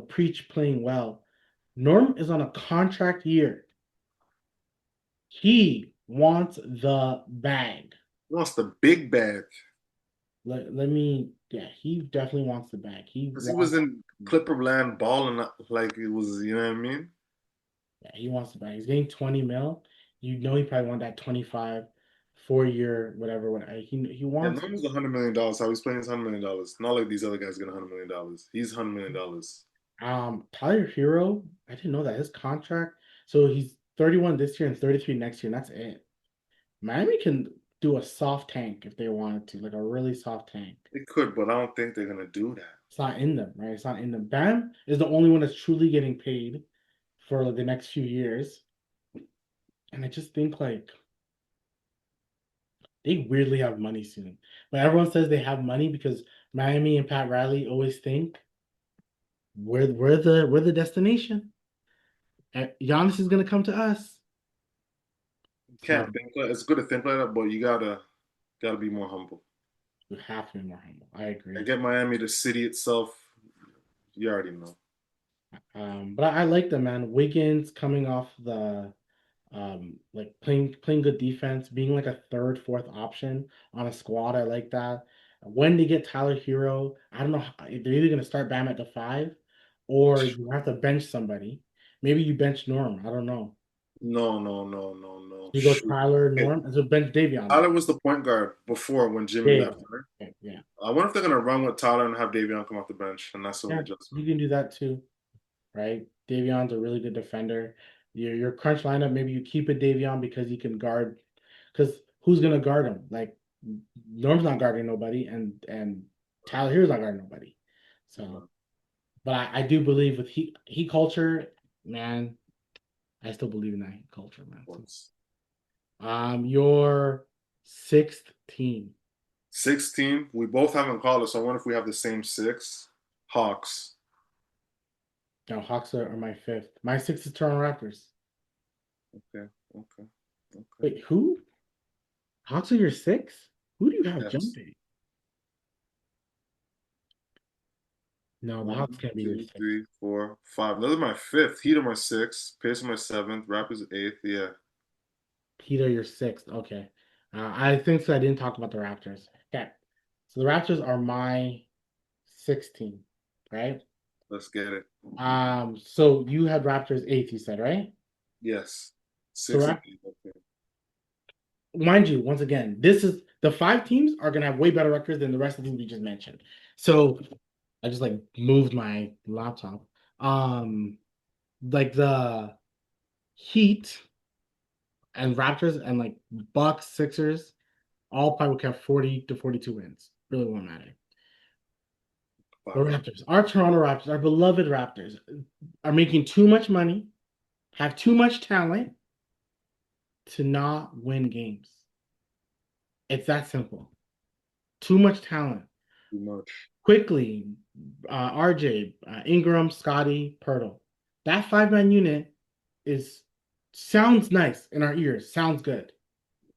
preach playing well. Norm is on a contract year. He wants the bag. He wants the big bag Let me, yeah, he definitely wants the bag. He because he was wants, in Clipper land balling like it was. You know what I mean? yeah, he wants the bag. He's getting 20 mil. You know, he probably want that 25, 4 year, whatever. He Yeah, wants. Norman's $100 million. How he's playing is $100 million. Not like these other guys getting $100 million. He's $100 million. Tyler Hero, I didn't know that his contract. So he's 31 this year and 33 next year, and that's it. Miami can do a soft tank if they wanted to, like a really soft tank. They could, but I don't think they're gonna do that. It's not in them, right? It's not in them. Bam is the only one that's truly getting paid for like, the next few years. And I just think like they weirdly have money soon. But everyone says they have money because Miami and Pat Riley always think we're the destination. And Giannis is gonna come to us. You So can't think like it's good to think like that, but you gotta be more humble. you have to be more humble. I And agree. get Miami, the city itself. You already know. But I like them, man. Wiggins coming off the like playing good defense, being like a third, fourth option on a squad. I like that. When they get Tyler Hero, I don't know. They're either gonna start Bam at the five, or you have to bench somebody. Maybe you bench Norm. I don't know. No, no, no, no, no. You go Shoot. Tyler Okay. Norm, and so bench Davion then. Tyler was the point guard before when Jimmy Yeah, left, right? yeah, yeah. I wonder if they're gonna run with Tyler and have Davion come off the bench, and that's an Yeah, adjustment. you can do that too, right? Davion's a really good defender. Your crunch lineup, maybe you keep it Davion because he can guard. Because who's gonna guard him? Like Norm's not guarding nobody, and Tyler Hero's not guarding nobody. So, Of but I do believe with he culture, man. I still believe in that heat culture, man. So, course. your sixth team. 16. We both haven't called it, so I wonder if we have the same six. Hawks. Now Hawks are my fifth. My sixth is Toronto Raptors. Okay, okay, okay. Wait, who? Hawks are your sixth? Who do you have Yes. jumping? No, the Hawks One, can't be your two, sixth. three, four, five. Those are my fifth. Heat are my sixth. Pacers are my seventh. Raptors eighth. Yeah. Peter, your sixth. Okay. I think so. I didn't talk about the Raptors. Okay. So the Raptors are my 16, right? Let's get it. So you had Raptors eighth, you said, right? Yes. So Six and eight. Okay. mind you, once again, this is the five teams are gonna have way better records than the rest of the teams we just mentioned. So I just like moved my laptop. Like the Heat. and Raptors and like Bucks, Sixers, all probably would have 40 to 42 wins. Really won't matter. The Wow. Raptors, our Toronto Raptors, our beloved Raptors, are making too much money, have too much talent to not win games. It's that simple. Too much talent. Too much. Quickly, RJ, Ingram, Scotty, Pirtle. That five-man unit is sounds nice in our ears. Sounds good.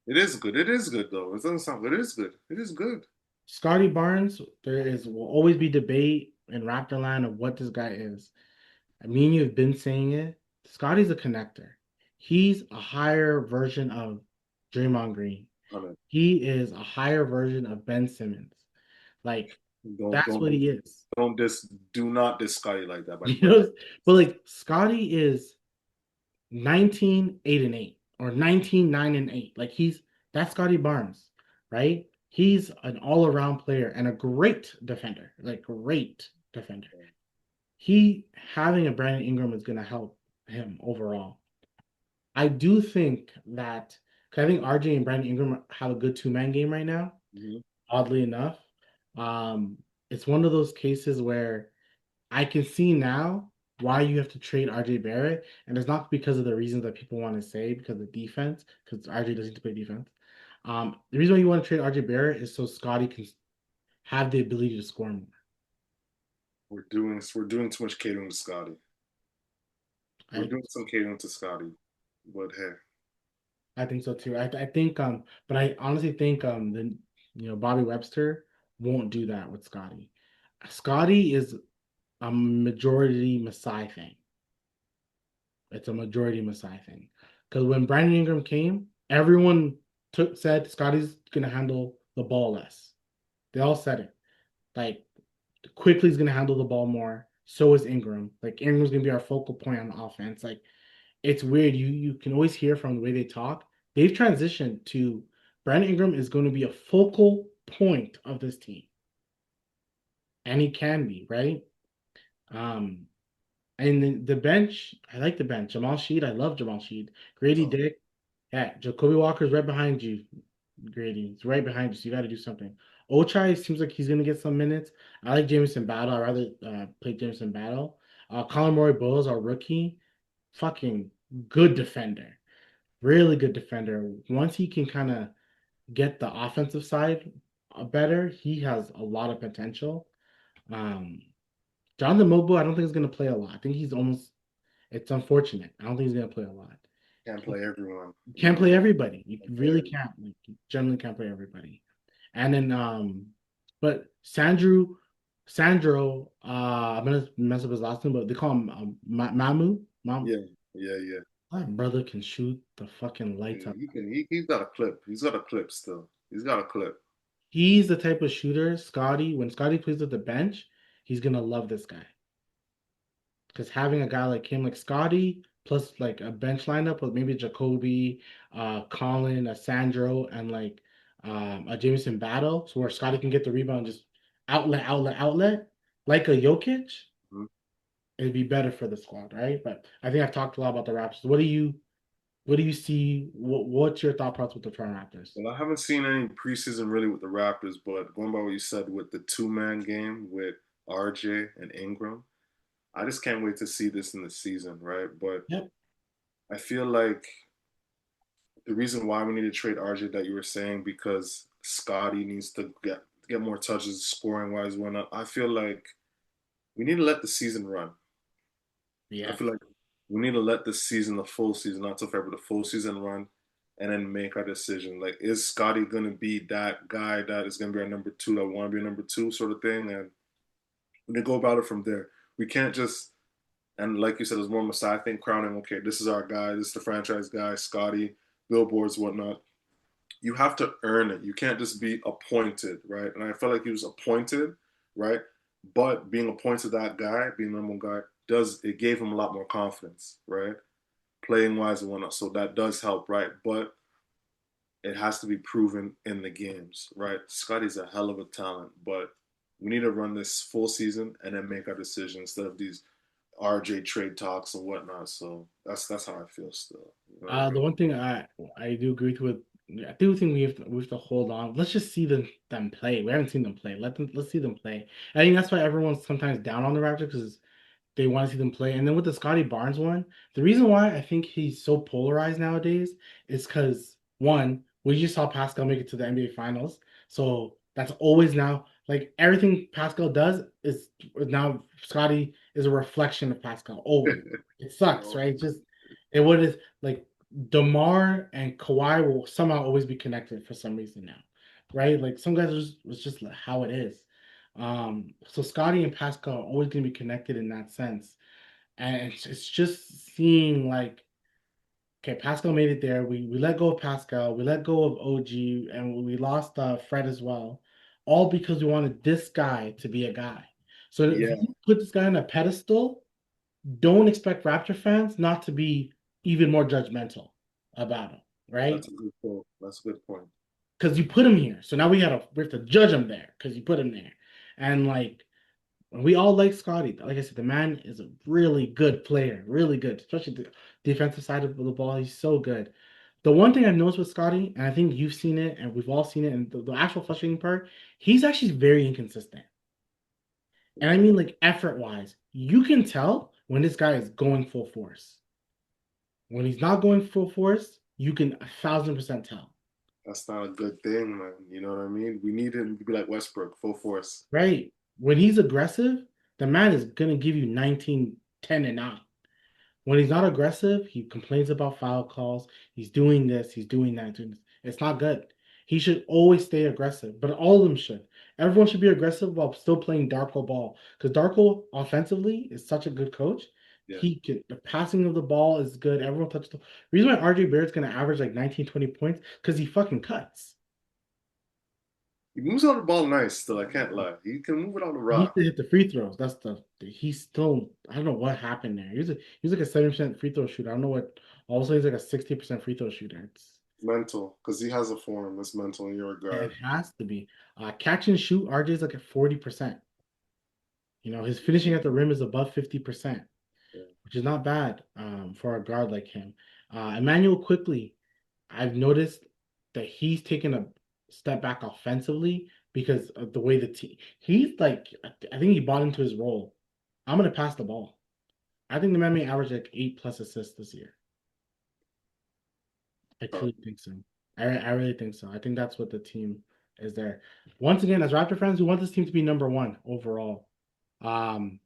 It is good. It is good though. It doesn't sound good. It is good. It is good. Scotty Barnes, there is will always be debate in Raptorland of what this guy is. I mean, you've been saying it. Scotty's a connector. He's a higher version of Draymond Green. On it. He is a higher version of Ben Simmons. Like, Don't that's what don't he is. don't do not diss Scotty like that, my You friend. know, but like Scotty is 19-8-8 or 19-9-8. Like that's Scotty Barnes, right? He's an all-around player and a great defender, like great defender. He having a Brandon Ingram is gonna help him overall. I do think that 'cause I think RJ and Brandon Ingram have a good two-man game right now, Mhm. oddly enough. It's one of those cases where I can see now why you have to trade RJ Barrett, and it's not because of the reasons that people want to say because of defense, because RJ doesn't need to play defense. The reason why you want to trade RJ Barrett is so Scotty can have the ability to score more. We're doing too much catering to Scotty. We're I doing some catering to Scotty. But hey, I think so too. I think but I honestly think the Bobby Webster won't do that with Scotty. Scotty is a majority Masai thing. It's a majority Masai thing. Because when Brandon Ingram came, everyone said Scotty's gonna handle the ball less. They all said it. Like quickly's gonna handle the ball more. So is Ingram. Like Ingram's gonna be our focal point on offense. Like it's weird. You can always hear from the way they talk. They've transitioned to Brandon Ingram is going to be a focal point of this team. And he can be, right? Um, and the bench, I like the bench. Jamal Sheed, I love Jamal Sheed. Grady oh, Dick, yeah, Jacoby Walker's right behind you. Grady, he's right behind you, so you got to do something. Ochai seems like he's gonna get some minutes. I like Jameson Battle. I'd rather play Jameson Battle. Colin Murray Bowles, our rookie, fucking good defender, really good defender. Once he can kind of get the offensive side better, he has a lot of potential. Um, Jonathan Mobo, I don't think he's gonna play a lot. I think he's almost. It's unfortunate. I don't think he's gonna play a lot. can't play everyone. You can't play everybody. You Can't play really everyone. can't. Like, you generally can't play everybody. And then but Sandro, I'm gonna mess up his last name, but they call him Mamu. Yeah, yeah, yeah. That brother can shoot the fucking lights Yeah, up. he can. He's got a clip. He's got a clip still. He's got a clip. He's the type of shooter, Scotty. When Scotty plays at the bench, he's gonna love this guy. Because having a guy like him, like Scotty, plus like a bench lineup with maybe Jacoby, Colin, a Sandro, and like a Jameson Battle, so where Scotty can get the rebound, just outlet, like a Jokic, Mhm. it'd be better for the squad, right? But I think I've talked a lot about the Raptors. What do you see? What's your thought process with the Toronto Raptors? Well, I haven't seen any preseason really with the Raptors, but going by what you said with the two-man game with RJ and Ingram, I just can't wait to see this in the season, right? But Yep. I feel like the reason why we need to trade RJ that you were saying because Scotty needs to get more touches scoring wise when I feel like we need to let the season run. I Yeah. feel like we need to let the season, the full season, not till February, the full season run, and then make our decision. Like, is Scotty gonna be that guy that is gonna be our number two, that want to be a number two sort of thing, and we can go about it from there. We can't just and like you said, there's more Messiah thing crowning. Okay, this is our guy. This is the franchise guy, Scotty, billboards, whatnot. You have to earn it. You can't just be appointed, right? And I felt like he was appointed, right? But being appointed that guy, being the number one guy, does it gave him a lot more confidence, right? Playing wise and whatnot. So that does help, right? But it has to be proven in the games, right? Scotty's a hell of a talent, but we need to run this full season and then make our decision instead of these RJ trade talks and whatnot. So that's how I feel still. You know what I The mean? one thing I do agree with, I do think we have to hold on. Let's just see them play. We haven't seen them play. Let's see them play. I think that's why everyone's sometimes down on the Raptors because they want to see them play. And then with the Scotty Barnes one, the reason why I think he's so polarized nowadays is because one, we just saw Pascal make it to the NBA Finals, so that's always now like everything Pascal does is now Scotty is a reflection of Pascal. Always, it sucks, Oh, right? Just it what is like DeMar and Kawhi will somehow always be connected for some reason now, right? Like some guys it's just how it is. So Scotty and Pascal are always going to be connected in that sense. And it's just seeing like, okay, Pascal made it there. We let go of Pascal, we let go of OG, and we lost Fred as well, all because we wanted this guy to be a guy. So if yeah, you put this guy on a pedestal, don't expect Raptor fans not to be even more judgmental about him, right? that's a good point. That's a good point. Because you put him here. So now we have to judge him there because you put him there. And like we all like Scotty. Like I said, the man is a really good player, really good, especially the defensive side of the ball. He's so good. The one thing I've noticed with Scotty, and I think you've seen it, and we've all seen it, and the actual frustrating part, he's actually very inconsistent. And I mean, like effort wise, you can tell when this guy is going full force. When he's not going full force, you can 1,000% tell. That's not a good thing, man. You know what I mean? We need him to be like Westbrook, full force. Right? When he's aggressive, the man is gonna give you 19, 10, and 9. When he's not aggressive, he complains about foul calls. He's doing this, he's doing that, doing this. It's not good. He should always stay aggressive, but all of them should. Everyone should be aggressive while still playing Darko ball. Because Darko offensively is such a good coach. Yeah. The passing of the ball is good. Everyone touches the reason why RJ Barrett's gonna average like 19, 20 points, because he fucking cuts. He moves on the ball nice still, I can't lie. He can move it on the He needs rock. to hit the free throws. That's he's still I don't know what happened there. He was like a 70% free throw shooter. I don't know what all of a sudden he's like a 60% free throw shooter. Mental, because he has a form that's mental and you're a It guard. has to be. Catch and shoot, RJ's like at 40%. His finishing at the rim is above 50%, Yeah. which is not bad for a guard like him. Emmanuel quickly, I've noticed that he's taken a step back offensively because of the way the team he's like I think he bought into his role. I'm gonna pass the ball. I think the man may average like 8+ assists this year. I truly think so. I really think so. I think that's what the team is there. Once again, as Raptor fans, we want this team to be number one overall. Um,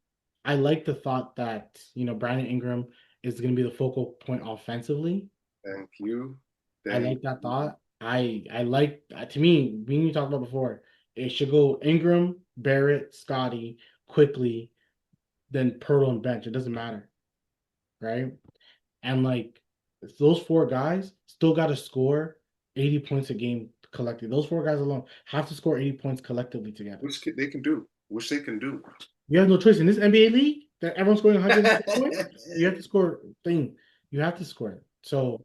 I like the thought that Brandon Ingram is going to be the focal point offensively. Thank you. I Thank like that you. thought. I like to me, we you talked about before. It should go Ingram, Barrett, Scotty, quickly, then Pirtle and bench. It doesn't matter, right? And like those four guys still got to score 80 points a game collectively. Those four guys alone have to score 80 points collectively together. They can do. Which they can do. You have no choice in this NBA league that everyone's scoring 100 points. You have to score thing. You have to score it. So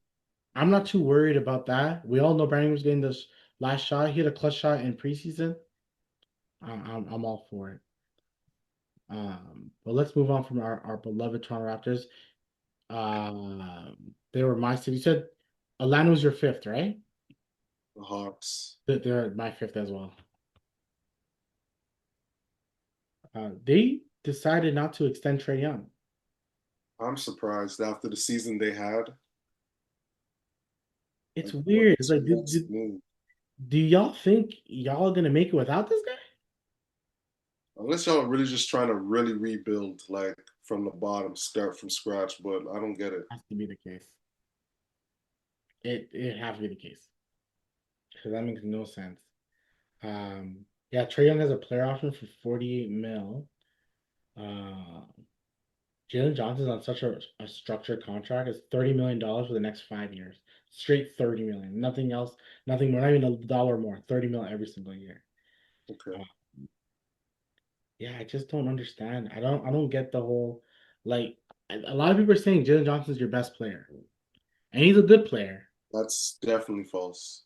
I'm not too worried about that. We all know Brandon was getting this last shot. He had a clutch shot in preseason. I'm all for it. But let's move on from our beloved Toronto Raptors. They were my city. You said Atlanta was your fifth, right? The Hawks. They're my fifth as well. They decided not to extend Trey Young. I'm surprised after the season they had. It's Like, weird. It's what's like, next move? do y'all think y'all gonna make it without this guy? Unless y'all are really just trying to really rebuild, like from the bottom, start from scratch. But I don't get it. Has to be the case. It has to be the case because that makes no sense. Yeah, Trey Young has a player option for 48 mil. Uh, Jalen Johnson's on such a structured contract. It's $30 million for the next 5 years. Straight 30 million. Nothing else, nothing more, not even a dollar more. 30 mil every single year. Okay. Uh, yeah, I just don't understand. I don't get the whole like a lot of people are saying Jalen Johnson's your best player. And he's a good player. That's definitely false.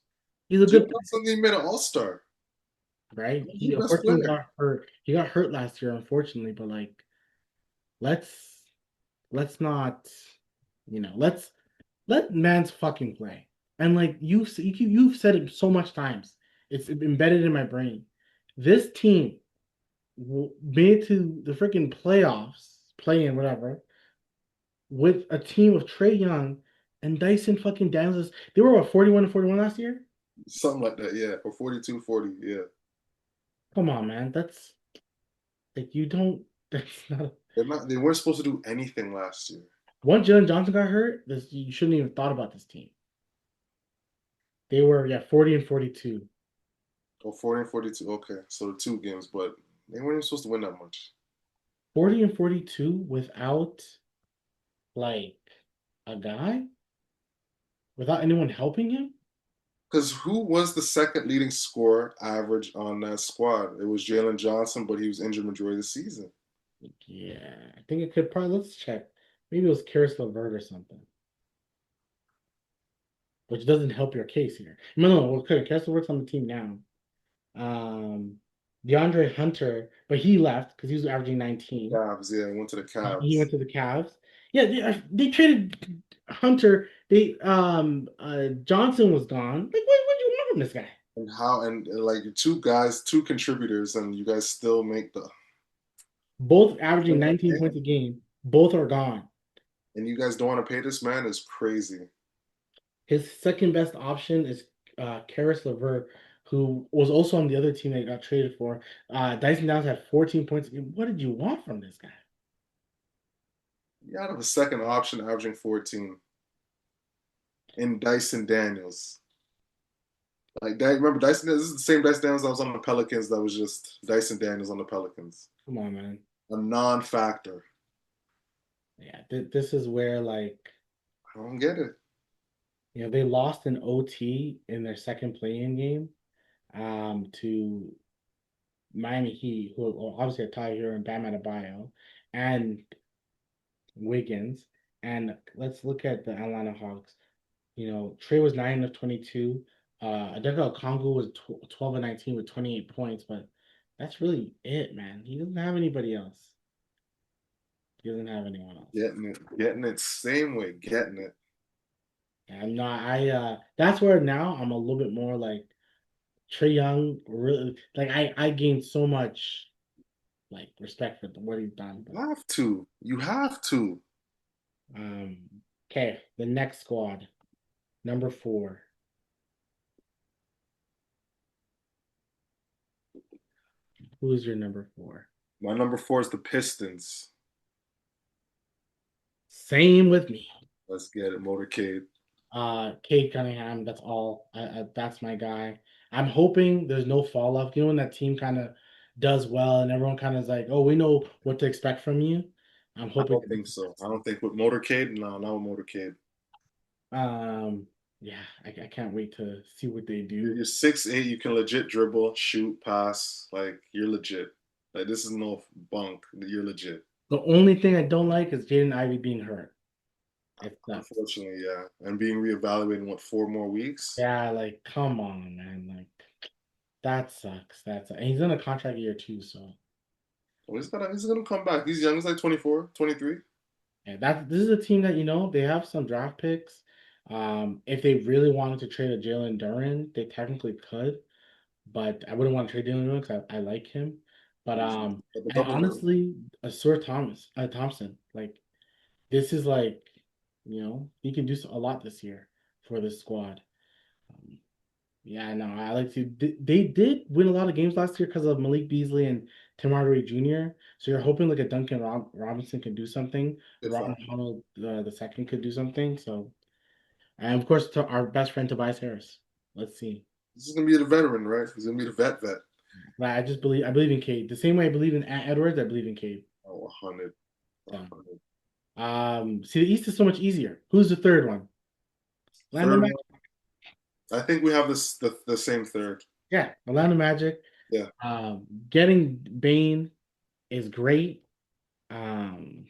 He's a Jim good player, Johnson even made an All-Star. right? He's He the best unfortunately player. got hurt. He got hurt last year, unfortunately, but like let's let's not, let's let Mans fucking play. And like you've said it so much times, it's embedded in my brain. This team made it to the freaking playoffs, playing whatever, with a team of Trey Young and Dyson fucking Daniels. They were what 41 and 41 last year. Something like that, yeah. Or 42-40, yeah. Come on, man. That's like you don't. That's not. They weren't supposed to do anything last year. Once Jalen Johnson got hurt, you shouldn't even thought about this team. They were 40 and 42. Or 40-42. Okay, so the two games, but they weren't even supposed to win that much. 40 and 42 without like a guy, without anyone helping him. Because who was the second leading scorer average on that squad? It was Jalen Johnson, but he was injured majority of the season. Yeah, I think it could probably. Let's check. Maybe it was Karis LeVert or something, which doesn't help your case here. No, okay. Karis LeVert's on the team now. Um, DeAndre Hunter, but he left because he was averaging 19. Cavs, yeah, went to the He Cavs. went to the Cavs. Yeah, they traded Hunter. They Johnson was gone. Like, what do you want from this guy? And how and like two guys, two contributors, and you guys still make the Both averaging 19 points a game. Both are gone. and you guys don't want to pay this man is crazy. His second best option is Karis LeVert, who was also on the other team that got traded for. Dyson Downs had 14 points a game. What did you want from this guy? You out of a second option averaging 14 in Dyson Daniels. Like that, remember Dyson? This is the same Dyson Daniels that was on the Pelicans. That was just Dyson Daniels on the Pelicans. Come on, man. A non-factor. Yeah, this is where I don't get it. they lost in OT in their second play-in game to Miami Heat, who are obviously a tie here in Bam Adebayo and Wiggins. And let's look at the Atlanta Hawks. Trey was 9 of 22. Adeka Kongu was 12 of 19 with 28 points, but that's really it, man. He doesn't have anybody else. He doesn't have anyone else. Getting it, same way, getting it. I'm not. That's where now I'm a little bit more like Trey Young. Really, like I gained so much respect for what he's done. You have to. You have to. Um, okay, the next squad, number 4. Who's your number 4? My number 4 is the Pistons. Same with me. Let's get it, Motorcade. Cade Cunningham. That's all. That's my guy. I'm hoping there's no fall off. When that team kind of does well and everyone kind of is like, oh, we know what to expect from you. I'm I hoping. don't think so. I don't think with Motorcade. No, not with Motorcade. Yeah, I can't wait to see what they do. You're 6'8". You can legit dribble, shoot, pass. Like you're legit. Like this is no bunk. You're legit. The only thing I don't like is Jaden Ivey being hurt. It sucks. Unfortunately, yeah. And being reevaluated in what 4 more weeks? Yeah, like come on, man. Like that sucks. And he's in a contract year too, so Well, he's gonna come back. He's young. He's like 24, 23. yeah, this is a team that they have some draft picks. If they really wanted to trade a Jalen Duren, they technically could, but I wouldn't want to trade Jalen Duren because I like him. But But the and double honestly, a Sir Thompson, like this is like, he can do a lot this year for this squad. Um, yeah, no, I like to. They did win a lot of games last year because of Malik Beasley and Tim Hardaway Jr. So you're hoping like a Duncan Robinson can do something. good Ron find. Donald the second could do something. So, and of course, to our best friend Tobias Harris. Let's see. This is gonna be the veteran, right? He's gonna be the vet. But I believe in Cade. The same way I believe in Edwards, I believe in Cade. Oh, 100. So, 100. see, the East is so much easier. Who's the third one? Orlando Third Magic. one. I think we have the same third. Yeah, Orlando Magic. Yeah. Getting Bane is great. Um,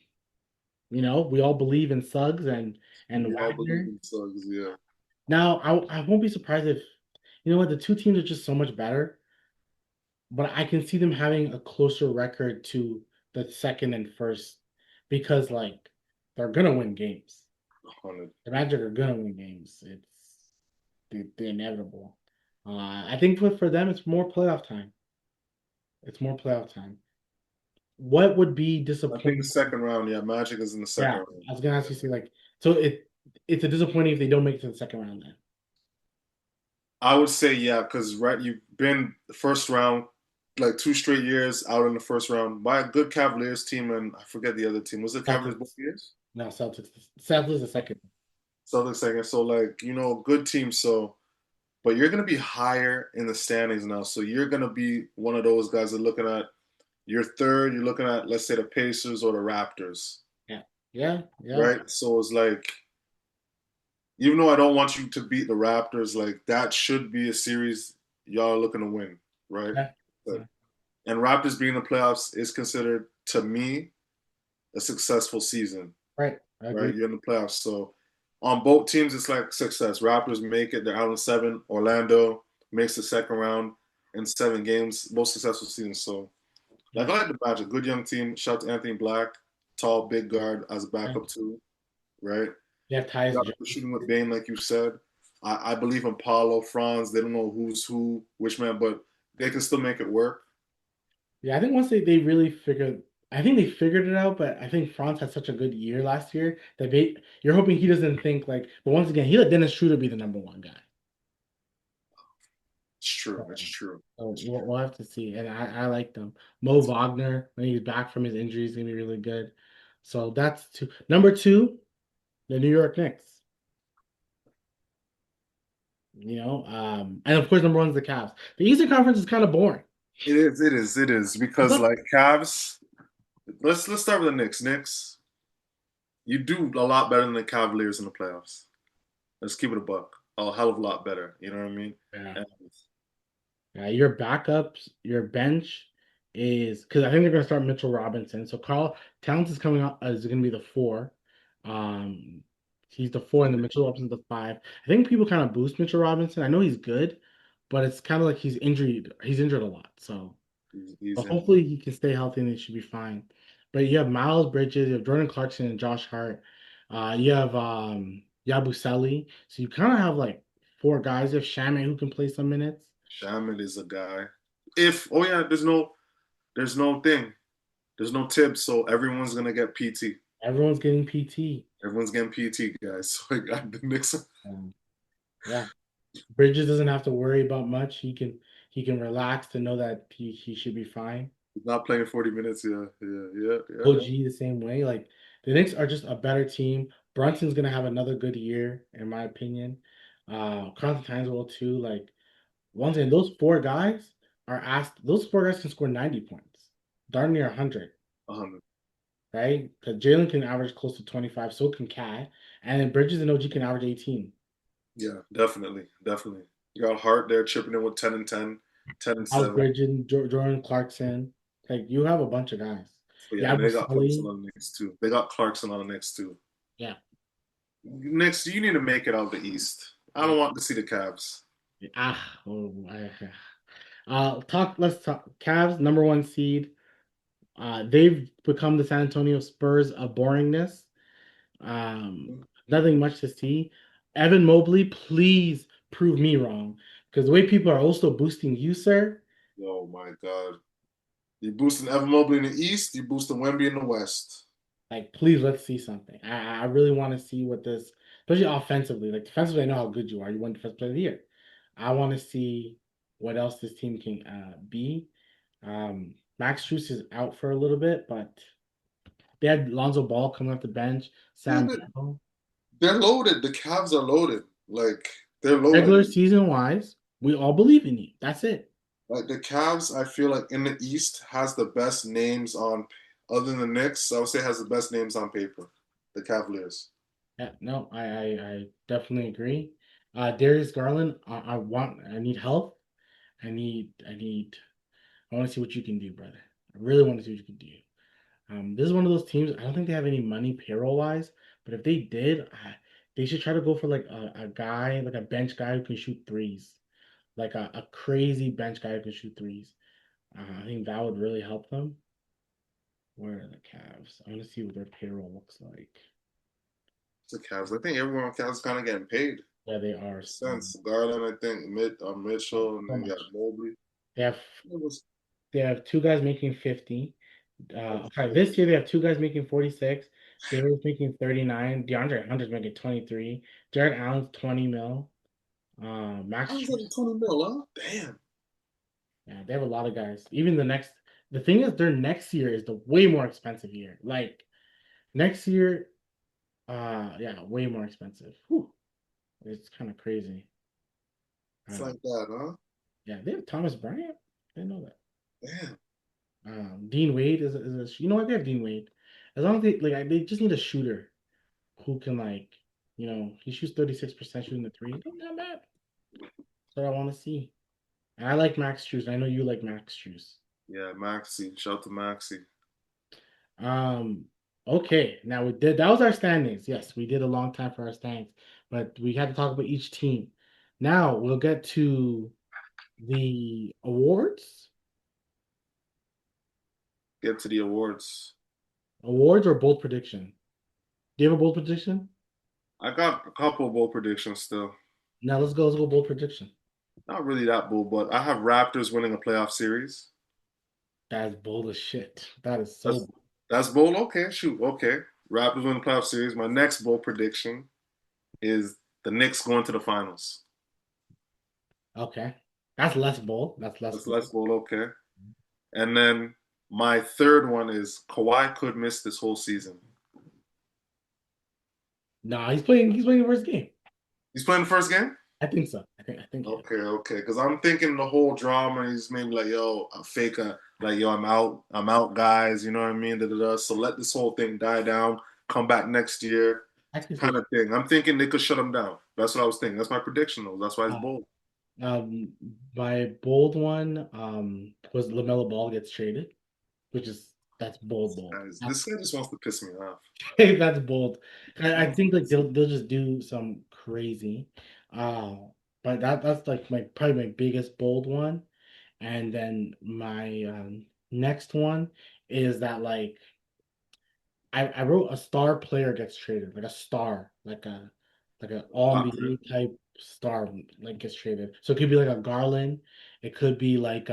we all believe in Suggs and We all believe Wagner. in Suggs, yeah. Now, I won't be surprised if the two teams are just so much better, but I can see them having a closer record to the second and first because They're gonna win games. 100. The Magic are gonna win games. It's the inevitable. I think for them, it's more playoff time. It's more playoff time. What would be I think the disappointing? second round, yeah, Magic is in the second Yeah, round. I was gonna ask you, see, like, so it's a disappointing if they don't make it to the second round then. I would say yeah, because right, you've been the first round like 2 straight years out in the first round by a good Cavaliers team, and I forget the other team. Was it Cavaliers both Celtics, years? no, Celtics. Celtics the second. Celtics second. So like good team. So, but you're gonna be higher in the standings now. So you're gonna be one of those guys that are looking at your third. You're looking at, let's say, the Pacers or the Raptors, Yeah, yeah, yeah, right? So it's like, even though I don't want you to beat the Raptors, like that should be a series y'all are looking to win, right? yeah, But, yeah. and Raptors being in the playoffs is considered, to me, a successful season, Right, I right? agree. You're in the playoffs. So on both teams, it's like success. Raptors make it, they're out in seven. Orlando makes the second round in 7 games, most successful season. So, like, Yeah, I like the Magic. Good young team. Shout out to Anthony Black, tall, big guard as a yeah. backup, too, right? You have Tyus Got the Jones. shooting with Bane, like you said. I believe in Paulo, Franz. They don't know who's who, which man, but they can still make it work. Yeah, I think once they really figured, I think they figured it out. But I think Franz had such a good year last year that you're hoping he doesn't think like. But once again, he let Dennis Schroeder be the number one guy. It's true. It's So, true. so It's we'll, true. we'll have to see. And I like them. Mo Wagner, when he's back from his injury, is gonna be really good. So that's two. Number two, the New York Knicks. And of course, number one is the Cavs. The Eastern Conference is kind of boring. It is. It is. It is It's because, not like, Cavs. Let's start with the Knicks. Knicks, you do a lot better than the Cavaliers in the playoffs. Let's keep it a buck. A hell of a lot better. You know what I mean? yeah. And Your backups, your bench is because I think they're going to start Mitchell Robinson. So Carl Towns is coming up is going to be the four. Um, he's the four, and the Mitchell Robinson's the five. I think people kind of boost Mitchell Robinson. I know he's good, but it's kind of like he's injured. He's injured a lot. So, he's but in. hopefully he can stay healthy and he should be fine. But you have Miles Bridges, you have Jordan Clarkson and Josh Hart. You have Yabusele. So you kind of have like four guys. You have Shaman who can play some minutes. Shaman is a guy. If oh yeah, there's no thing. There's no tips, so everyone's gonna get PT. Everyone's getting PT. Everyone's getting PT, guys. So I got the Knicks. Um, yeah, Bridges doesn't have to worry about much. He can relax to know that he should be fine. Not playing 40 minutes. Yeah, yeah, yeah, yeah. OG the same way. Like the Knicks are just a better team. Brunson's gonna have another good year, in my opinion. Carlton Times will too. Like once again, those four guys are asked. Those four guys can score 90 points, darn near 100, 100. right? Because Jalen can average close to 25, so can Cat, and then Bridges and OG can average 18. Yeah, definitely, definitely. You got Hart there chipping in with 10 and 10, 10 and Miles 7. Bridges, Jordan Clarkson. Like you have a bunch of guys. But yeah, Yeah, and they got Clarkson Sully. on the Knicks too. They got Clarkson on the Knicks too. Yeah. Knicks, you need to make it out the East. I Yeah. don't want to see the Cavs. Talk. Let's talk. Cavs number one seed. They've become the San Antonio Spurs of boringness. Nothing much to see. Evan Mobley, please prove me wrong, because the way people are also boosting you, sir. Oh my God. You boosting Evan Mobley in the East, you boosting Wemby in the West. Like, please, let's see something. I really want to see what this, especially offensively. Like defensively, I know how good you are. You won Defensive Player of the Year. I want to see what else this team can be. Max Strus is out for a little bit, but they had Lonzo Ball coming off the bench. Yeah, Sam Bell. they're loaded. The Cavs are loaded. Like they're loaded. Regular season wise, we all believe in you. That's it. Like the Cavs, I feel like in the East has the best names on, other than the Knicks. I would say has the best names on paper. The Cavaliers. Yeah, no, I definitely agree. Darius Garland, I need help. I want to see what you can do, brother. I really want to see what you can do. This is one of those teams. I don't think they have any money payroll wise, but if they did, they should try to go for like a guy, like a bench guy who can shoot threes, like a crazy bench guy who can shoot threes. I think that would really help them. Where are the Cavs? I want to see what their payroll looks like. the Cavs. I think everyone on Cavs is kind of getting paid. Yeah, they are. Makes sense. Garland, I think, Mitchell, and So then you got much. Mobley. They have It was they have two guys making 50. oh, Okay, this year they have two guys making 46. Davis making 39. DeAndre Hunter's making 23. Jared Allen's 20 mil. I Max was at Strus. 20 mil, huh? Damn. Yeah, they have a lot of guys. Even the thing is, their next year is the way more expensive year. Like next year, yeah, way more expensive. Whew, it's kind of crazy. It's like that, huh? Yeah, they have Thomas Bryant. I didn't know that. Damn. Dean Wade you know what, they have Dean Wade. As long as they just need a shooter who can he shoots 36% shooting the three. Not bad. That's what I want to see. And I like Max Strus. I know you like Max Strus. Yeah, Maxi. Shout out to Maxi. Um, okay. Now we did that was our standings. Yes, we did a long time for our standings, but we had to talk about each team. Now we'll get to the awards. Get to the awards. Awards or bold prediction? Do you have a bold prediction? I got a couple of bold predictions still. Now let's go bold prediction. Not really that bold, but I have Raptors winning a playoff series. That is bold as shit. That is so That's bold. that's bold. Okay, shoot. Okay. Raptors win the playoff series. My next bold prediction is the Knicks going to the finals. Okay. That's less bold. That's less That's bold. less bold. Okay. And then my third one is Kawhi could miss this whole season. No, he's playing the first game. He's playing the first game? I think so. I think yeah. Okay, okay. Because I'm thinking the whole drama is maybe like, yo, a fake, like, yo, I'm out, guys. You know what I mean? Da, da, da. So let this whole thing die down. Come back next year, Actually kind say of thing. I'm thinking they could shut him down. That's what I was thinking. That's my prediction, though. That's why it's uh, bold. um my bold one was LaMelo Ball gets traded, which is that's bold. Guys, this guy just wants to piss me off. That's bold. He I wants to think like piss me they'll just do some crazy. Uh but that's like my probably my biggest bold one. And then my next one is that I wrote a star player gets traded, like a star, like a all off. Okay, NBA type star like gets traded. So it could be like a Garland. It could be like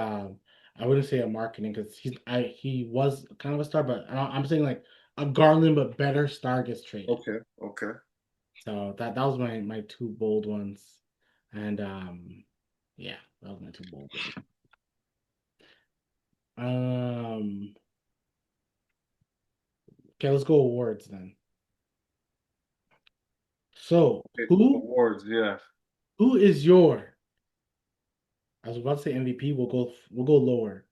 I wouldn't say a marketing because he was kind of a star, but I'm saying like a Garland but better star gets traded. okay, okay. So that was my two bold ones, and yeah, that was my two bold ones. Um, okay, let's go awards then. So Okay, who awards, yeah. who is your I was about to say MVP. We'll go lower.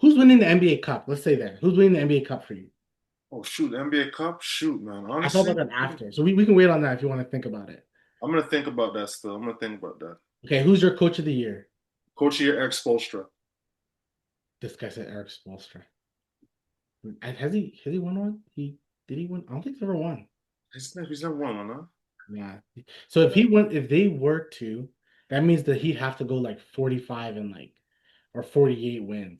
Who's winning the NBA Cup? Let's say that. Who's winning the NBA Cup for you? Oh, shoot, NBA Cup? Shoot, man. I'll talk about Honestly, that after. So we can wait on that if you want to think about it. I'm going to think about that still. I'm going to think about that. Okay, who's your coach of the year? Coach of your ex Spolstra. This guy said Eric Spoelstra. Has he won one? Did he win? I don't think he's ever won. He's never won one, huh? Yeah. So if they were to, that means that he'd have to go like 45 and or 48 wins.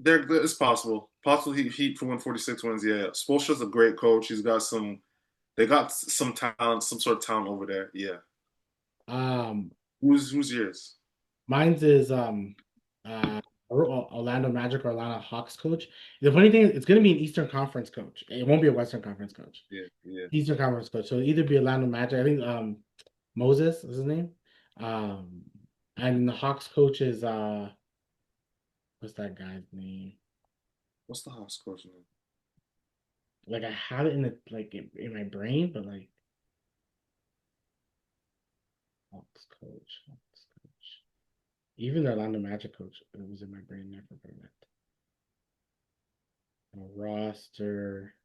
It's possible. Possible he for win 46 wins. Yeah, Spolstra's a great coach. They got some talent, some sort of talent over there. Yeah. Um, Who's yours? Mine's is Orlando Magic or Atlanta Hawks coach. The funny thing is, it's going to be an Eastern Conference coach. It won't be a Western Conference coach. Yeah, yeah. Eastern Conference coach. So it'll either be Orlando Magic. I think Moses is his name. Um, and the Hawks coach is what's that guy's name? What's the Hawks coach name? Like I have it in my brain, but like Hawks coach, Hawks coach. Even the Orlando Magic coach, it was in my brain. I forgot it. Roster.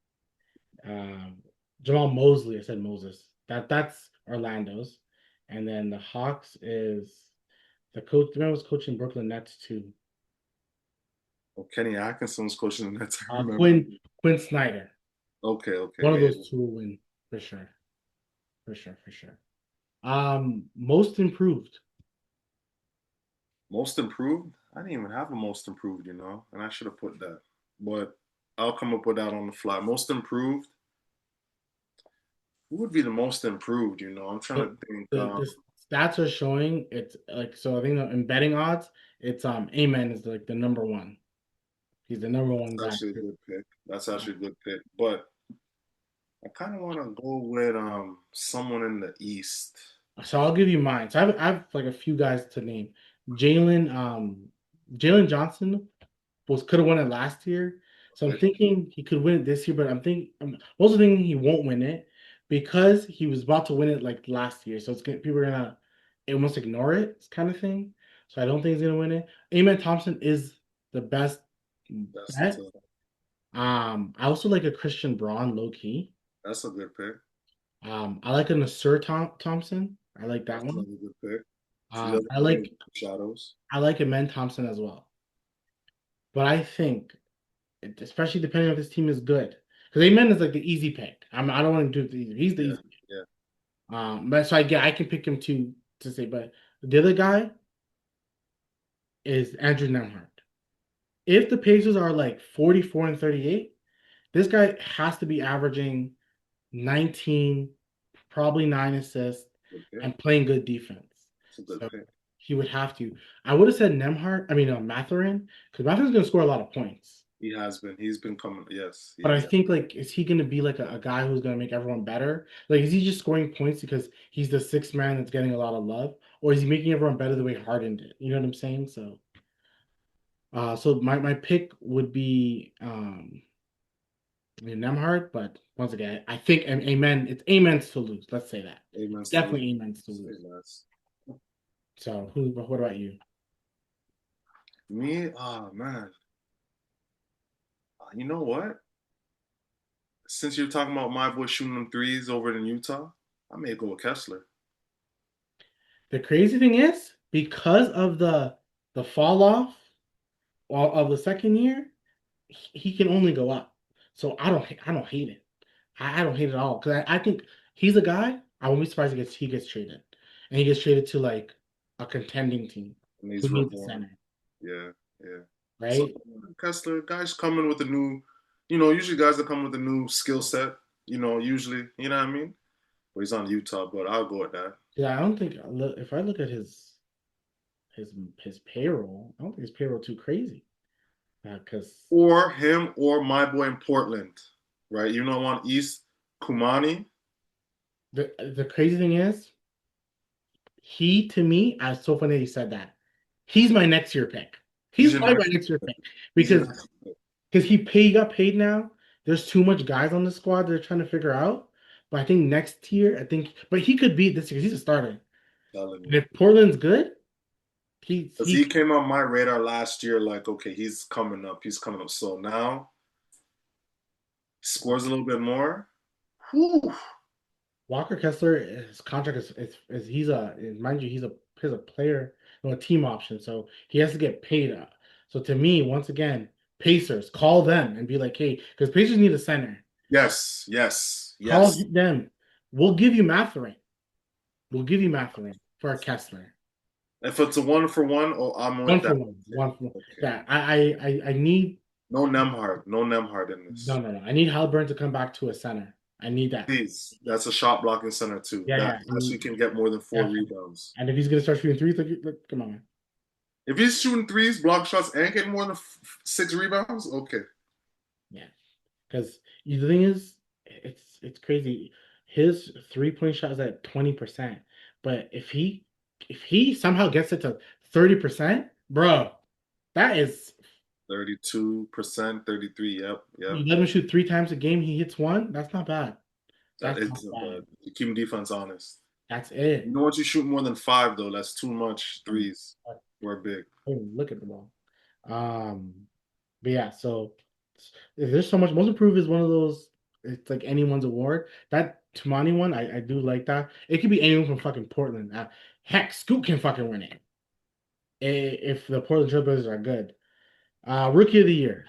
Jamal Mosley. I said Moses. That's Orlando's, and then the Hawks is the coach. The man was coaching Brooklyn Nets too. Oh, Kenny Atkinson's coaching the Nets. I remember. Quinn Snyder. Okay, okay, One of yeah. those two will win for sure. For sure. Most improved. Most improved? I didn't even have a most improved, and I should have put that. But I'll come up with that on the fly. Most improved. Who would be the most improved? I'm trying The, to think. the stats are showing it's like so. I think in betting odds, it's Amen is like the number one. He's the number one That's guy. actually a good pick. That's actually a good pick. But I kind of want to go with someone in the East. So I'll give you mine. So I have like a few guys to name. Jalen Jalen Johnson was could have won it last year. So I'm Okay. thinking he could win it this year, but I'm also thinking he won't win it because he was about to win it like last year. So people are gonna almost ignore it kind of thing. So I don't think he's gonna win it. Amen Thompson is the best That's bet. I also like a Christian Braun low key. that's a good pick. I like a Nasir Thompson. I like that That's one. another good pick. He Um, doesn't I play in like shadows. I like Amen Thompson as well. But I think, especially depending on if this team is good, because Amen is like the easy pick. I don't want to do it easy. He's the Yeah, easy pick. yeah. But so I can pick him to say, but the other guy is Andrew Nemhart. If the Pacers are like 44 and 38, this guy has to be averaging 19, probably 9 assists, Good pick. and playing good defense. It's a good So pick. he would have to. I would have said Mathurin, because Mathurin's going to score a lot of points. He has been. He's been coming. Yes, But I yes. think like, is he going to be like a guy who's going to make everyone better? Like, is he just scoring points because he's the sixth man that's getting a lot of love, or is he making everyone better the way Harden did? You know what I'm saying? So my pick would be Nemhard, but once again, I think Amen. It's Amen's to lose. Let's say that. Amen. Salute. Definitely Amen's to Say lose. less. So who? What about you? Me? Oh man. You know what? Since you're talking about my boy shooting them threes over in Utah, I may go with Kessler. The crazy thing is because of the fall off of the second year, he can only go up. So I don't hate it. I don't hate it at all because I think he's a guy. I won't be surprised he gets traded, and he gets traded to like a contending team And who he's needs a reborn. center, Yeah, yeah. So right? Kessler, guys coming with a new, usually guys that come with a new skill set, usually, you know what I mean? But he's on Utah, but I'll go with that. Yeah, I don't think if I look at his payroll, I don't think his payroll too crazy because Or him or my boy in Portland, right? I want East Kumani. the crazy thing is he to me, I was so funny that you said that. He's my next year pick. He's He's your probably my next. next year pick He's your because next. he got paid now. There's too much guys on the squad they're trying to figure out. But I think next year, but he could be this year. He's a starter. Telling And you. if Portland's good, he's Because he came on my radar last year, like, okay, he's coming up. He's coming up. So now scores a little bit more. Whew. Walker Kessler. His contract is he's a mind you he's a player, a team option, so he has to get paid. So to me, once again, Pacers call them and be like, hey, because Pacers need a center. Yes, yes, Call yes. them. We'll give you Mathurin. We'll give you Mathurin for a Kessler. If it's a 1-for-1, oh, I'm One with for that. one. One for one. Okay. Yeah, I need No Nemhard. No Nemhard in no this. no no. I need Halliburton to come back to a center. I need that. Please. That's a shot blocking center, too. Yeah, That yeah. actually can get more than four Definitely. rebounds. And if he's gonna start shooting threes, come on, man. If he's shooting threes, block shots, and getting more than six rebounds, okay. Yeah, because the thing is, it's crazy. His 3-point shot is at 20%, but if he somehow gets it to 30%, bro, that is 32%, 33. Yep, yep. you let him shoot 3 times a game, he hits one. That's not bad. That That's not isn't bad. bad. You keep defense honest. That's it. Once you shoot more than five, though, that's too much Um, threes. We're big. Look at the ball. Um, but yeah, so there's so much. Most improved is one of those. It's like anyone's award. That Tamani one, I do like that. It could be anyone from fucking Portland. Heck, Scoot can fucking win it if the Portland Trailblazers are good. Rookie of the year,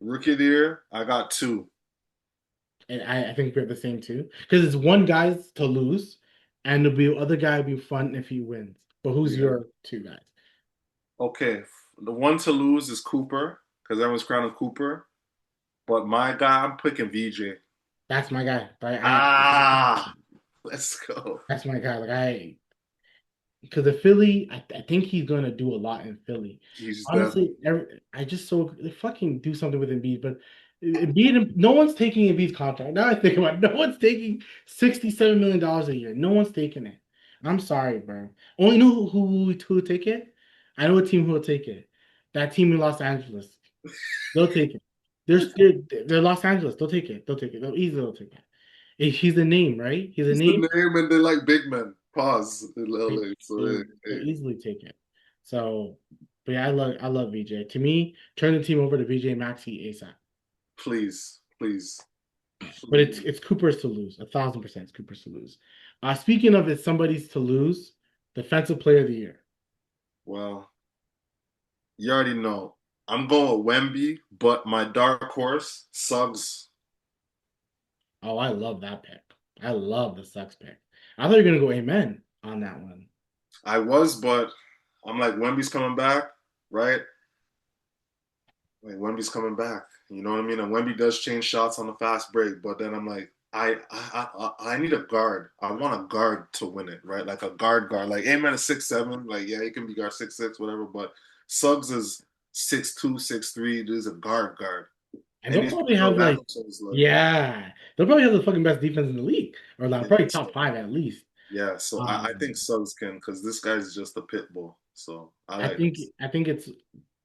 Rookie of the year, I got two. and I think we have the same too because it's one guy's to lose, and the other guy would be fun if he wins. But who's Yeah. your two guys? Okay. The one to lose is Cooper, because everyone's crowning Cooper. But my guy, I'm picking VJ. That's my guy. Ah, let's go. That's my guy. Like because the Philly, I think he's going to do a lot in Philly. He's definitely. Honestly, I just so they fucking do something with Embiid, but Embiid, no one's taking Embiid's contract. Now I think about it, no one's taking $67 million a year. No one's taking it. I'm sorry, bro. Only know who will take it. I know a team who will take it. That team in Los Angeles. They'll take it. They're Los Angeles. They'll take it. They'll take it. They'll take it. He's a name, right? He's a It's the name. name, and they like big men. Pause. In LA. So They'll easily take it. So, but yeah, I love VJ. To me, turn the team over to VJ Maxey ASAP. please, please, But please. it's Cooper's to lose. 1,000% it's Cooper's to lose. Speaking of it's somebody's to lose, defensive player of the year. Well, you already know. I'm going with Wemby, but my dark horse, Suggs. Oh, I love that pick. I love the Sucks pick. I thought you were gonna go amen on that one. I was, but I'm like, Wemby's coming back, right? Like Wemby's coming back. You know what I mean? And Wemby does change shots on the fast break, but then I'm like, I need a guard. I want a guard to win it, right? Like a guard. Like Amen is 6'7". Like, yeah, he can be guard 6'6", whatever, but Suggs is 6'2", 6'3". There's a guard. And And they'll he's probably from have like, Orlando, so it's like, yeah, they'll probably have the fucking best defense in the league, or like yeah, probably so top five at least. yeah, so I think Um, Suggs can, because this guy's just a pit bull. So I I like think I think it's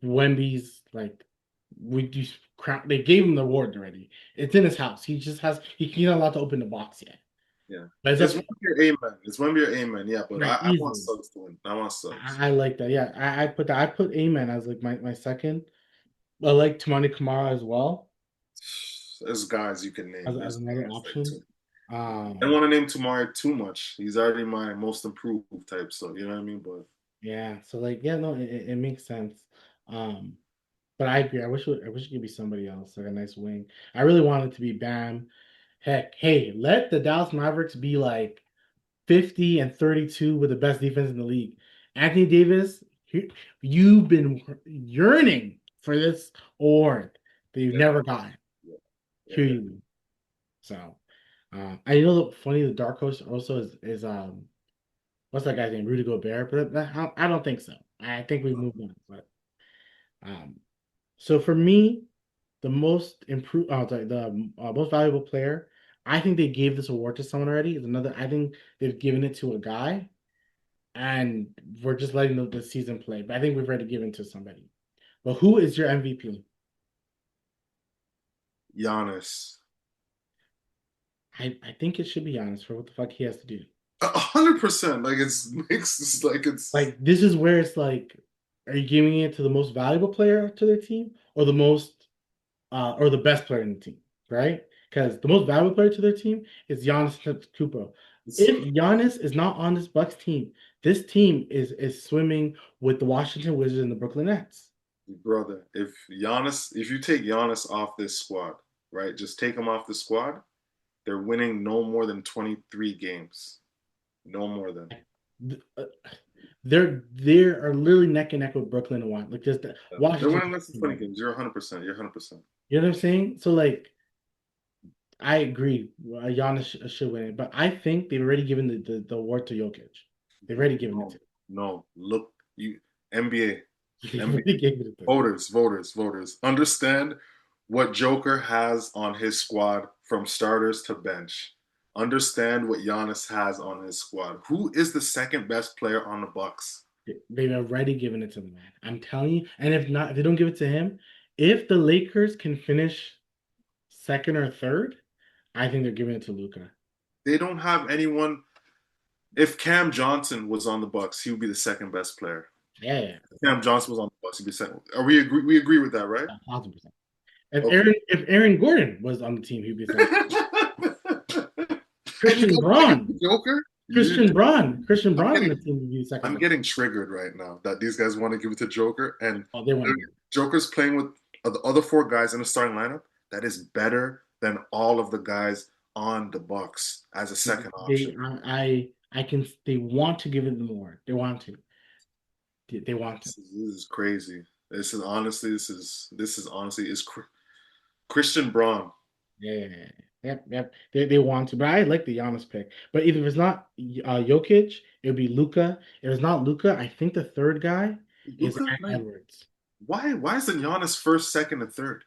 Wemby's like we just crap. They gave him the award already. It's in his house. He's not allowed to open the box yet. yeah. But it's It's up Wemby or Amen. It's Wemby or Amen, yeah, but right I want easily. Suggs to win. I want Suggs. I like that. Yeah, I put that. I put Amen as like my second. I like Tamani Kamara as well There's guys you can name. as There's another guys like option. I don't Um, want to name Tamari too much. He's already my most improved type, so you know what I mean. But yeah. So like, yeah, no, it makes sense. Um, but I agree. I wish it could be somebody else, like a nice wing. I really want it to be Bam. Heck, hey, let the Dallas Mavericks be like 50 and 32 with the best defense in the league. Anthony Davis, you've been yearning for this award that you've yeah, never gotten. yeah, Here yeah. you go. So, I know the funny the dark horse also is what's that guy's name? Rudy Gobert, but I don't think so. I think we moved on. But um, so for me, the most improved, sorry, the most valuable player. I think they gave this award to someone already. Is another. I think they've given it to a guy, and we're just letting the season play. But I think we've already given to somebody. But who is your MVP? Giannis, I think it should be honest for what the fuck he has to do. 100%. Like it's makes it's like it's Like this is where it's like, are you giving it to the most valuable player to their team or the most or the best player in the team, right? Because the most valuable player to their team is Giannis Antetokounmpo. it's If Giannis is not on this Bucks team, this team is swimming with the Washington Wizards and the Brooklyn Nets. brother. If you take Giannis off this squad, right? Just take him off the squad. They're winning no more than 23 games. No more than. Uh, they are literally neck and neck with Brooklyn and Washington. Like just They're Washington. winning less than 20 games. You're 100%. You're 100%. You know what I'm saying? So like I agree. Giannis should win it, but I think they've already given the award to Jokic. They've already given it No, to. no. Look, you NBA, They've NBA already given it to. voters. Understand what Joker has on his squad from starters to bench. Understand what Giannis has on his squad. Who is the second best player on the Bucks? They've already given it to the man. I'm telling you. And if not, if they don't give it to him, if the Lakers can finish second or third, I think they're giving it to Luca. They don't have anyone. If Cam Johnson was on the Bucks, he would be the second best player. Yeah, yeah, If Cam Johnson was on the Bucks, he'd be second. Are we agree? We agree with that, right? 1,000%. If Okay. Aaron Gordon was on the team, he'd be second. And you Christian got like Braun, Joker. Christian I'm Braun on getting the team would be second I'm best. getting triggered right now that these guys want to give it to Joker, and Oh, they want to give it. Joker's playing with the other four guys in the starting lineup. That is better than all of the guys on the Bucks as a second option. I can. They want to give it more. They want to. They want to. This is crazy. This is honestly is Christian Braun. Yeah, yeah, yeah. Yep, yep. They want to, but I like the Giannis pick. But if it's not Jokic, it would be Luka. If it's not Luka, I think the third guy is Luka, Ant like Edwards. why isn't Giannis first, second, and third?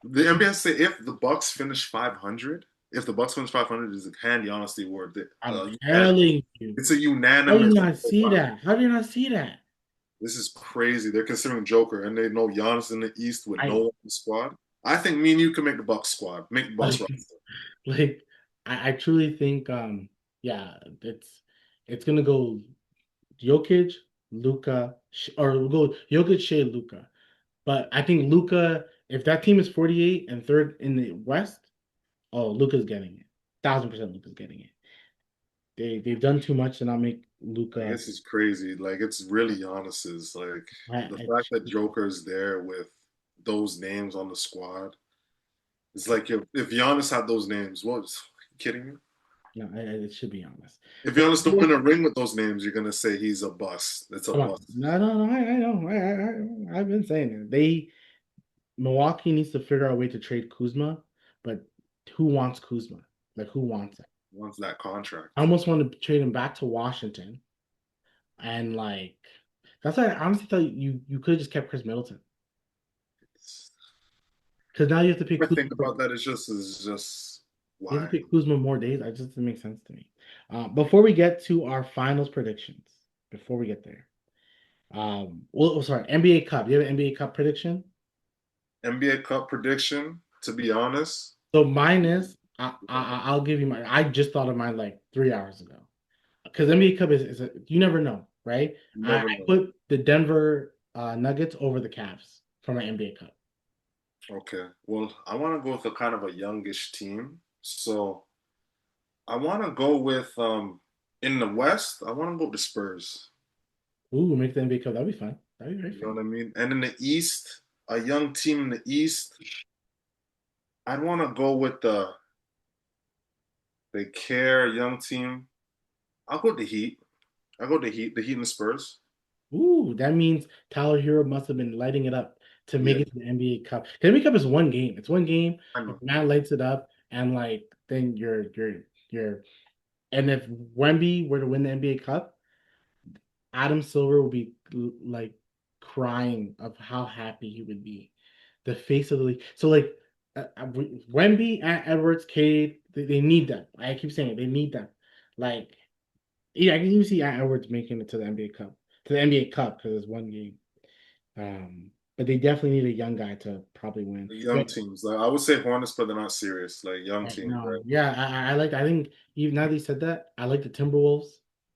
The NBA say if the Bucks finish 500, if the Bucks finish 500, is hand Giannis the award. I'm telling you. It's a How do you unanimous. not see that? How do you not see that? This is crazy. They're considering Joker, and they know Giannis in the East with no I one in the squad. I think me and you can make the Bucks squad, make the Bucks like roster. like I truly think yeah, it's gonna go Jokic, Luka, or we'll go Jokic, Shea, Luka. But I think Luka, if that team is 48 and third in the West, oh, Luka's getting it. 1,000% Luka's getting it. They've done too much to not make Like Luka. this is crazy. Like it's really Giannis's. Like the fact that Joker's there with those names on the squad. It's like if Giannis had those names, what? Are you kidding me? No, it should be honest. If Giannis don't win a ring with those names, you're gonna say he's a bust. It's a Come on. bust. No, no, no. I know. I've been saying it. Milwaukee needs to figure out a way to trade Kuzma, but who wants Kuzma? Like, who wants it? Wants that I contract. almost want to trade him back to Washington, and like, that's why I honestly thought you could have just kept Chris Middleton because now you have to pay I Kuzma. think about that. It's just You have why. to pay Kuzma more days. It just doesn't make sense to me. Before we get to our finals predictions, before we get there, sorry, NBA Cup. Do you have an NBA Cup prediction? NBA Cup prediction. To be honest, So mine is I'll give you my. I just thought of mine like 3 hours ago because NBA Cup you never know, right? you I never know. put the Denver Nuggets over the Cavs for my NBA Cup. Okay. Well, I want to go with a kind of a youngish team. So I want to go with in the West, I want to go with the Spurs. Ooh, make the NBA Cup. That'd be fun. That'd be very You know fun. what I mean? And in the East, a young team in the East, I'd want to go with the Care young team. I'll go with the Heat. I'll go with the Heat and the Spurs. Ooh, that means Tyler Hero must have been lighting it up to make Yeah, it to the NBA Cup. The NBA Cup is one game. It's one game. I If know. man lights it up, and like then you're, and if Wemby were to win the NBA Cup, Adam Silver will be like crying of how happy he would be. The face of the league. So like Wemby, Edwards, Cade, they need them. I keep saying it. They need them. Like yeah, I can even see Edwards making it to the NBA Cup, to the NBA Cup because it's one game. But they definitely need a young guy to probably win. The young teams. Like I would say Hornets, but they're not serious. Like young teams, No, right? yeah, I like. I think even now that you said that, I like the Timberwolves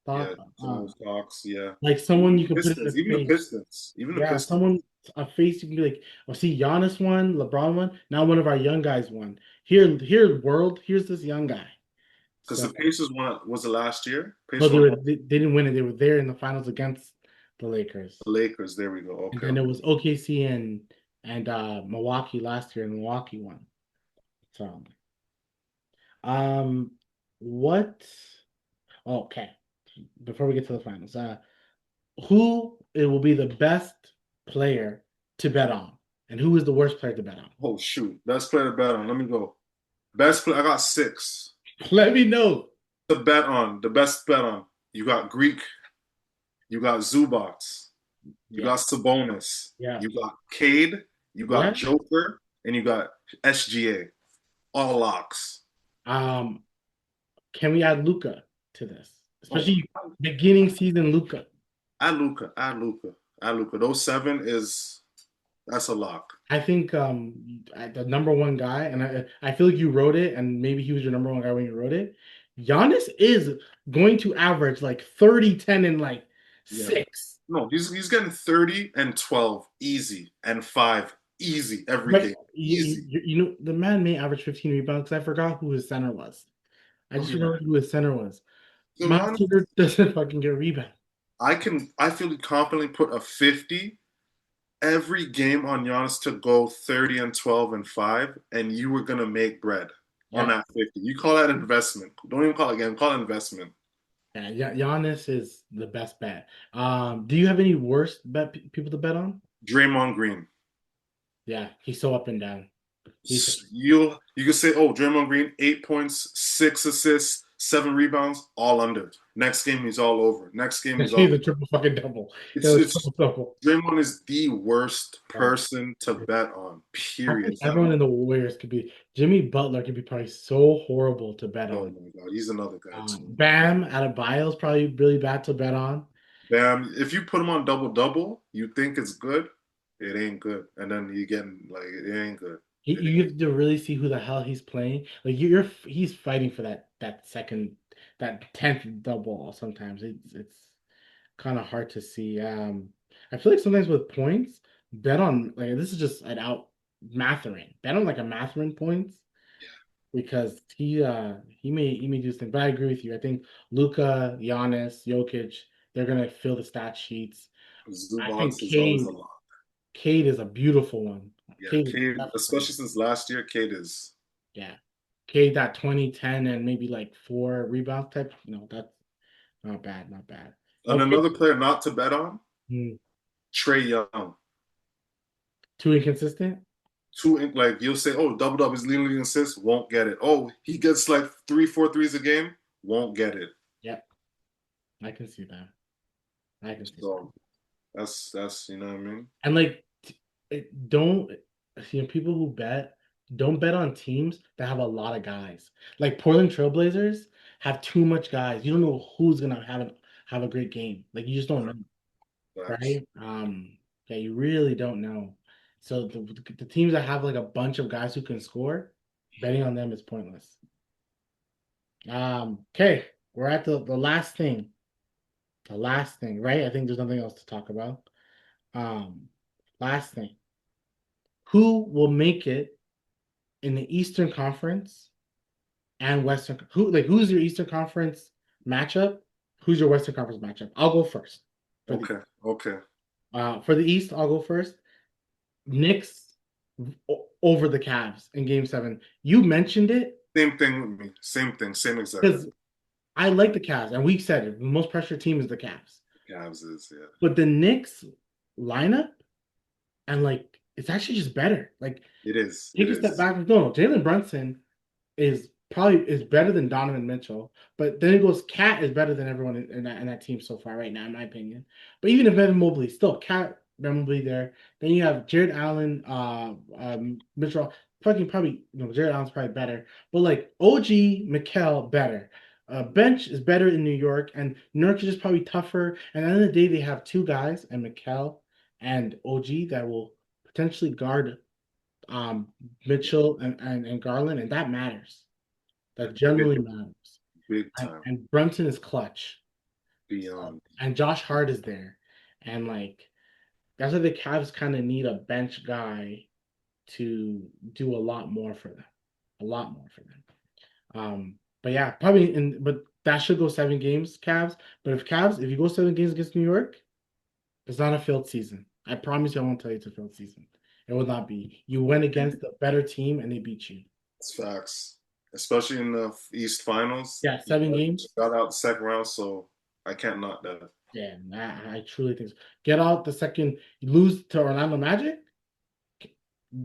Yeah, thought. Timberwolves, Hawks, yeah. Like Even someone you the can put in Pistons, the even the face. Pistons, even the Yeah, Pistons. someone a face you can be like, oh, see, Giannis won, LeBron won. Now one of our young guys won. Here, world. Here's this young guy. Because So, the Pacers won, was it last year? no, Pacers won they didn't win it. They were there in the finals against the Lakers, the Lakers. There we go. and Okay, then it okay. was OKC and Milwaukee last year, and Milwaukee won. So, um, what? Okay, before we get to the finals, who it will be the best player to bet on, and who is the worst player to bet on? Oh shoot, best player to bet on. Let me go. Best player. I got six. Let me know. The bet on the best bet on. You got Greek. You got Zubats. You Yeah, got Sabonis. yeah, You got Cade. You got yeah. Joker, and you got SGA. All locks. Um, can we add Luca to this, Oh, especially beginning season Luca? add Luca. Add Luca. Add Luca. Those seven is that's a lock. I think the number one guy, and I feel like you wrote it, and maybe he was your number one guy when you wrote it. Giannis is going to average like 30, 10, and like Yeah. 6. No, he's getting 30 and 12 easy and 5 easy every But game. Easy. you know the man may average 15 rebounds because I forgot who his center was. I Oh just yeah. remember who his center was. To be Miles honest, Turner doesn't fucking get rebound. I feel confidently put a 50 every game on Giannis to go 30 and 12 and 5, and you were gonna make bread on Yeah, that 50. You call that investment. Don't even call it again, call it investment. yeah, Giannis is the best bet. Do you have any worst people to bet on? Draymond Green. Yeah, he's so up and down. He's You could say, oh, Draymond Green, 8 points, 6 assists, 7 rebounds, all under. Next game he's all over. Next game he's he's all a over. triple fucking double. He has a It's triple double. Draymond is the worst Yeah. person to bet on. I Period. think everyone in the Warriors could be. Jimmy Butler could be probably so horrible to bet Oh on. my god, he's another guy too. Bam Adebayo is probably really bad to bet on. Bam, if you put him on double double, you think it's good. It ain't good, and then you getting like it ain't good. It You ain't. have to really see who the hell he's playing. Like he's fighting for that second that 10th double. Sometimes it's kind of hard to see. I feel like sometimes with points, bet on like this is just an out Matherin. Bet on like a Matherin points because he may do this thing. But I agree with you. I think Luka, Giannis, Jokic, they're gonna fill the stat sheets. I Zubac think is always a lot. Cade is a beautiful one. Yeah, Cade is Cade, definitely especially since last year, Cade is. yeah. Cade that 2010 and maybe like 4 rebounds type. No, that's not bad, not bad. And Okay. another player not to bet on, Hmm. Trey Young. Too inconsistent? Like you'll say, oh, double double is leading assists, won't get it. Oh, he gets like 3, 4 threes a game, won't get it. Yep. I can see that. I can see that. So that's you know what I mean. And like don't people who bet don't bet on teams that have a lot of guys. Like Portland Trailblazers have too much guys. You don't know who's gonna have a great game. Like you just don't know, Facts. right? Yeah, you really don't know. So the teams that have like a bunch of guys who can score, betting on them is pointless. Okay, we're at the last thing. The last thing, right? I think there's nothing else to talk about. Um, Last thing. Who will make it in the Eastern Conference and Western? Who's your Eastern Conference matchup? Who's your Western Conference matchup? I'll go first. Okay. Okay. For the East, I'll go first. Knicks over the Cavs in Game 7. You mentioned it Same thing with me. Same thing. Same exact thing. because I like the Cavs, and we said it. The most pressure team is the Cavs. Cavs is yeah. But the Knicks lineup and like it's actually just better. Like It is. take It a step is. back. No, Jalen Brunson is better than Donovan Mitchell, but then it goes Cat is better than everyone in that team so far right now, in my opinion. But even if Evan Mobley, still Cat Mobley there. Then you have Jared Allen, Mitchell. Fucking probably Jared Allen's probably better, but like OG Mikal better. Bench is better in New York, and Nurkic is probably tougher. And at the end of the day, they have two guys, and Mikal and OG that will potentially guard um, Mitchell and Garland, and that matters. That Big, generally matters. big And, time. and Brunson is clutch, Beyond. and Josh Hart is there, and like that's why the Cavs kind of need a bench guy to do a lot more for them, a lot more for them. But yeah, probably but that should go 7 games, Cavs. But if you go 7 games against New York, it's not a failed season. I promise you, I won't tell you it's a failed season. It will not be. You went against a better team and they beat you. It's facts. Especially in the East Finals. Yeah, You 7 games. got out the second round, so I can't knock that. Yeah, I truly think so. Get out the second, you lose to Orlando Magic,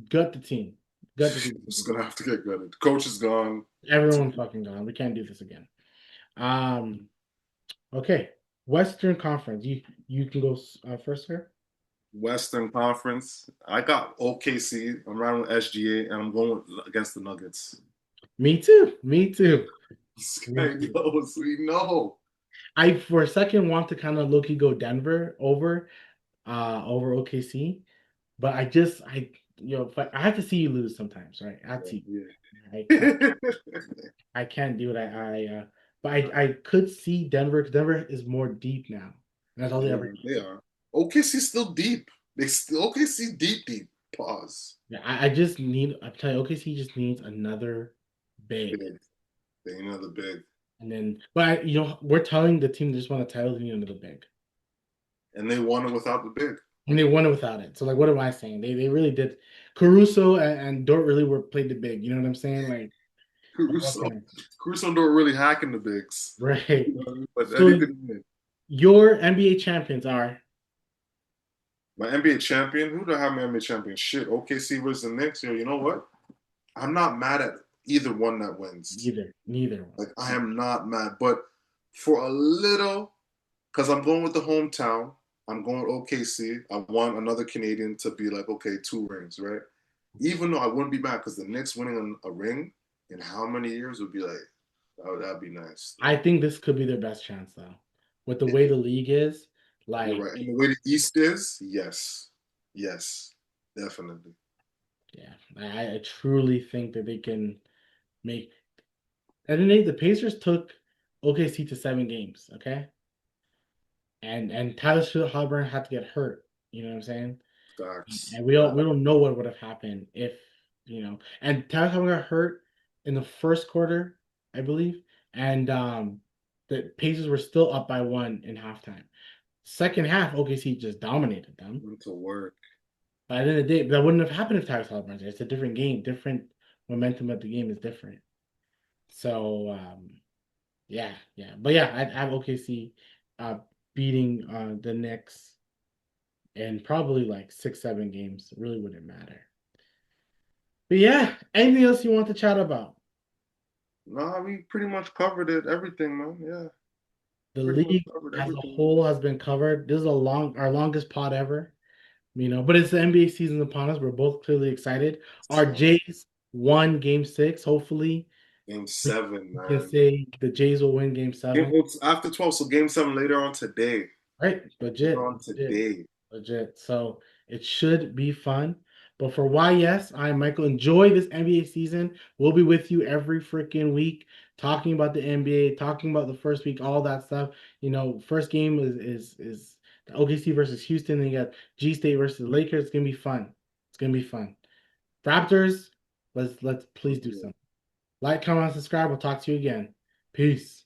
gut the team. Gut the team. It's gonna have to get gutted. Coach is gone. Everyone fucking gone. We can't do this again. Um, okay. Western Conference. You can go first here. Western Conference. I got OKC. I'm riding with SGA, and I'm going against the Nuggets. Me too. Me too. This Me guy too. knows. We know. I for a second want to kind of low-key go Denver over OKC, but I have to see you lose sometimes, right? I have to. Yeah. I can't. Yeah. I can't do it. But I could see Denver because Denver is more deep now. And that's all they ever. They are. OKC still deep. They still OKC deep. Pause. Yeah, I'm telling you, OKC just needs another big. Big. They ain't another big. And then, we're telling the team they just want a title, they need another big. And they won it without the big. And they won it without it. So, like, what am I saying? They really did. Caruso and Dort really played the big. You know what I'm saying? Like, Caruso. okay. Caruso don't really hacking the bigs. Right. You know what I mean? But So, anything. your NBA champions are. My NBA champion? Who do I have my NBA champion? Shit, OKC versus the Knicks. Yo, you know what? I'm not mad at either one that wins. Neither one. Like I am not mad, but for a little, because I'm going with the hometown. I'm going OKC. I want another Canadian to be like, okay, 2 rings, right? Even though I wouldn't be mad because the Knicks winning a ring in how many years would be like, that'd be nice. I think this could be their best chance though. With the way the league is, You're like right. And the way the East is, yes, yes, definitely. yeah, I truly think that they can make. And then the Pacers took OKC to 7 games, okay? And Tyler Halliburton had to get hurt. You know what I'm saying? Facts. And we don't know what would have happened if And Tyler Halliburton got hurt in the first quarter, I believe, and the Pacers were still up by 1 in halftime. Second half, OKC just dominated them. Went to work. By the end of the day, that wouldn't have happened if Tyler Halliburton was there. It's a different game. Different momentum of the game is different. So yeah. But yeah, I'd have OKC uh beating the Knicks in probably like 6, 7 games. It really wouldn't matter. But yeah, anything else you want to chat about? Nah, we pretty much covered it. Everything, man. Yeah, The pretty much league covered as a everything. whole has been covered. This is our longest pod ever. But it's the NBA season upon us. We're both clearly excited. Our So, Jays won game 6. Hopefully, game we seven, can man. say the Jays will win game 7. It's after 12, so game seven later on today. Right? Later Legit, on legit, today. legit. So it should be fun. But for why, yes, I'm Michael. Enjoy this NBA season. We'll be with you every freaking week, talking about the NBA, talking about the first week, all that stuff. First game is the OKC versus Houston. Then you got G State versus Lakers. It's gonna be fun. It's gonna be fun. Raptors, let's please do something. Like, comment, and subscribe. We'll talk to you again. Peace.